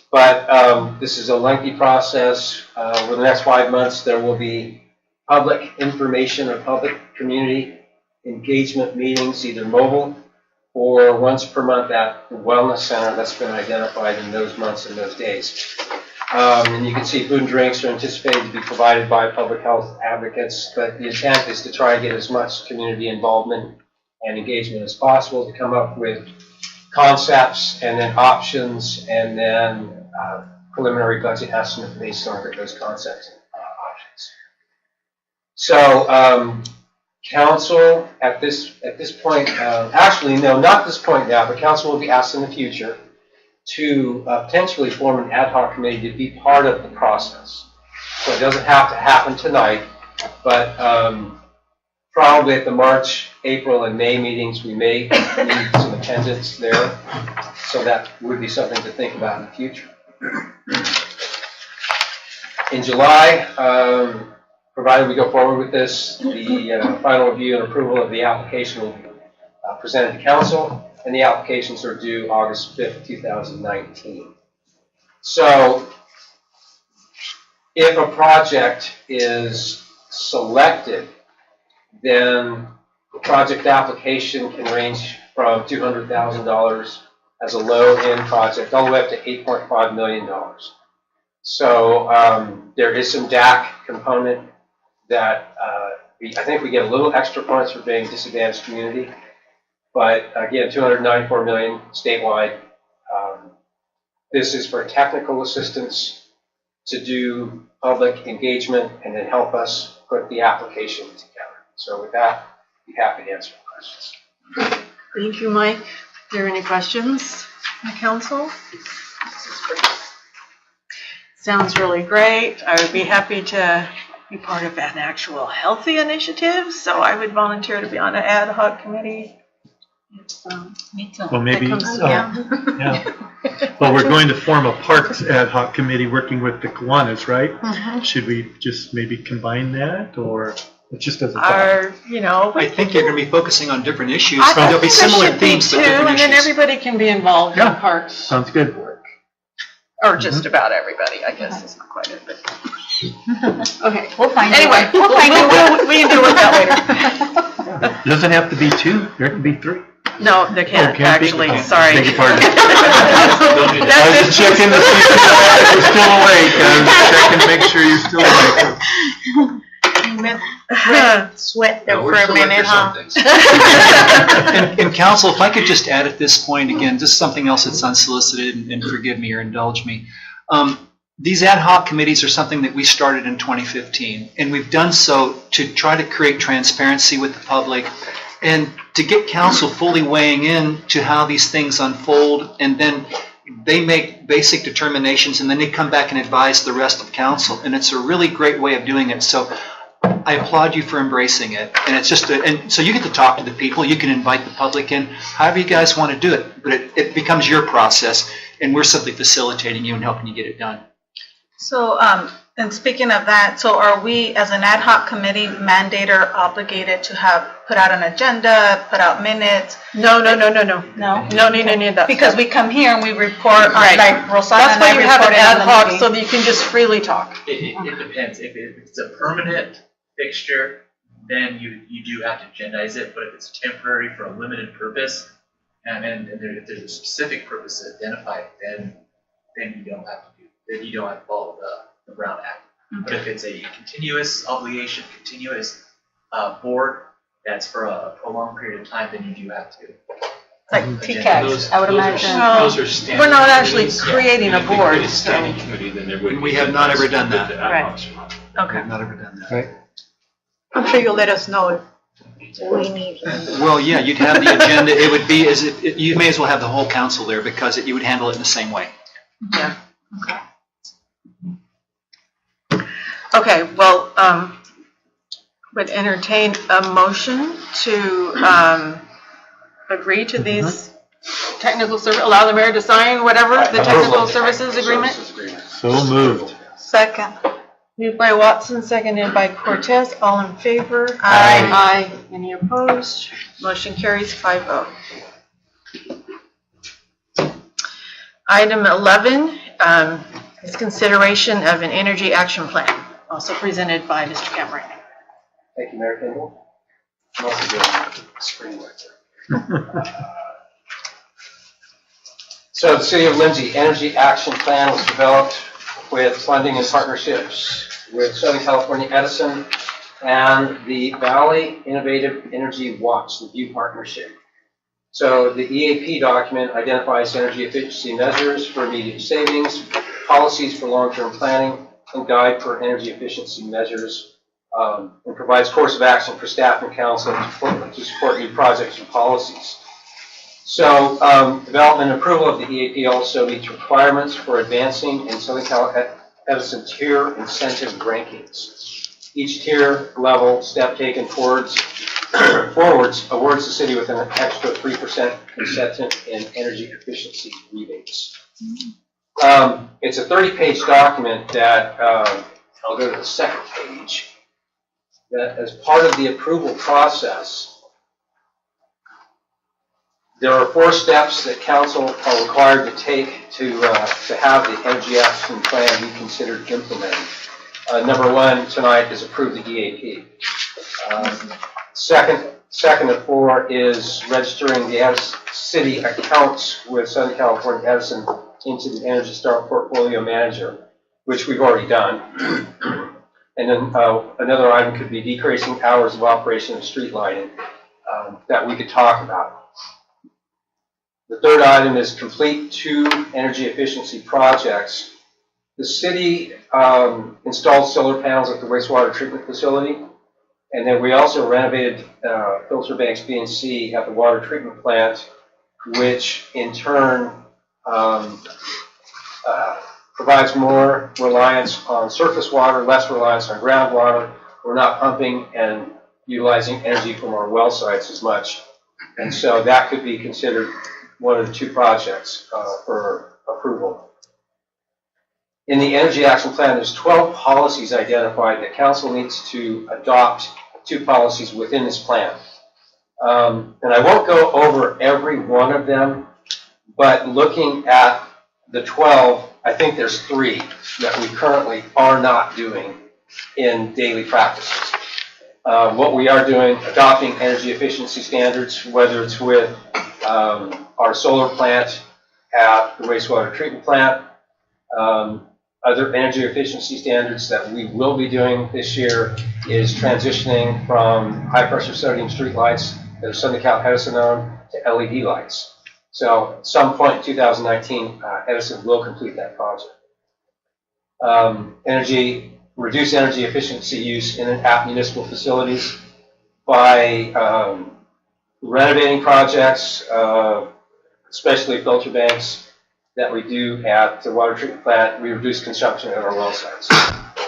J: But this is a lengthy process. Over the next 5 months, there will be public information or public community engagement meetings, either mobile or once per month at the Wellness Center that's been identified in those months and those days. And you can see food and drinks are anticipated to be provided by public health advocates, but the intent is to try and get as much community involvement and engagement as possible to come up with concepts and then options and then preliminary budget estimate based on those concepts and options. So council at this point, actually no, not this point now, but council will be asked in the future to potentially form an ad hoc committee to be part of the process. So it doesn't have to happen tonight, but probably at the March, April, and May meetings, we may need some attendance there. So that would be something to think about in the future. In July, provided we go forward with this, the final review and approval of the application will be presented to council, and the applications are due August 5th, 2019. So if a project is selected, then the project application can range from $200,000 as a low-end project all the way up to $8.5 million. So there is some DAC component that I think we get a little extra points for being disadvantaged community. But again, $294 million statewide. This is for technical assistance to do public engagement and then help us put the application together. So with that, I'd be happy to answer questions.
A: Thank you, Mike. Are there any questions from the council? Sounds really great. I would be happy to be part of an actual healthy initiative, so I would volunteer to be on an ad hoc committee.
S: Me too.
E: Well, maybe,
A: That comes
E: yeah. Well, we're going to form a Parks ad hoc committee working with the Kiwanis, right?
A: Mhm.
E: Should we just maybe combine that, or it just doesn't? thought?
O: I think you're going to be focusing on different issues.
A: I
O: There'll be
A: think there
O: similar
A: should be
O: themes, but
A: two,
O: different
A: and then
O: issues.
A: everybody can be involved in parks,
E: Sounds good.
A: or just about everybody, I guess. It's not quite it, but.
S: Okay, we'll find it.
A: Anyway,
S: We'll find it.
A: we can deal with that later.
E: It doesn't have to be 2, there can be 3.
A: No, they can't,
E: Oh, can't be?
A: actually,
E: Oh,
A: sorry.
E: beg your pardon. I was just checking to see if you're still awake, I was checking to make sure you're still awake.
I: Sweat there
O: No,
I: for
O: we're
I: a
O: still like
I: minute,
O: for some
I: huh?
O: And council, if I could just add at this point, again, just something else that's unsolicited, and forgive me or indulge me. These ad hoc committees are something that we started in 2015, and we've done so to try to create transparency with the public and to get council fully weighing in to how these things unfold, and then they make basic determinations, and then they come back and advise the rest of council, and it's a really great way of doing it. So I applaud you for embracing it, and it's just, and so you get to talk to the people, you can invite the public in, however you guys want to do it, but it becomes your process, and we're simply facilitating you and helping you get it done.
K: So, and speaking of that, so are we, as an ad hoc committee, mandated or obligated to put out an agenda, put out minutes?
A: No.
K: No?
A: No need any of that.
K: Because we come here and we report,
A: Right.
K: like Rosanna
A: That's
K: and
A: why
K: I
A: you have an
K: reported
A: ad
K: on the
A: hoc,
K: meeting.
A: so that you can just freely talk.
Q: It depends. If it's a permanent fixture, then you do have to agendize it, but if it's temporary for a limited purpose, and if there's a specific purpose identified, then you don't have to follow the Brown Act. But if it's a continuous obligation, continuous board that's for a prolonged period of time, then you do have to.
K: Like TCAS, I would imagine.
B: Those are standing.
A: We're not actually
B: committees.
A: creating a
B: If we
A: board,
B: create a
A: so.
B: standing committee, then there would
O: We
B: be
O: have not ever done that.
B: the ad
A: Right.
B: hocs are not.
A: Okay.
O: I've not ever done that.
E: Right.
I: I'm sure you'll let us know if we need.
O: Well, yeah, you'd have the agenda, it would be as if, you may as well have the whole council there, because you would handle it in the same way.
A: Yeah. Okay, well, would entertain a motion to agree to these technical service, allow the mayor to sign whatever, the technical services agreement?
D: So moved.
I: Second.
A: Moved by Watson, seconded by Cortez. All in favor?
D: Aye.
A: Aye. Any opposed? Motion carries 5-0. Item 11 is consideration of an energy action plan, also presented by Mr. Cameron.
J: Thank you, Mayor Kendall. I'm also doing the screen right there. So the City of Lindsay Energy Action Plan was developed with funding and partnerships with Southern California Edison and the Valley Innovative Energy Watch, the VIEW partnership. So the EAP document identifies energy efficiency measures for immediate savings, policies for long-term planning, and guide for energy efficiency measures, and provides course of action for staff and council to support new projects and policies. So development and approval of the EAP also meets requirements for advancing in Southern Cal Edison tier incentive rankings. Each tier level step taken forwards awards the city with an extra 3% incentive in energy efficiency rebates. It's a 30-page document that, I'll go to the second page, that as part of the approval process, there are 4 steps that council are required to take to have the energy action plan be considered implemented. Number 1 tonight is approve the EAP. Second of 4 is registering the city accounts with Southern California Edison into the Energy Star Portfolio Manager, which we've already done. And then another item could be decreasing hours of operation of street lighting that we could talk about. The third item is complete 2 energy efficiency projects. The city installed solar panels at the wastewater treatment facility, and then we also renovated filter banks B and C at the water treatment plant, which in turn provides more reliance on surface water, less reliance on groundwater. We're not pumping and utilizing energy from our well sites as much, and so that could be considered one of the 2 projects for approval. In the Energy Action Plan, there's 12 policies identified that council needs to adopt 2 policies within this plan. And I won't go over every one of them, but looking at the 12, I think there's 3 that we currently are not doing in daily practices. What we are doing, adopting energy efficiency standards, whether it's with our solar plant at the wastewater treatment plant, other energy efficiency standards that we will be doing this year is transitioning from high-pressure sodium street lights that are Southern Cal Edison owned to LED lights. So at some point in 2019, Edison will complete that project. Reduce energy efficiency use in and at municipal facilities by renovating projects, especially filter banks that we do at the water treatment plant. We reduce consumption at our well sites.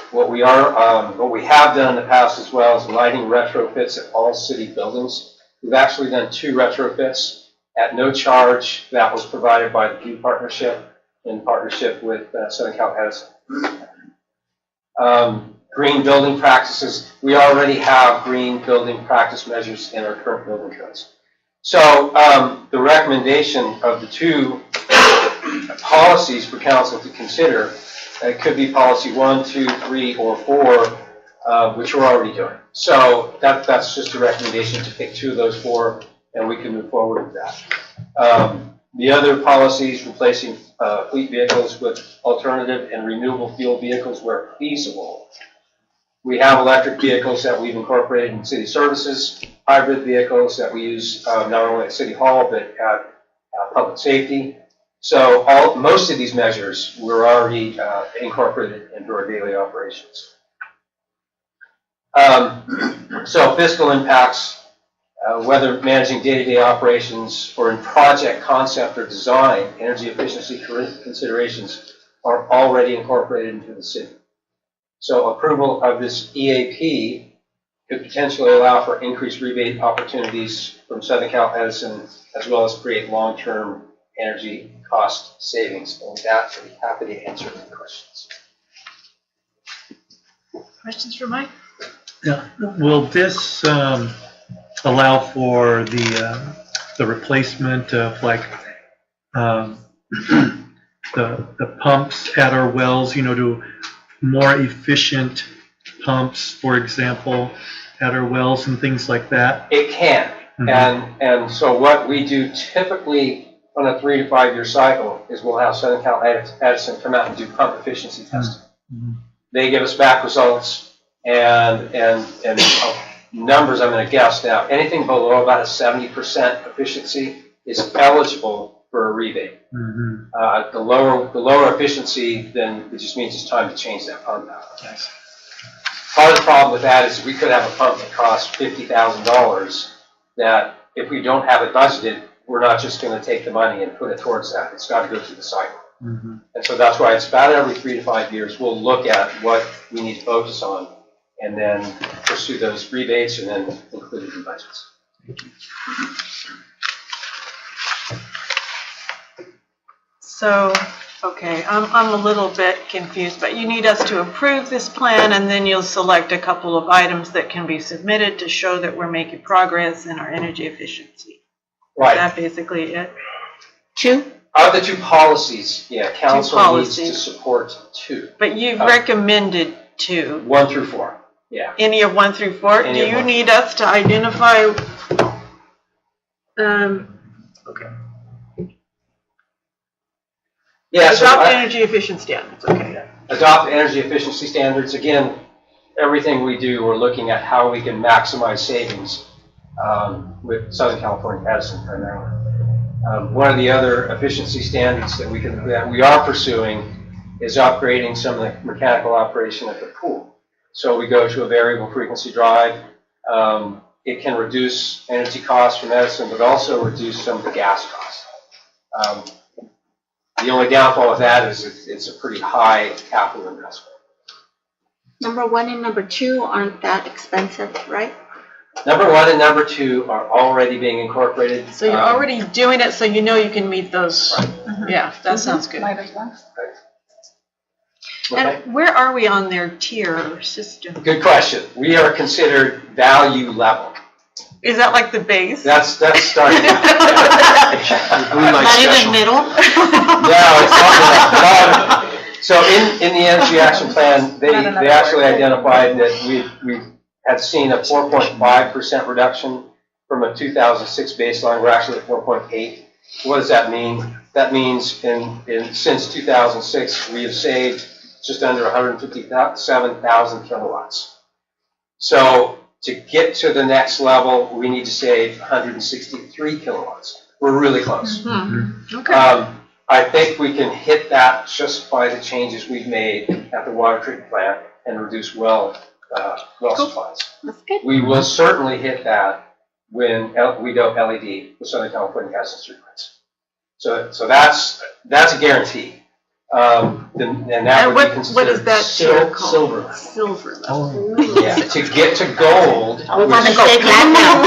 J: What we have done in the past as well is lighting retrofits at all city buildings. We've actually done 2 retrofits at no charge that was provided by the VIEW partnership in partnership with Southern Cal Edison. Green building practices. We already have green building practice measures in our current building codes. So the recommendation of the 2 policies for council to consider, it could be policy 1, 2, 3, or 4, which we're already doing. So that's just a recommendation to pick 2 of those 4, and we can move forward with that. The other policies, replacing fleet vehicles with alternative and renewable fuel vehicles where feasible. We have electric vehicles that we've incorporated in city services, hybrid vehicles that we use not only at City Hall but at public safety. So most of these measures were already incorporated into our daily operations. So fiscal impacts, whether managing day-to-day operations or in project concept or design, energy efficiency considerations are already incorporated into the city. So approval of this EAP could potentially allow for increased rebate opportunities from Southern Cal Edison, as well as create long-term energy cost savings. And with that, I'd be happy to answer any questions.
A: Questions for Mike?
E: Yeah, will this allow for the replacement of like the pumps at our wells, you know, to more efficient pumps, for example, at our wells and things like that?
J: It can. And so what we do typically on a 3 to 5 year cycle is we'll have Southern Cal Edison come out and do pump efficiency testing. They give us back results and numbers I'm going to guess now. Anything below about a 70% efficiency is eligible for a rebate. The lower efficiency, then it just means it's time to change that pump out. Part of the problem with that is we could have a pump that costs $50,000 that if we don't have it budgeted, we're not just going to take the money and put it towards that. It's got to go through the cycle. And so that's why it's about every 3 to 5 years, we'll look at what we need to focus on and then pursue those rebates and then include it in budgets.
A: So, okay, I'm a little bit confused, but you need us to approve this plan and then you'll select a couple of items that can be submitted to show that we're making progress in our energy efficiency.
J: Right.
A: Is that basically it?
K: Two?
J: Of the two policies, yeah, council needs to
A: policies.
J: support two.
A: But you've recommended 2.
J: 1 through 4, yeah.
A: Any of 1 through 4?
J: Any
A: Do
J: of
A: you
J: 1.
A: need us to identify, okay.
J: Yeah, so
A: Adopt energy efficient standards, okay.
J: adopt energy efficiency standards. Again, everything we do, we're looking at how we can maximize savings with Southern California Edison primarily. One of the other efficiency standards that we are pursuing is upgrading some of the mechanical operation at the pool. So we go to a variable frequency drive. It can reduce energy costs from Edison, but also reduce some of the gas costs. The only downfall of that is it's a pretty high capital investment.
P: Number 1 and number 2 aren't that expensive, right?
J: Number 1 and number 2 are already being incorporated.
A: So you're already doing it, so you know you can meet those. Yeah, that sounds good. And where are we on their tier system?
J: Good question. We are considered value level.
A: Is that like the base?
J: That's starting.
A: Not even middle?
J: No, it's not. So in the energy action plan, they actually identified that we had seen a 4.5% reduction from a 2006 baseline. We're actually at 4.8. What does that mean? That means since 2006, we have saved just under 157,000 kilowatts. So to get to the next level, we need to save 163 kilowatts. We're really close.
A: Okay.
J: I think we can hit that just by the changes we've made at the water treatment plant and reduce well supplies.
P: That's good.
J: We will certainly hit that when we go LED with Southern California Gas and Streetlights. So that's a guarantee. And that would be considered
A: what is that tier called?
J: silver level.
A: Silver level.
J: Yeah, to get to gold.
A: I was gonna say platinum.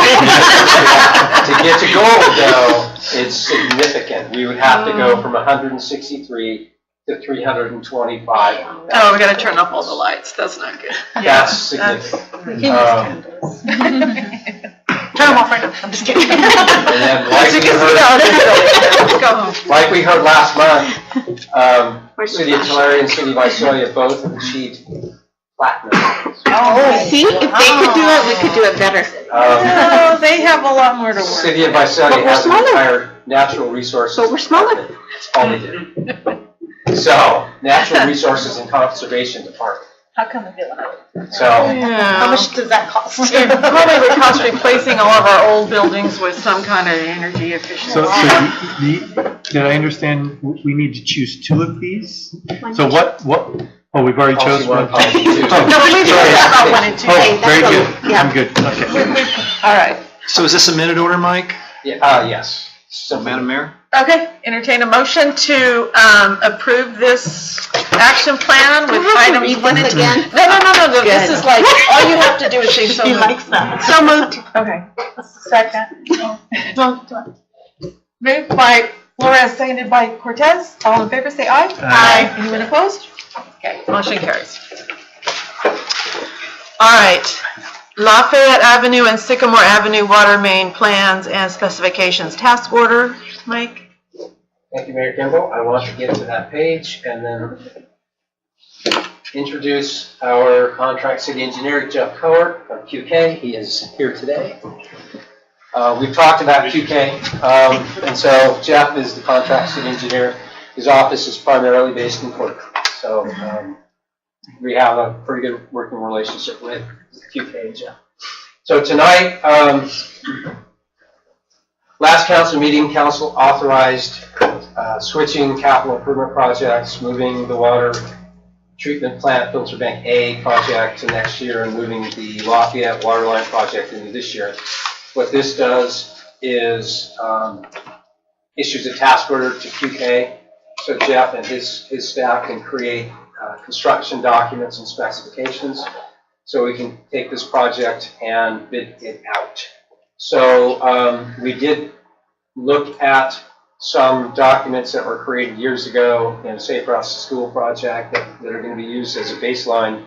J: To get to gold, though, it's significant. We would have to go from 163 to 325.
A: Oh, we gotta turn off all the lights. That's not good.
J: That's significant.
A: Turn them off right now. I'm just kidding.
J: And then like we heard last month, City of Tulare and City of Visalia both have achieved platinum.
P: Oh, see, if they could do it, we could do it better.
A: No, they have a lot more to work.
J: City of Visalia has an entire natural resources.
P: But we're smaller.
J: That's all they do. So, natural resources and conservation department.
K: How come they don't have it?
J: So,
K: How much does that cost?
A: It probably would cost replacing all of our old buildings with some kind of energy efficient.
E: So did I understand we need to choose 2 of these? So what, oh, we've already
J: Policy
E: chosen
J: one,
E: one.
J: policy two.
A: No, we need to talk about 1 and 2.
E: Oh, very good. I'm good. Okay.
A: All right.
O: So is this a minute order, Mike?
J: yeah, yes.
O: So, Madam Mayor?
A: Okay, entertain a motion to approve this action plan with items 1 and 2. No, this is like, all you have to do is say so moved.
I: He likes that.
A: So moved. Okay. Second. Moved by Flores, seconded by Cortez. All in favor, say aye. Aye. Anyone opposed? Okay, motion carries. All right. Lafayette Avenue and Sycamore Avenue water main plans and specifications task order. Mike?
J: Thank you, Mayor Kimball. I want to get to that page and then introduce our contract city engineer, Jeff Cowart from QK. He is here today. We've talked about QK, and so Jeff is the contract city engineer. His office is primarily based in Porter. So we have a pretty good working relationship with QK and Jeff. So tonight, last council meeting, council authorized switching capital improvement projects, moving the water treatment plant filter bank A project to next year and moving the Lafayette water line project into this year. What this does is issues a task order to QK so Jeff and his staff can create construction documents and specifications so we can take this project and bid it out. So we did look at some documents that were created years ago in Safe Routes to School project that are going to be used as a baseline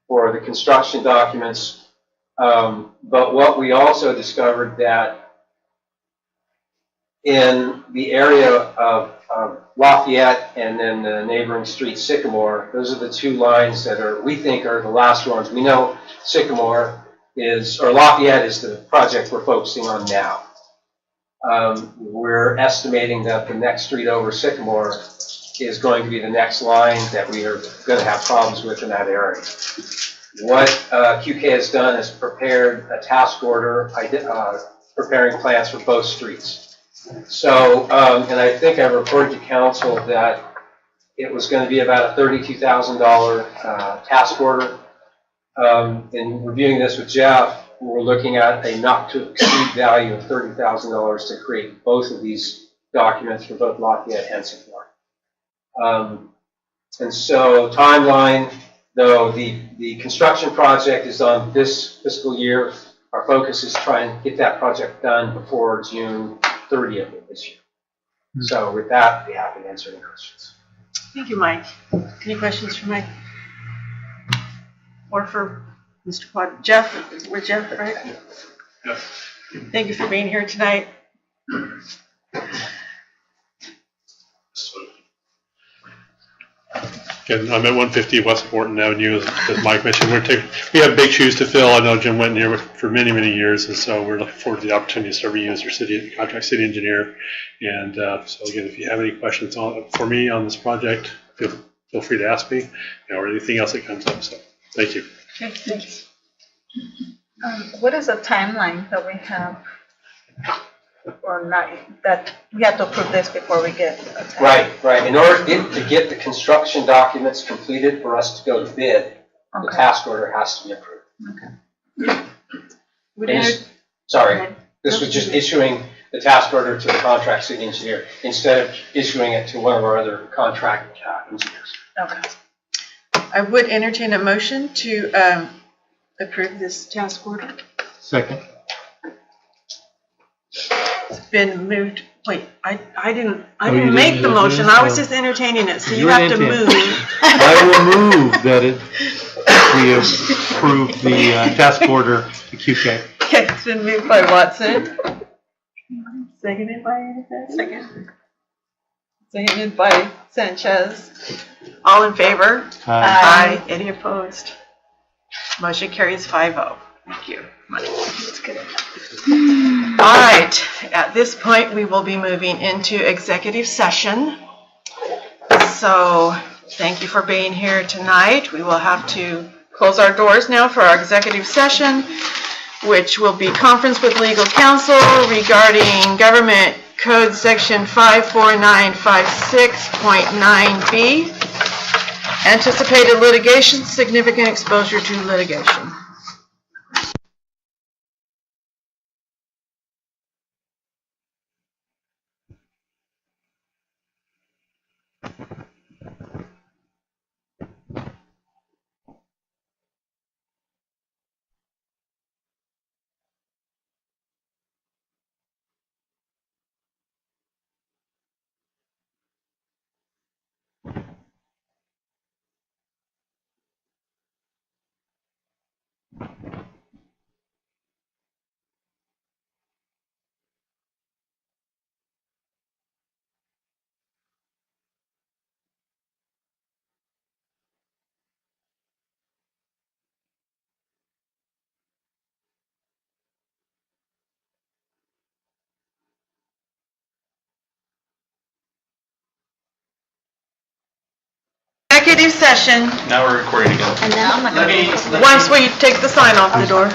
J: for the construction documents. But what we also discovered that in the area of Lafayette and then the neighboring street Sycamore, those are the two lines that we think are the last ones. We know Sycamore or Lafayette is the project we're focusing on now. We're estimating that the next street over Sycamore is going to be the next line that we are going to have problems with in that area. What QK has done is prepared a task order preparing plans for both streets. So, and I think I reported to council that it was going to be about a $32,000 task order. In reviewing this with Jeff, we're looking at a not to exceed value of $30,000 to create both of these documents for both Lafayette and Sycamore. And so timeline, though the construction project is on this fiscal year, our focus is trying to get that project done before June 30th of this year. So with that, I'd be happy to answer any questions.
A: Thank you, Mike. Any questions for Mike? Or for Mr. Quad? Jeff? We're Jeff, right?
E: Yes.
A: Thank you for being here tonight.
M: And I'm at 150 West Morton Avenue, as Mike mentioned. We have big shoes to fill. I know Jim went here for many, many years, and so we're looking forward to the opportunity to serve you as your contract city engineer. And so again, if you have any questions for me on this project, feel free to ask me, or anything else that comes up. So thank you.
A: Okay, thanks.
K: What is the timeline that we have? Or not, that we have to approve this before we get a time?
J: Right. In order to get the construction documents completed for us to go to bid, the task order has to be approved.
A: Okay.
J: Sorry, this was just issuing the task order to the contract city engineer instead of issuing it to one of our other contract engineers.
A: Okay. I would entertain a motion to approve this task order.
E: Second.
A: It's been moved. Wait, I didn't
E: you
A: make
E: didn't
A: the
E: do
A: motion.
E: this?
A: I was
E: Oh.
A: just entertaining it. So you
E: Your
A: have to
E: intent.
A: move.
E: I will move that we approve the task order to QK.
A: Okay, it's been moved by Watson. Seconded by anything? Seconded by Sanchez. All in favor?
E: Aye.
A: Any opposed? Motion carries 5-0. Thank you. That's good. All right, at this point, we will be moving into executive session. So thank you for being here tonight. We will have to close our doors now for our executive session, which will be conference with legal counsel regarding Government Code Section 54956.9B, anticipated litigation, significant exposure to litigation. executive session
B: Now we're recording again.
K: And then I'm gonna go.
A: once we take the sign off the door.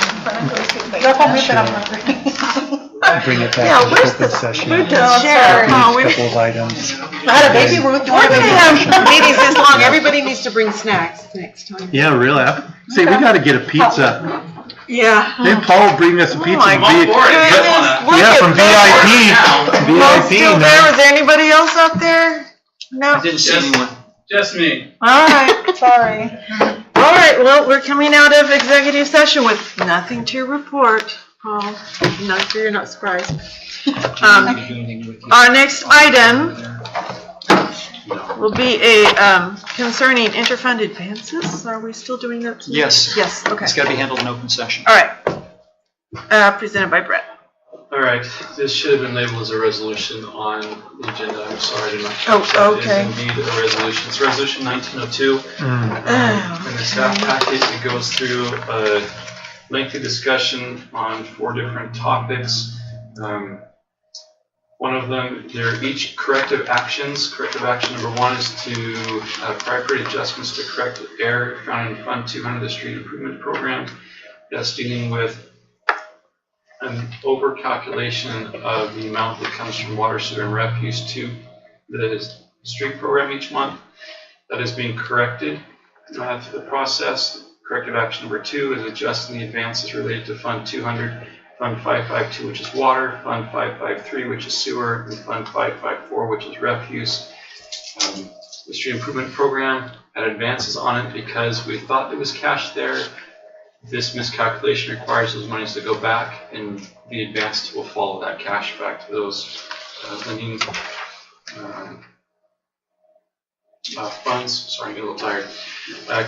D: Bring it
A: Yeah,
D: back to
A: where's
D: open
A: the-
D: session.
A: where's the chair? Oh, we-
D: Couple of items.
A: I had a baby Ruth. We're gonna have meetings this long. Everybody needs to bring snacks next time.
N: Yeah, really. See, we gotta get a pizza.
A: Yeah.
N: Maybe Paul will bring us a pizza.
A: my
N: from
A: goodness, look
N: Yeah,
A: at
N: from
A: this.
N: VIP.
A: Paul's
N: VIP,
A: still there.
N: man.
A: Is there anybody else out there? No.
O: Didn't see anyone.
B: Just me.
A: All right, sorry. All right, well, we're coming out of executive session with nothing to report, Paul. Not sure you're not surprised. Our next item will be a concerning interfund advances. Are we still doing that? tonight?
O: Yes.
A: Yes, okay.
O: It's got to be handled in open session.
A: All right. Presented by Brett.
B: All right, this should have been labeled as a resolution on the agenda. I'm sorry, I did not.
A: Oh,
B: catch that.
A: okay.
B: It is indeed a resolution. It's resolution 1902. In the staff packet, it goes through a lengthy discussion on 4 different topics. One of them, they're each corrective actions. Corrective action number 1 is to prior period adjustments to correct error found in Fund 200, the Street Improvement Program. That's dealing with an over-calculation of the amount that comes from water, sewer, and refuse to the street program each month. That is being corrected through the process. Corrective action number 2 is adjusting the advances related to Fund 200, Fund 552, which is water, Fund 553, which is sewer, and Fund 554, which is refuse. The street improvement program had advances on it because we thought there was cash there. This miscalculation requires those monies to go back, and the advance will follow that cash back to those lending funds. Sorry, I'm getting a little tired.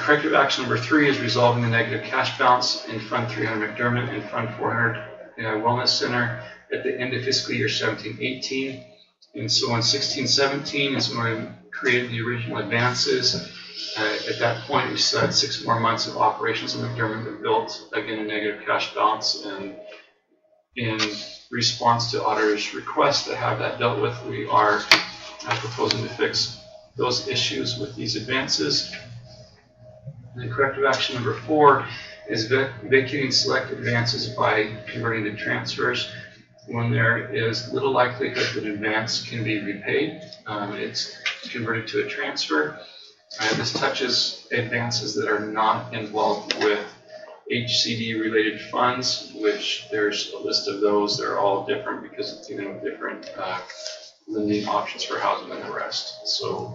B: Corrective action number 3 is resolving the negative cash balance in Fund 300 McDermott and Fund 400 Wellness Center at the end of fiscal year 17-18. And so in 16-17 is when we created the original advances. At that point, we still had 6 more months of operations in McDermott that built, again, a negative cash balance. And in response to auditor's request to have that dealt with, we are proposing to fix those issues with these advances. And then corrective action number 4 is vacating select advances by converting to transfers. When there is little likelihood that advance can be repaid, it's converted to a transfer. This touches advances that are not involved with HCD-related funds, which there's a list of those. They're all different because it's dealing with different lending options for housing and the rest. So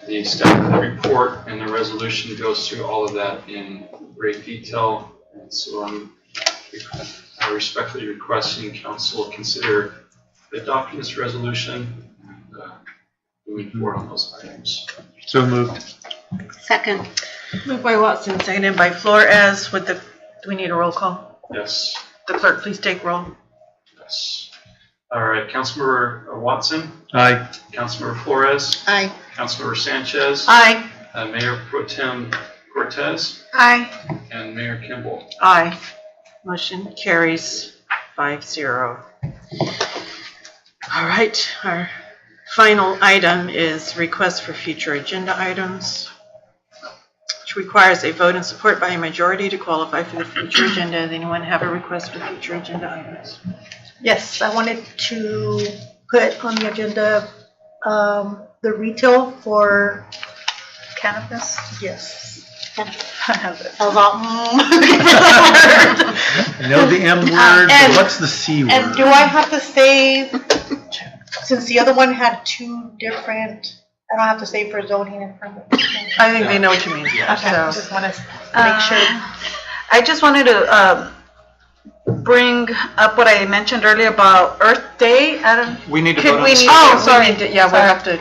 B: the staff report and the resolution goes through all of that in great detail. And so I'm respectfully requesting council consider adopting this resolution and moving forward on those items.
N: So moved.
K: Second.
A: Moved by Watson, seconded by Flores. Do we need a roll call?
B: Yes.
A: The clerk, please take roll.
B: Yes. All right, Councilmember Watson.
N: Aye.
B: Councilmember Flores.
I: Aye.
B: Councilmember Sanchez.
A: Aye.
B: Mayor Pro Tem Cortez.
I: Aye.
B: And Mayor Kimball.
A: Aye. Motion carries 5-0. All right, our final item is request for future agenda items, which requires a vote and support by a majority to qualify for the future agenda. Does anyone have a request for future agenda items?
I: Yes, I wanted to put on the agenda, the retail for
K: Cannabis?
I: yes.
K: I
I: I was all,
N: I know the M word, but what's the C word?
I: And do I have to say, since the other one had 2 different, I don't have to say for zoning and permit?
A: I think they know what you mean.
I: Okay,
A: So,
I: just want to make sure.
K: I just wanted to bring up what I mentioned earlier about Earth Day.
O: We need to
K: Could
O: vote on
K: we
O: this.
K: need-
A: oh,
K: we
A: sorry,
K: need to-
A: yeah, we'll have to,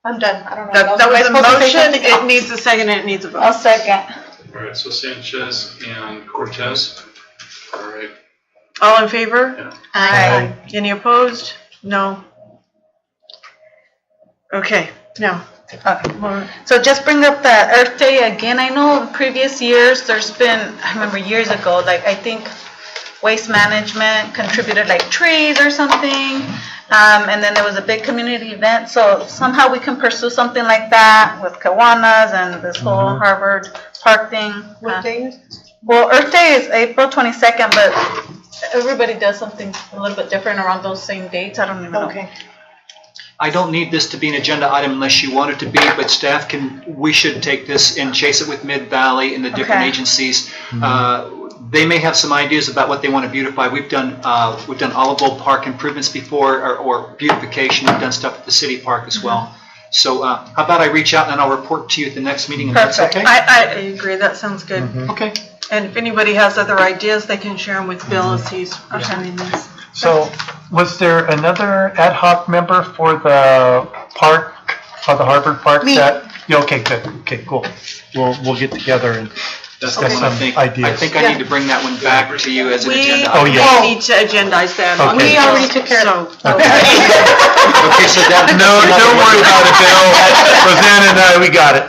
I: I'm done, I don't know.
A: that was a
I: Am I supposed to say
A: motion,
I: something
A: it
I: else?
A: needs a second, and it needs a vote.
K: I'll second.
B: All right, so Sanchez and Cortez. All right.
A: All in favor?
B: Yeah.
K: Aye.
A: Any opposed? No. Okay, now.
K: Okay. So just bring up the Earth Day again. I know in previous years, there's been, I remember years ago, like I think Waste Management contributed like trees or something. And then there was a big community event, so somehow we can pursue something like that with Kiwanis and this whole Harvard Park thing.
I: What day is it?
K: Well, Earth Day is April 22nd, but everybody does something a little bit different around those same dates. I don't even know.
I: Okay.
O: I don't need this to be an agenda item unless you want it to be, but staff we should take this and chase it with Mid-Valley and the different
K: Okay.
O: agencies. They may have some ideas about what they want to beautify. We've done Olive Bowl Park improvements before, or beautification. We've done stuff at the city park as well. So how about I reach out and I'll report to you at the next meeting, and that's
A: Perfect.
O: okay?
A: I agree, that sounds good.
O: Okay.
A: And if anybody has other ideas, they can share them with Bill as he's presenting this.
N: So, was there another ad hoc member for the park, for the Harvard Park?
I: Me.
N: Yeah, okay, good, okay, cool. We'll get together and
O: That's the
N: discuss
O: one I
N: some
O: think.
N: ideas.
O: I think I need to bring that one back to you as an
A: We
O: agenda
N: Oh,
O: item.
N: yeah.
A: need to agendize that.
N: Okay.
A: We already took care of it.
O: Okay, so that.
N: No, don't worry about it, Bill. Roseanne and I, we got it.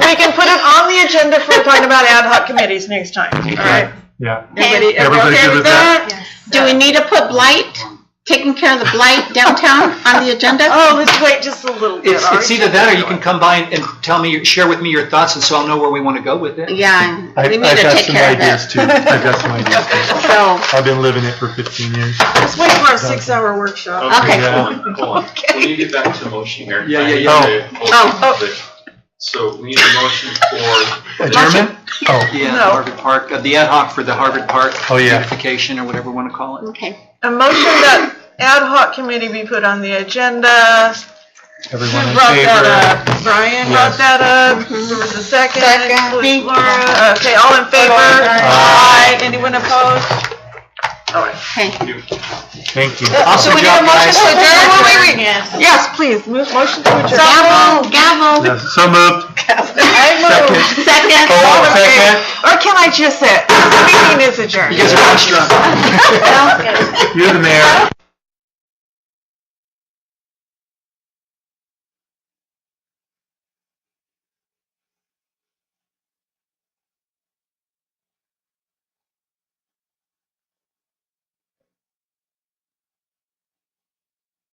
A: We can put it on the agenda for talking about ad hoc committees next time, all right?
N: Yeah.
A: Everybody
N: Everybody
A: okay
N: good with that?
P: Do we need to put blight, taking care of the blight downtown on the agenda?
A: Oh, let's wait just a little bit.
O: It's either that or you can come by and tell me, share with me your thoughts, and so I'll know where we want to go with it.
P: Yeah, we need
N: I've
P: to
N: got
P: take
N: some
P: care of
N: ideas
P: that.
N: too. I've got some ideas too.
P: So,
N: I've been living it for 15 years.
A: Let's wait for our 6-hour workshop.
P: Okay.
B: Hold on. We need to get back to the motion here.
O: Yeah.
B: So we need a motion for.
N: Adjournment? Oh,
O: Yeah,
A: No.
O: Harvard Park, the ad hoc for the Harvard Park
N: Oh, yeah.
O: beautification, or whatever we want to call it.
P: okay.
A: A motion that ad hoc committee be put on the agenda.
N: everyone
A: Who
N: in
A: brought that
N: favor?
A: up? Brian
N: Yes.
A: brought that up. There was a second.
P: Second.
A: Was Laura. Okay, all in favor? Aye. Anyone opposed? All right.
P: Okay.
N: Thank you.
O: Awesome
A: So we need
O: job,
A: a motion
O: guys.
A: to adjourn? Wait.
P: Yes.
A: Yes, please, motion to adjourn.
P: Gavel, gavel.
N: Yes, so moved.
A: I move.
P: Second.
A: All in favor?
N: Second.
A: Or can I just say, the meeting is adjourned?
O: You guys are punch drunk.
N: You're the mayor.